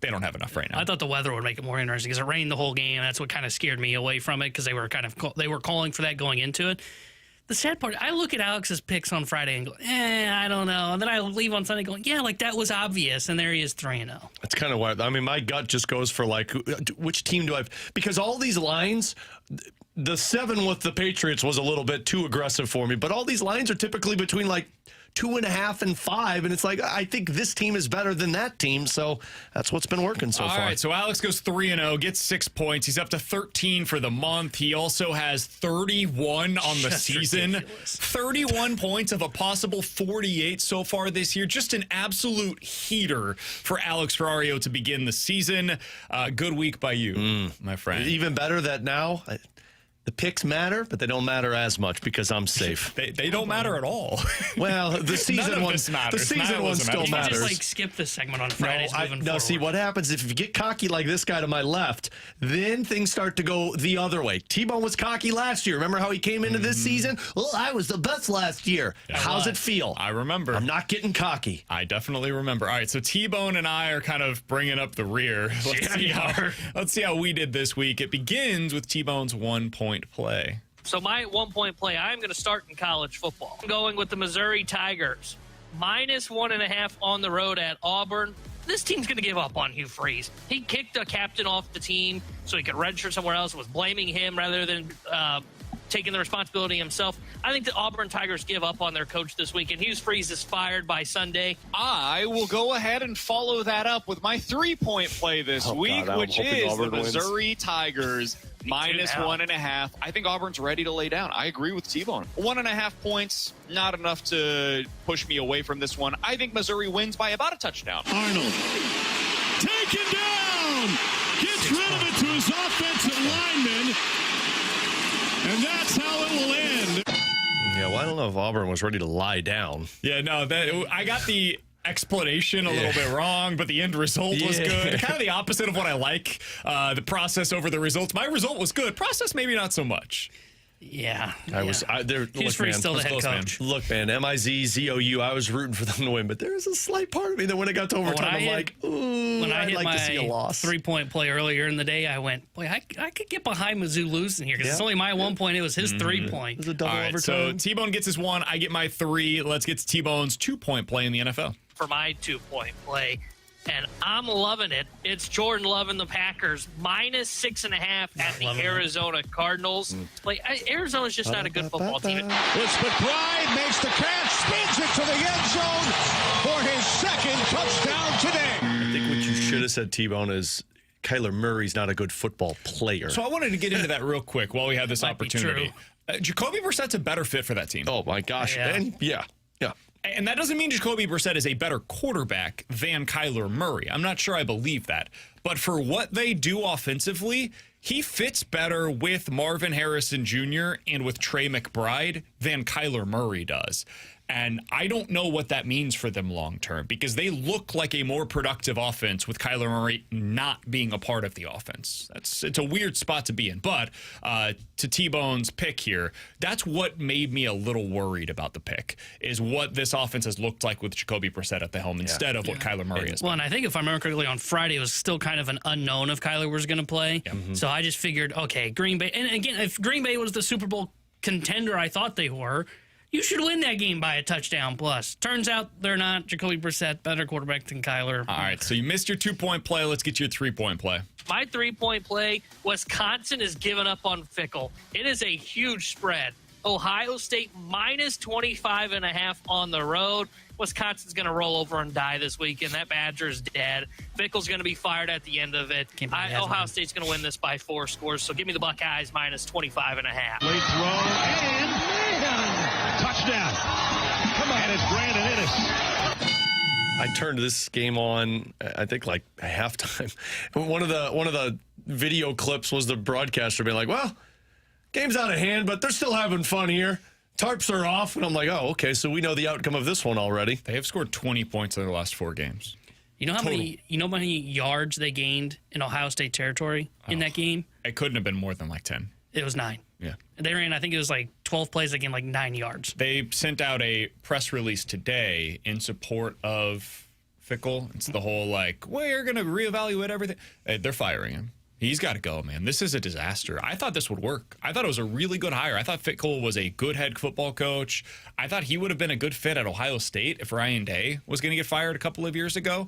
don't have enough right now. I thought the weather would make it more interesting because it rained the whole game. That's what kind of scared me away from it because they were calling for that going into it. The sad part, I look at Alex's picks on Friday and go, I don't know. And then I leave on Sunday going, yeah, like that was obvious. And there he is 3-0. That's kind of why, I mean, my gut just goes for like, which team do I have? Because all these lines, the 7 with the Patriots was a little bit too aggressive for me, but all these lines are typically between like 2.5 and 5, and it's like, I think this team is better than that team, so that's what's been working so far. All right, so Alex goes 3-0, gets 6 points. He's up to 13 for the month. He also has 31 on the season. Ridiculous. 31 points of a possible 48 so far this year. Just an absolute heater for Alex Ferrario to begin the season. Good week by you, my friend. Even better that now the picks matter, but they don't matter as much because I'm safe. They don't matter at all. Well, the season one, the season one still You matters. just skip this segment on Fridays moving No, forward. see, what happens if you get cocky like this guy to my left, then things start to go the other way. T-Bone was cocky last year. Remember how he came into this season? Well, I was the best last year. How's it feel? I remember. I'm not getting cocky. I definitely remember. All right, so T-Bone and I are kind of bringing up the rear. Let's see how we did this week. It begins with T-Bone's 1-point play. So my 1-point play, I'm going to start in college football. I'm going with the Missouri Tigers. -1.5 on the road at Auburn. This team's going to give up on Hugh Freeze. He kicked a captain off the team so he could redshirt somewhere else, was blaming him rather than taking the responsibility himself. I think the Auburn Tigers give up on their coach this week, and Hugh Freeze is fired by Sunday. I will go ahead and follow that up with my 3-point play this week, which is the Missouri Tigers. -1.5. I think Auburn's ready to lay down. I agree with T-Bone. 1.5 points, not enough to push me away from this one. I think Missouri wins by about a touchdown. Arnold taken down. Gets rid of it to his offensive lineman. And that's how it will end. Yeah, well, I don't know if Auburn was ready to lie down. Yeah, no, I got the explanation a little bit wrong, but the end result was good. Kind of the opposite of what I like. The process over the results. My result was good. Process, maybe not so much. Yeah. Hugh Freeze still the head coach. Look, man, Mizzou, I was rooting for them to win, but there was a slight part of me that when it got to overtime, I'm like, ooh, when I hit like to see a loss. 3-point play earlier in the day, I went, boy, I could get behind Mizzou losing here because it's only my 1 point. It was his 3-point. It was a double All right, overtime. so T-Bone gets his 1. I get my 3. Let's get to T-Bone's 2-point play in the NFL. For my 2-point play, and I'm loving it. It's Jordan Love and the Packers -6.5 at the Arizona Cardinals. Like Arizona's just not a good football team. It's McBride makes the catch, spins it to the end zone for his second touchdown today. I think what you should have said, T-Bone, is Kyler Murray's not a good football player. So I wanted to get into that real quick while we had this opportunity. Jacoby Brissett's a better fit for that team. Oh, my gosh. Yeah. And that doesn't mean Jacoby Brissett is a better quarterback than Kyler Murray. I'm not sure I believe that. But for what they do offensively, he fits better with Marvin Harrison Jr. and with Trey McBride than Kyler Murray does. And I don't know what that means for them long term because they look like a more productive offense with Kyler Murray not being a part of the offense. It's a weird spot to be in. But to T-Bone's pick here, that's what made me a little worried about the pick is what this offense has looked like with Jacoby Brissett at the helm instead of what Kyler Murray is. Well, and I think if I remember correctly, on Friday it was still kind of an unknown if Kyler was going to play. So I just figured, okay, Green Bay. And again, if Green Bay was the Super Bowl contender I thought they were, you should win that game by a touchdown plus. Turns out they're not. Jacoby Brissett, better quarterback than Kyler. All right, so you missed your 2-point play. Let's get your 3-point play. My 3-point play, Wisconsin is giving up on Fickle. It is a huge spread. Ohio State -25.5 on the road. Wisconsin's going to roll over and die this weekend. That Badger's dead. Fickle's going to be fired at the end of it. Ohio State's going to win this by 4 scores. So give me the Buckeyes -25.5. Late throw and touchdown. Come on, it's Brandon Inniss. I turned this game on, I think, like halftime. One of the video clips was the broadcaster being like, well, game's out of hand, but they're still having fun here. Tarps are off. And I'm like, oh, okay, so we know the outcome of this one already. They have scored 20 points in their last 4 games. You know how many yards they gained in Ohio State territory in that game? It couldn't have been more than like 10. It was 9. Yeah. They ran, I think it was like 12 plays, they gained like 9 yards. They sent out a press release today in support of Fickle. It's the whole like, we're going to reevaluate everything. They're firing him. He's got to go, man. This is a disaster. I thought this would work. I thought it was a really good hire. I thought Fickle was a good head football coach. I thought he would have been a good fit at Ohio State if Ryan Day was going to get fired a couple of years ago.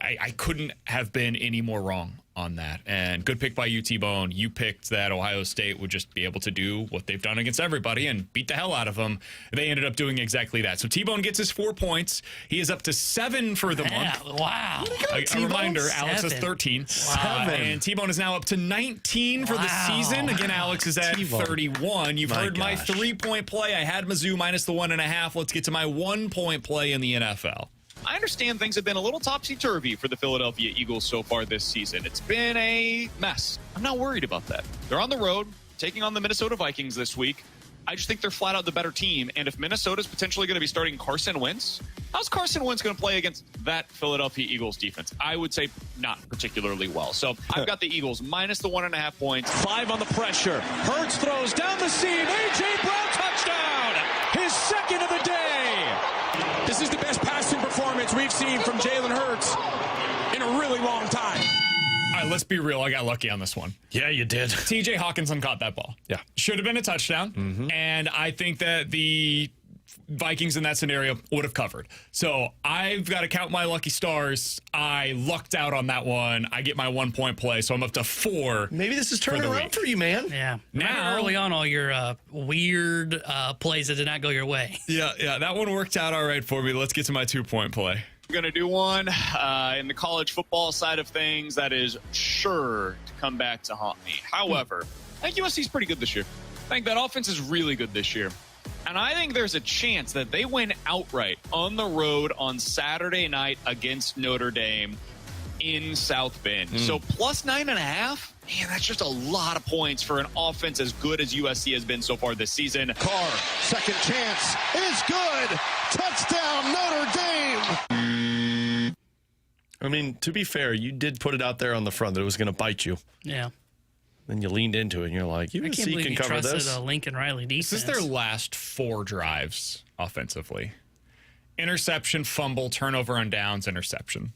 I couldn't have been any more wrong on that. And good pick by you, T-Bone. You picked that Ohio State would just be able to do what they've done against everybody and beat the hell out of them. They ended up doing exactly that. So T-Bone gets his 4 points. He is up to 7 for the month. Wow. A reminder, Alex has 13. And T-Bone is now up to 19 for the season. Again, Alex is at 31. You've heard my 3-point play. I had Mizzou minus the 1.5. Let's get to my 1-point play in the NFL. I understand things have been a little topsy-turvy for the Philadelphia Eagles so far this season. It's been a mess. I'm not worried about that. They're on the road, taking on the Minnesota Vikings this week. I just think they're flat out the better team. And if Minnesota's potentially going to be starting Carson Wentz, how's Carson Wentz going to play against that Philadelphia Eagles defense? I would say not particularly well. So I've got the Eagles minus the 1.5 points. 5 on the pressure. Hurts throws down the seam. A.J. Brown touchdown. His second of the day. This is the best passing performance we've seen from Jalen Hurts in a really long time. All right, let's be real. I got lucky on this one. Yeah, you did. TJ Hawkinson caught that ball. Yeah. Should have been a touchdown. And I think that the Vikings in that scenario would have covered. So I've got to count my lucky stars. I lucked out on that one. I get my 1-point play, so I'm up to 4. Maybe this is turning around for you, man. Yeah. Now, early on, all your weird plays that did not go your way. Yeah, that one worked out all right for me. Let's get to my 2-point play. I'm going to do one in the college football side of things that is sure to come back to haunt me. However, I think USC's pretty good this year. I think that offense is really good this year. And I think there's a chance that they win outright on the road on Saturday night against Notre Dame in South Bend. So plus 9.5, man, that's just a lot of points for an offense as good as USC has been so far this season. Carr, second chance, is good. Touchdown, Notre Dame. I mean, to be fair, you did put it out there on the front that it was going to bite you. Yeah. Then you leaned into it, and you're like, I can't USC believe can you cover trusted this. a Lincoln Riley defense. This is their last 4 drives offensively. Interception, fumble, turnover on downs, interception.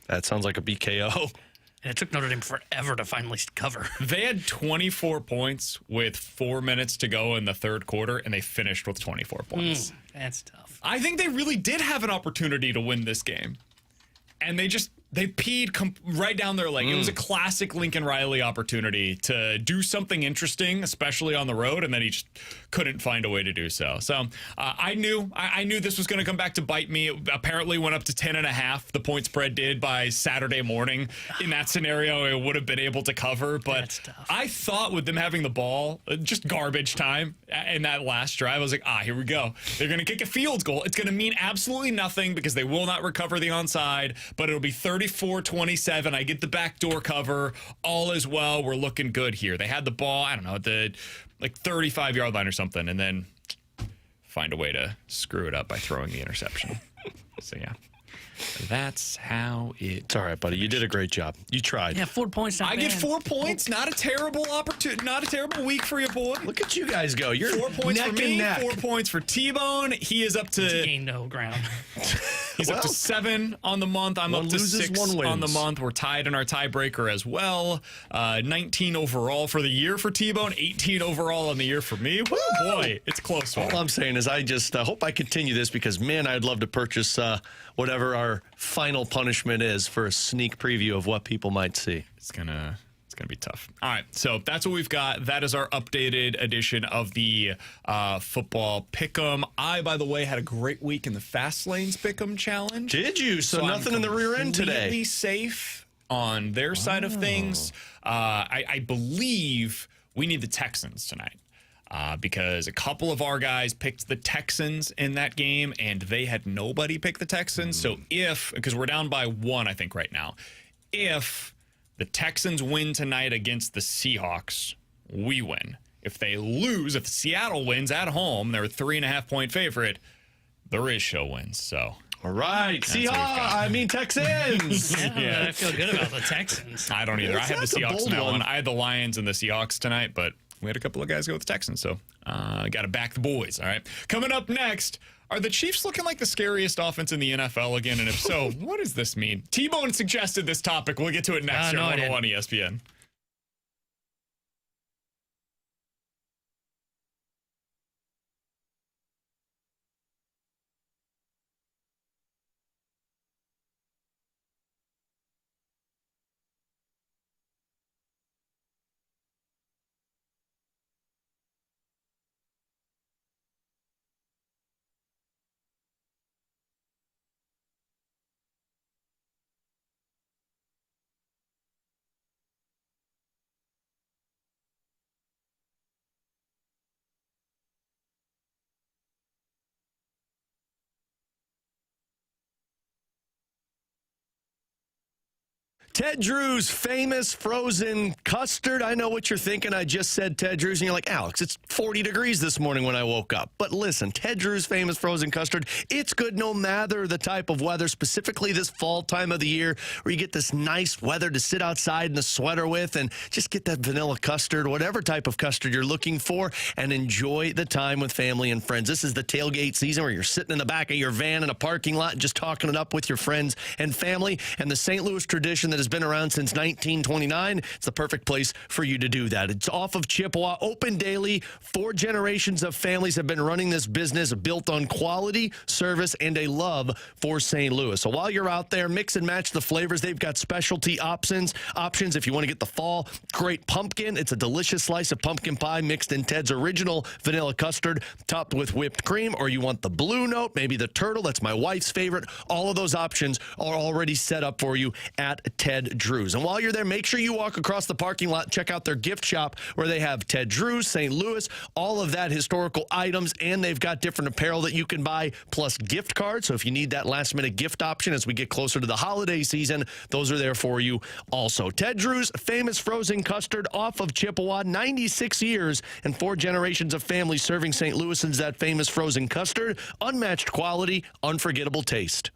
That sounds like a BKO. And it took Notre Dame forever to finally cover. They had 24 points with 4 minutes to go in the third quarter, and they finished with 24 points. That's tough. I think they really did have an opportunity to win this game. And they peed right down their leg. It was a classic Lincoln Riley opportunity to do something interesting, especially on the road, and then he just couldn't find a way to do so. So I knew this was going to come back to bite me. It apparently went up to 10.5. The point spread did by Saturday morning. In that scenario, it would have been able to cover. But I thought with them having the ball, just garbage time in that last drive, I was like, here we go. They're going to kick a field goal. It's going to mean absolutely nothing because they will not recover the onside, but it'll be 34-27. I get the backdoor cover. All is well. We're looking good here. They had the ball, I don't know, at the 35-yard line or something, and then find a way to screw it up by throwing the interception. So, yeah. That's how it's all right, buddy. You did a great job. You tried. Yeah, 4 points. I get 4 points. Not a terrible opportunity. Not a terrible week for you, boy. Look at you guys go. You're 4 points neck for me. and neck. 4 points for T-Bone. He is up to gain no ground. He's up to 7 on the month. I'm up to 6 on the month. We're tied in our tiebreaker as well. 19 overall for the year for T-Bone. 18 overall on the year for me. Woo, boy, it's close. All I'm saying is I just hope I continue this because, man, I'd love to purchase whatever our final punishment is for a sneak preview of what people might see. It's gonna be tough. All right, so that's what we've got. That is our updated edition of the football pick'em. I, by the way, had a great week in the Fast Lanes pick'em challenge. Did you? So nothing in the rear end today. Completely safe on their side of things. I believe we need the Texans tonight. Because a couple of our guys picked the Texans in that game, and they had nobody pick the Texans. So because we're down by 1, I think, right now, if the Texans win tonight against the Seahawks, we win. If they lose, if Seattle wins at home, they're a 3.5-point favorite, the Riz Show wins. So. All right. Texans. Yeah, I feel good about the Texans. I don't either. I have the Seahawks in that one. I had the Lions and the Seahawks tonight, but we had a couple of guys go with the Texans, so got to back the boys, all right? Coming up next, are the Chiefs looking like the scariest offense in the NFL again? And if so, what does this mean? T-Bone suggested this topic. We'll get to it next here on 101 ESPN. Ted Drew's famous frozen custard. I know what you're thinking. I just said Ted Drew's, and you're like, Alex, it's 40 degrees this morning when I woke up. But listen, Ted Drew's famous frozen custard, it's good no matter the type of weather, specifically this fall time of the year where you get this nice weather to sit outside in a sweater with and just get that vanilla custard, whatever type of custard you're looking for, and enjoy the time with family and friends. This is the tailgate season where you're sitting in the back of your van in a parking lot and just talking it up with your friends and family. And the St. Louis tradition that has been around since 1929, it's the perfect place for you to do that. It's off of Chippewa, open daily. 4 generations of families have been running this business built on quality, service, and a love for St. Louis. So while you're out there, mix and match the flavors. They've got specialty options if you want to get the fall great pumpkin. It's a delicious slice of pumpkin pie mixed in Ted's original vanilla custard, topped with whipped cream, or you want the blue note, maybe the turtle. That's my wife's favorite. All of those options are already set up for you at Ted Drew's. And while you're there, make sure you walk across the parking lot, check out their gift shop where they have Ted Drew's, St. Louis, all of that historical items, and they've got different apparel that you can buy, plus gift cards. So if you need that last-minute gift option as we get closer to the holiday season, those are there for you also. Ted Drew's famous frozen custard off of Chippewa, 96 years and 4 generations of families serving St. Louisans that famous frozen custard. Unmatched quality, unforgettable taste.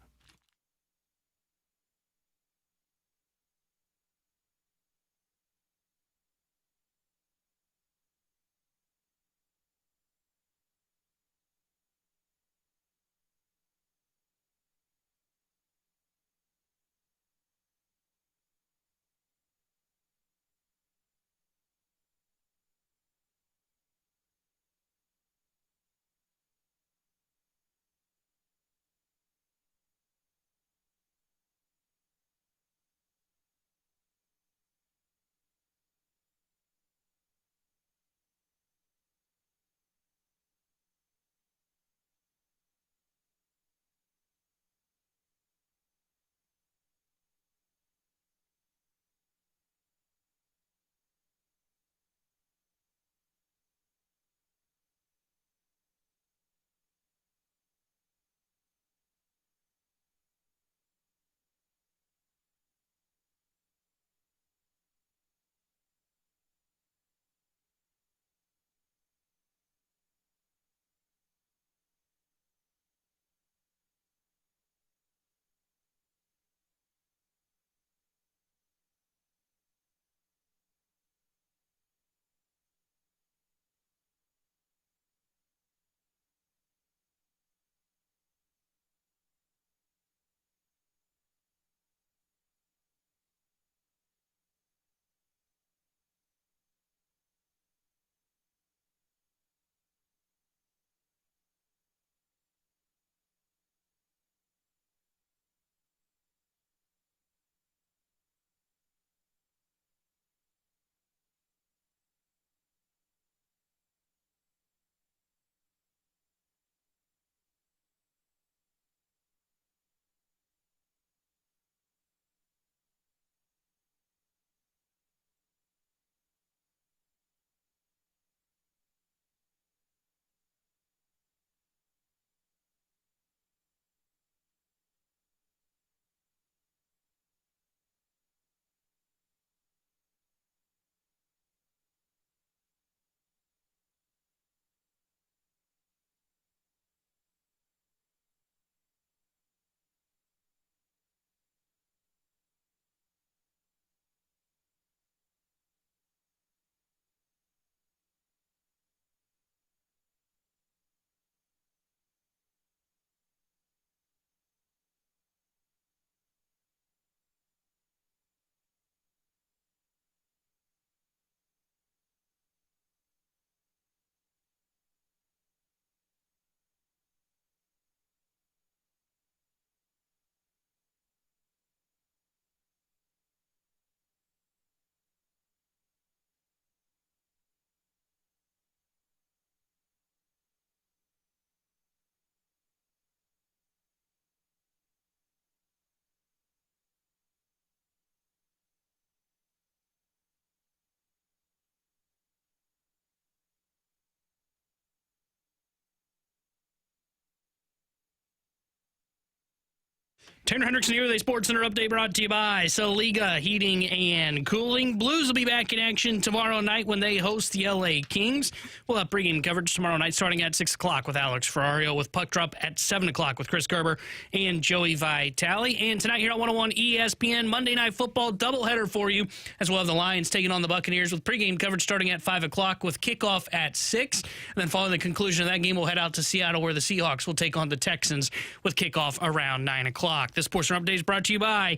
Tanner Hendrickson here with a SportsCenter update brought to you by Soliga Heating and Cooling. Blues will be back in action tomorrow night when they host the LA Kings. We'll have pregame coverage tomorrow night starting at 6 o'clock with Alex Ferrario, with puck drop at 7 o'clock with Chris Gerber and Joey Vitale. And tonight here on 101 ESPN, Monday Night Football doubleheader for you, as we'll have the Lions taking on the Buccaneers with pregame coverage starting at 5 o'clock with kickoff at 6. And then following the conclusion of that game, we'll head out to Seattle where the Seahawks will take on the Texans with kickoff around 9 o'clock. This portion update is brought to you by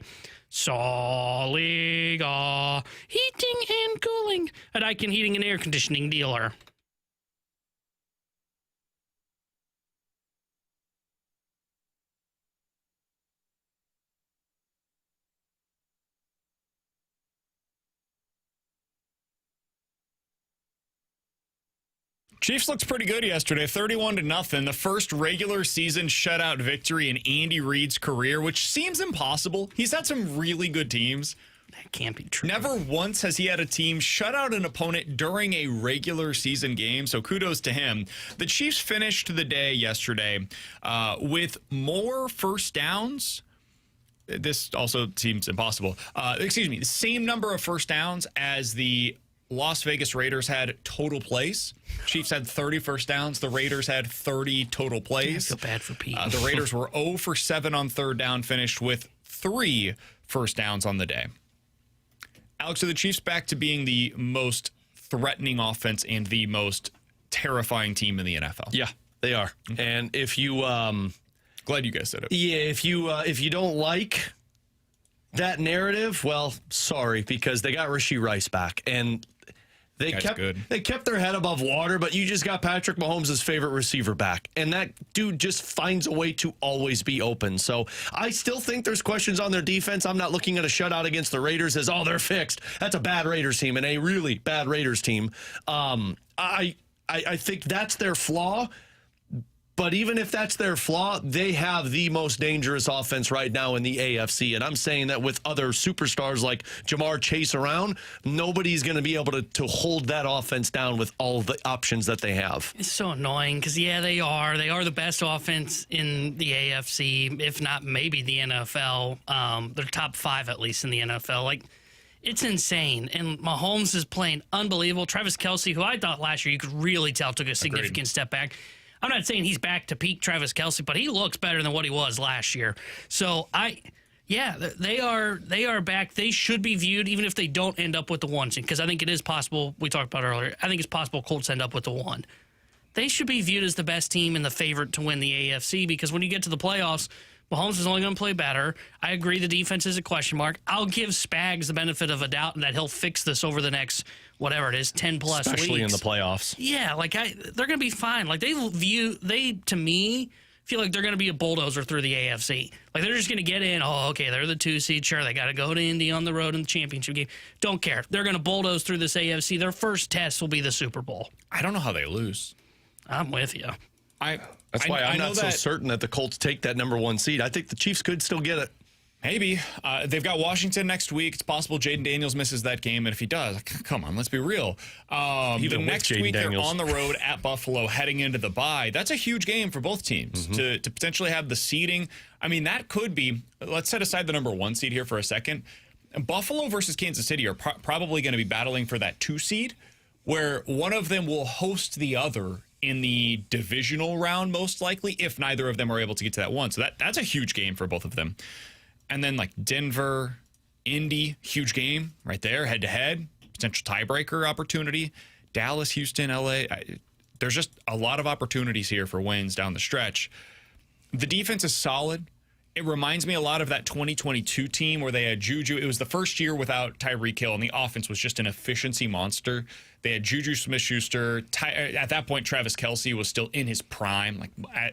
Soliga Heating and Cooling, a Daikin Heating and Air Conditioning dealer. Chiefs looked pretty good yesterday, 31-0. The first regular season shutout victory in Andy Reid's career, which seems impossible. He's had some really good teams. That can't be true. Never once has he had a team shut out an opponent during a regular season game, so kudos to him. The Chiefs finished the day yesterday with more first downs. This also seems impossible. The same number of first downs as the Las Vegas Raiders had total plays. Chiefs had 30 first downs. The Raiders had 30 total plays. I feel bad for Pete. The Raiders were 0 for 7 on third down, finished with 3 first downs on the day. Alex, are the Chiefs back to being the most threatening offense and the most terrifying team in the NFL? Yeah, they are. Okay. And if you... glad you guys said it. Yeah, if you don't like that narrative, well, sorry, because they got Rashee Rice back. And they kept their head above water, but you just got Patrick Mahomes' favorite receiver back. And that dude just finds a way to always be open. So I still think there's questions on their defense. I'm not looking at a shutout against the Raiders as, oh, they're fixed. That's a bad Raiders team and a really bad Raiders team. I think that's their flaw. But even if that's their flaw, they have the most dangerous offense right now in the AFC. And I'm saying that with other superstars like Jamar Chase around, nobody's going to be able to hold that offense down with all the options that they have. It's so annoying because, yeah, they are. They are the best offense in the AFC, if not maybe the NFL. They're top 5 at least in the NFL. Like, it's insane. And Mahomes is playing unbelievable. Travis Kelce, who I thought last year you could really tell took a significant step back. I'm not saying he's back to peak Travis Kelce, but he looks better than what he was last year. So they are back. They should be viewed, even if they don't end up with the 1 seed, because I think it is possible. We talked about it earlier. I think it's possible Colts end up with the 1. They should be viewed as the best team and the favorite to win the AFC, because when you get to the playoffs, Mahomes is only going to play better. I agree the defense is a question mark. I'll give Spags the benefit of a doubt that he'll fix this over the next, whatever it is, 10-plus weeks. Especially in the playoffs. Yeah, they're going to be fine. Like, they, to me, feel like they're going to be a bulldozer through the AFC. Like, they're just going to get in. Oh, okay, they're the 2 seed. Sure, they got to go to Indy on the road in the championship game. Don't care. They're going to bulldoze through this AFC. Their first test will be the Super Bowl. I don't know how they lose. I'm with you. That's why I'm not so certain that the Colts take that number 1 seed. I think the Chiefs could still get it. Maybe. They've got Washington next week. It's possible Jaden Daniels misses that game, and if he does, come on, let's be real. The next week they're on the road at Buffalo heading into the bye. That's a huge game for both teams to potentially have the seeding. I mean, that could be, let's set aside the number 1 seed here for a second. Buffalo versus Kansas City are probably going to be battling for that 2 seed, where one of them will host the other in the divisional round, most likely, if neither of them are able to get to that 1. So that's a huge game for both of them. And then, like, Denver, Indy, huge game right there, head-to-head, potential tiebreaker opportunity. Dallas, Houston, LA. There's just a lot of opportunities here for wins down the stretch. The defense is solid. It reminds me a lot of that 2022 team where they had Juju. It was the first year without Tyreek Hill, and the offense was just an efficiency monster. They had Juju Smith-Schuster. At that point, Travis Kelce was still in his prime.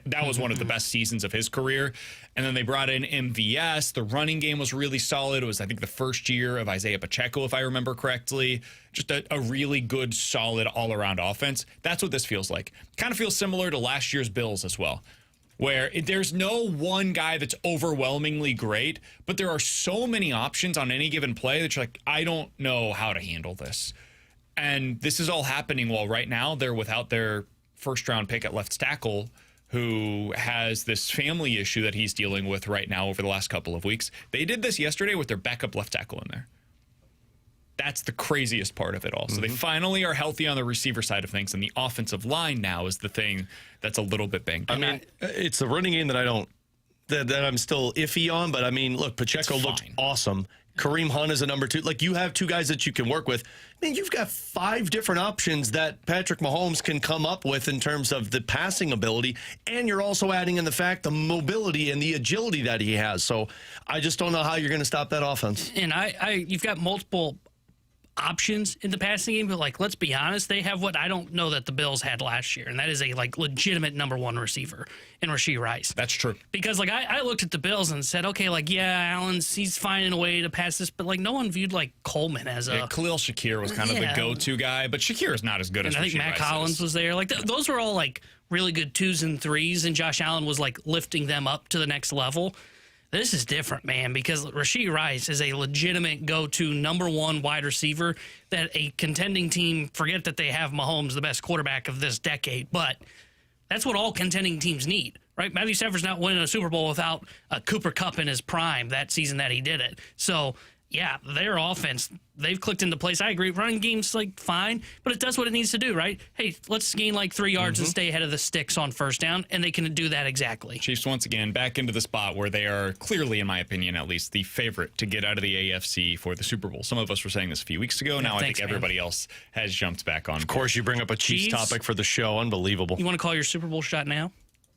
That was one of the best seasons of his career. And then they brought in MVS. The running game was really solid. It was, I think, the first year of Isaiah Pacheco, if I remember correctly. Just a really good, solid, all-around offense. That's what this feels like. Kind of feels similar to last year's Bills as well, where there's no one guy that's overwhelmingly great, but there are so many options on any given play that you're like, I don't know how to handle this. And this is all happening while right now they're without their first-round pick at left tackle who has this family issue that he's dealing with right now over the last couple of weeks. They did this yesterday with their backup left tackle in there. That's the craziest part of it all. So they finally are healthy on the receiver side of things, and the offensive line now is the thing that's a little bit banged up. I mean, it's the running game that I'm still iffy on, but I mean, look, Pacheco looked awesome. Kareem Hunt is a number 2. Like, you have 2 guys that you can work with. I mean, you've got 5 different options that Patrick Mahomes can come up with in terms of the passing ability, and you're also adding in the fact the mobility and the agility that he has. So I just don't know how you're going to stop that offense. And you've got multiple options in the passing game, but like, let's be honest, they have what I don't know that the Bills had last year, and that is a like legitimate number 1 receiver in Rashee Rice. That's true. Because like I looked at the Bills and said, okay, like, yeah, he's finding a way to pass this, but like no one viewed like Coleman as Khalil Shakir was kind of the go-to guy, but Shakir is not as good as Rashee Rice. I think Matt Collins was there. Like those were all like really good 2s and 3s, and Josh Allen was like lifting them up to the next level. This is different, man, because Rashee Rice is a legitimate go-to number 1 wide receiver that a contending team, forget that they have Mahomes, the best quarterback of this decade, but that's what all contending teams need, right? Matthew Stafford's not winning a Super Bowl without a Cooper Kupp in his prime that season that he did it. So, yeah, their offense, they've clicked into place. I agree. Running game's like fine, but it does what it needs to do, right? Hey, let's gain like 3 yards and stay ahead of the sticks on first down, and they can do that exactly. Chiefs, once again, back into the spot where they are clearly, in my opinion at least, the favorite to get out of the AFC for the Super Bowl. Some of us were saying this a few weeks ago. Yeah, now I think everybody else has jumped back on. Of course, you bring up a Chiefs topic for the show. Unbelievable. You want to call your Super Bowl shot now?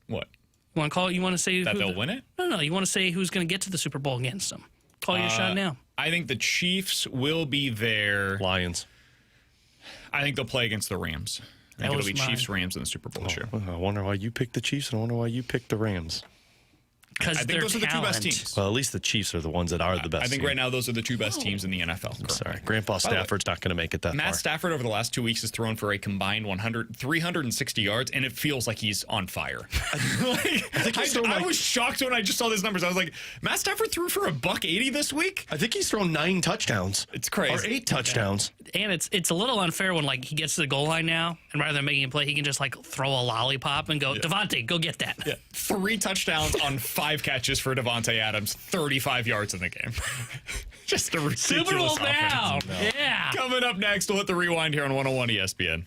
What? You want to call it? You want to say that they'll win it? No. You want to say who's going to get to the Super Bowl against them. Call your shot now. I think the Chiefs will be there. Lions. I think they'll play against the Rams. I think it'll be Chiefs-Rams in the Super Bowl this year. I wonder why you picked the Chiefs, and I wonder why you picked the Rams. Because I think those are the 2 best teams. Well, at least the Chiefs are the ones that are the best. I think right now those are the 2 best teams in the NFL. I'm sorry. Grandpa Stafford's not going to make it that far. Matt Stafford over the last 2 weeks has thrown for a combined 360 yards, and it feels like he's on fire. I was shocked when I just saw these numbers. I was like, Matt Stafford threw for $180 this week? I think he's thrown 9 touchdowns. It's crazy. Or 8 touchdowns. And it's a little unfair when like he gets to the goal line now, and rather than making a play, he can just like throw a lollipop and go, Devontae, go get that. Yeah. 3 touchdowns on 5 catches for Devontae Adams, 35 yards in the game. Just a ridiculous Super Bowl now. offense. Yeah. Coming up next, we'll hit the rewind here on 101 ESPN.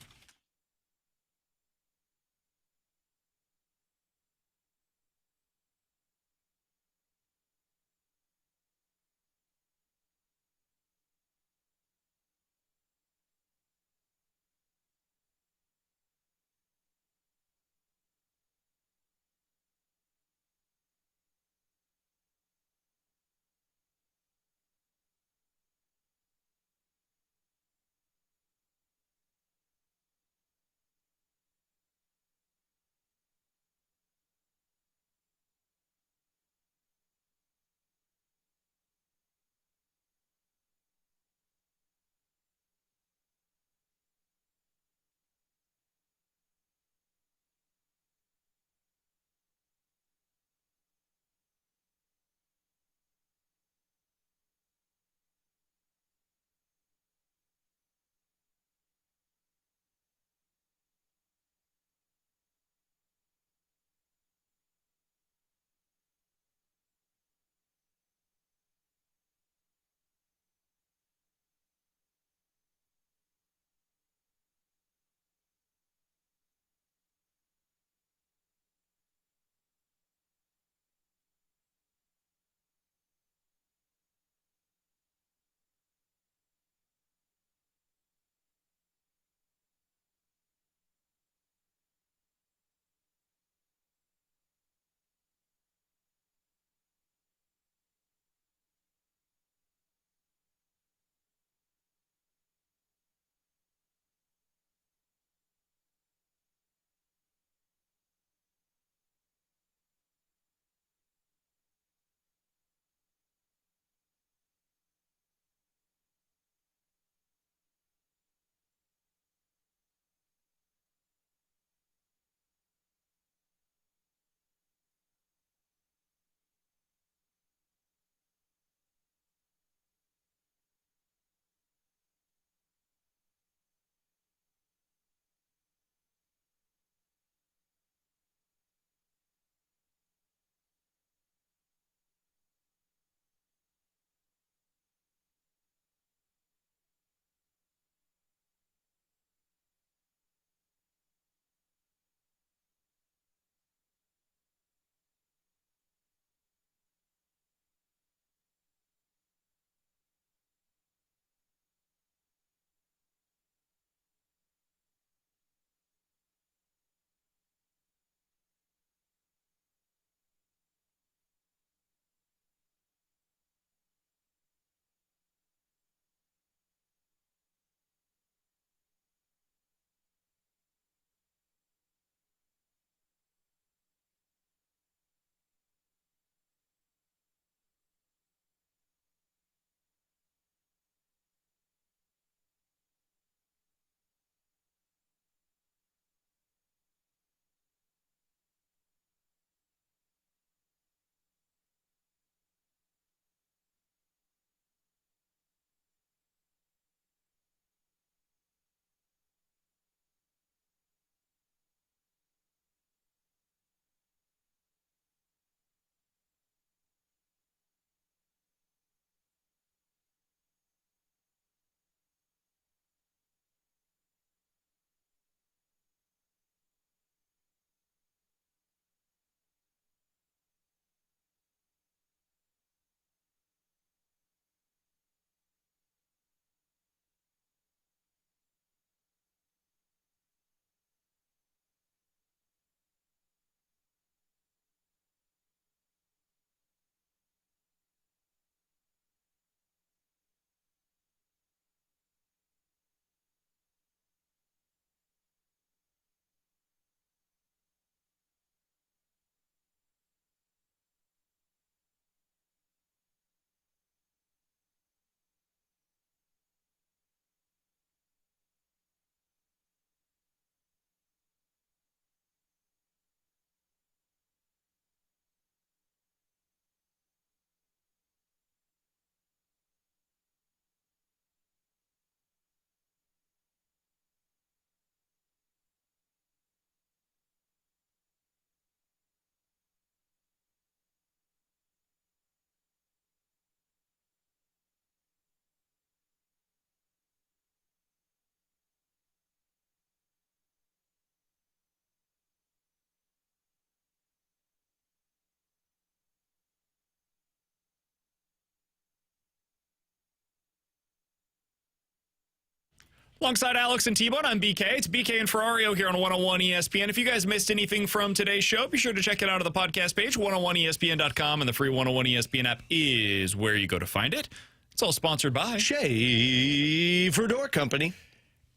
Alongside Alex and T-Bone, I'm BK. It's BK and Ferrario here on 101 ESPN. If you guys missed anything from today's show, be sure to check it out on the podcast page. 101ESPN.com and the free 101 ESPN app is where you go to find it. It's all sponsored by Shaver Door Company.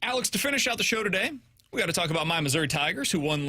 Alex, to finish out the show today, we got to talk about my Missouri Tigers, who won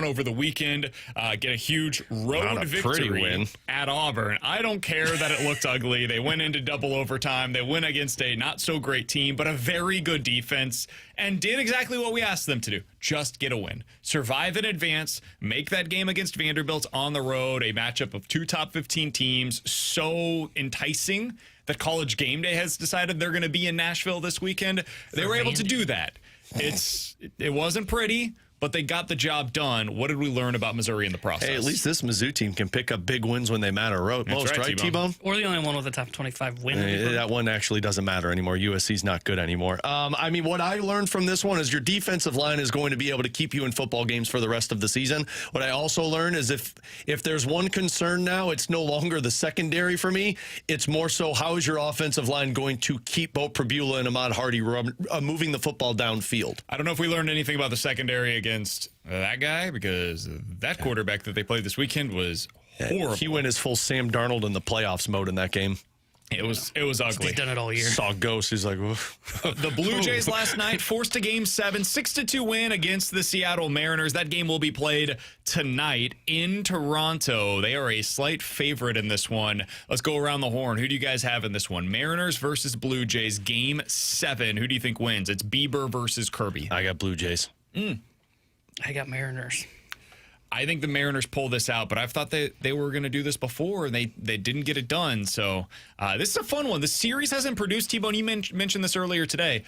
over the weekend, get a huge road victory at Auburn. I don't care that it looked ugly. They went into double overtime. They went against a not-so-great team, but a very good defense, and did exactly what we asked them to do. Just get a win. Survive in advance. Make that game against Vanderbilt on the road, a matchup of two top 15 teams, so enticing that College Game Day has decided they're going to be in Nashville this weekend. They were able to do that. It wasn't pretty, but they got the job done. What did we learn about Missouri in the process? Hey, at least this Mizzou team can pick up big wins when they matter most, right, T-Bone? Or the only one with a top 25 win. That one actually doesn't matter anymore. USC's not good anymore. I mean, what I learned from this one is your defensive line is going to be able to keep you in football games for the rest of the season. What I also learned is if there's one concern now, it's no longer the secondary for me. It's more so how is your offensive line going to keep Bo Prabula and Ahmad Hardy moving the football downfield? I don't know if we learned anything about the secondary against that guy, because that quarterback that they played this weekend was horrible. He went his full Sam Darnold in the playoffs mode in that game. It was ugly. He's done it all year. Saw ghosts. He's like, oof. The Blue Jays last night forced a Game 7, 6-2 win against the Seattle Mariners. That game will be played tonight in Toronto. They are a slight favorite in this one. Let's go around the horn. Who do you guys have in this one? Mariners versus Blue Jays, Game 7. Who do you think wins? It's Bieber versus Kirby. I got Blue Jays. I got Mariners. I think the Mariners pull this out, but I've thought they were going to do this before, and they didn't get it done. So this is a fun one. The series hasn't produced, T-Bone, you mentioned this earlier today.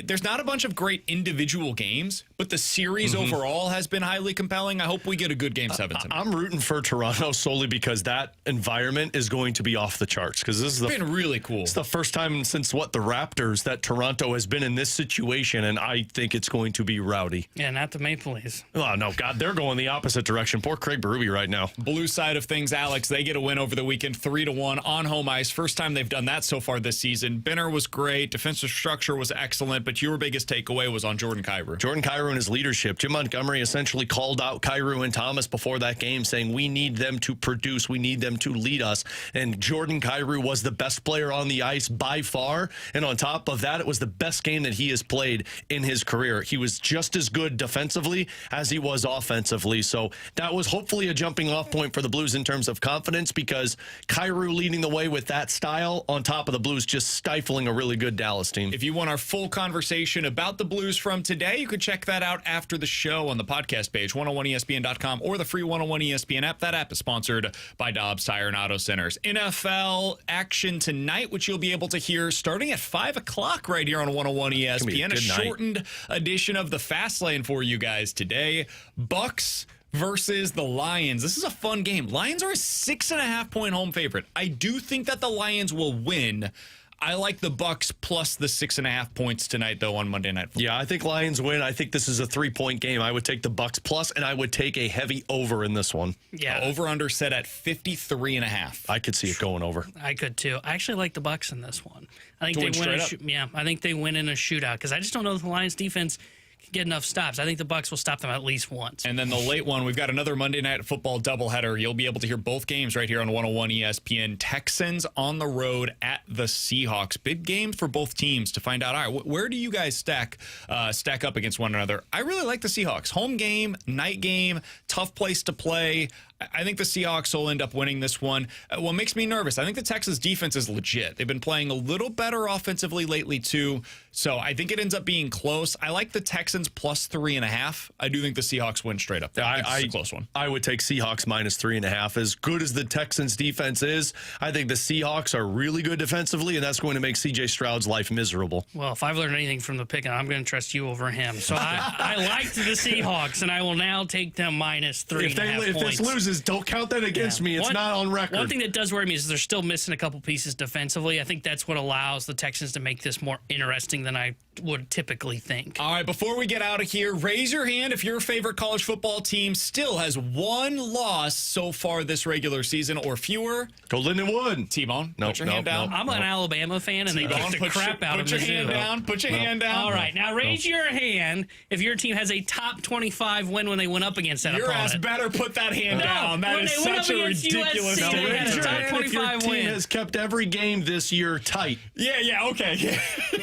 There's not a bunch of great individual games, but the series overall has been highly compelling. I hope we get a good Game 7 tonight. I'm rooting for Toronto solely because that environment is going to be off the charts. Because this is been really cool. It's the first time since the Raptors that Toronto has been in this situation, and I think it's going to be rowdy. Yeah, not the Maple Leafs. Oh no, God, they're going the opposite direction. Poor Craig Berube right now. Blue side of things, Alex, they get a win over the weekend, 3-1 on home ice. First time they've done that so far this season. Benner was great. Defensive structure was excellent, but your biggest takeaway was on Jordan Kyrou. Jordan Kyrou and his leadership. Jim Montgomery essentially called out Kyrou and Thomas before that game, saying we need them to produce, we need them to lead us. And Jordan Kyrou was the best player on the ice by far. And on top of that, it was the best game that he has played in his career. He was just as good defensively as he was offensively. So that was hopefully a jumping off point for the Blues in terms of confidence, because Kyrou leading the way with that style on top of the Blues just stifling a really good Dallas team. If you want our full conversation about the Blues from today, you can check that out after the show on the podcast page, 101ESPN.com, or the free 101 ESPN app. That app is sponsored by Dobbs Tire and Auto Centers. NFL action tonight, which you'll be able to hear starting at 5 o'clock right here on 101 ESPN. A shortened edition of the Fast Lane for you guys today. Bucks versus the Lions. This is a fun game. Lions are a 6.5-point home favorite. I do think that the Lions will win. I like the Bucks plus the 6.5 points tonight, though, on Monday Night Football. Yeah, I think Lions win. I think this is a 3-point game. I would take the Bucks plus, and I would take a heavy over in this one. Yeah, over/under set at 53.5. I could see it going over. I could too. I actually like the Bucks in this one. I think they win. I think they win in a shootout, because I just don't know if the Lions defense can get enough stops. I think the Bucks will stop them at least once. And then the late one, we've got another Monday Night Football doubleheader. You'll be able to hear both games right here on 101 ESPN. Texans on the road at the Seahawks. Big games for both teams to find out, all right, where do you guys stack up against one another? I really like the Seahawks. Home game, night game, tough place to play. I think the Seahawks will end up winning this one. What makes me nervous, I think the Texans defense is legit. They've been playing a little better offensively lately, too. So I think it ends up being close. I like the Texans plus 3.5. I do think the Seahawks win straight up. It's a close one. I would take Seahawks minus 3.5. As good as the Texans defense is, I think the Seahawks are really good defensively, and that's going to make C.J. Stroud's life miserable. Well, if I've learned anything from the pick, I'm going to trust you over him. So I liked the Seahawks, and I will now take them minus 3.5 points. If this loses, don't count that against me. It's not on record. One thing that does worry me is they're still missing a couple pieces defensively. I think that's what allows the Texans to make this more interesting than I would typically think. All right, before we get out of here, raise your hand if your favorite college football team still has one loss so far this regular season or fewer. Go Lindenwood. T-Bone, put your hand down. I'm an Alabama fan, and they kicked the crap out of Put your Mizzou. hand down. Put your hand down. All right, now raise your hand if your team has a top 25 win when they went up against that Your opponent. ass better put that hand down. That when is they went such up a against ridiculous USC, they had a statement. top 25 Your win. team has kept every game this year tight. Yeah, okay.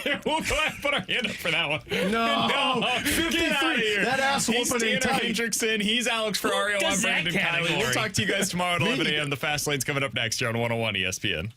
Yeah. We'll go ahead and put our hand up for that one. No, 53. Get out of here. That ass He's whooping Tanner tight. Hendrickson. He's Alex Ferrario. I'm does that Brandon Kiley. We'll category? talk to you guys tomorrow at 11 a.m. The Fast Lane's coming up next here on 101 ESPN.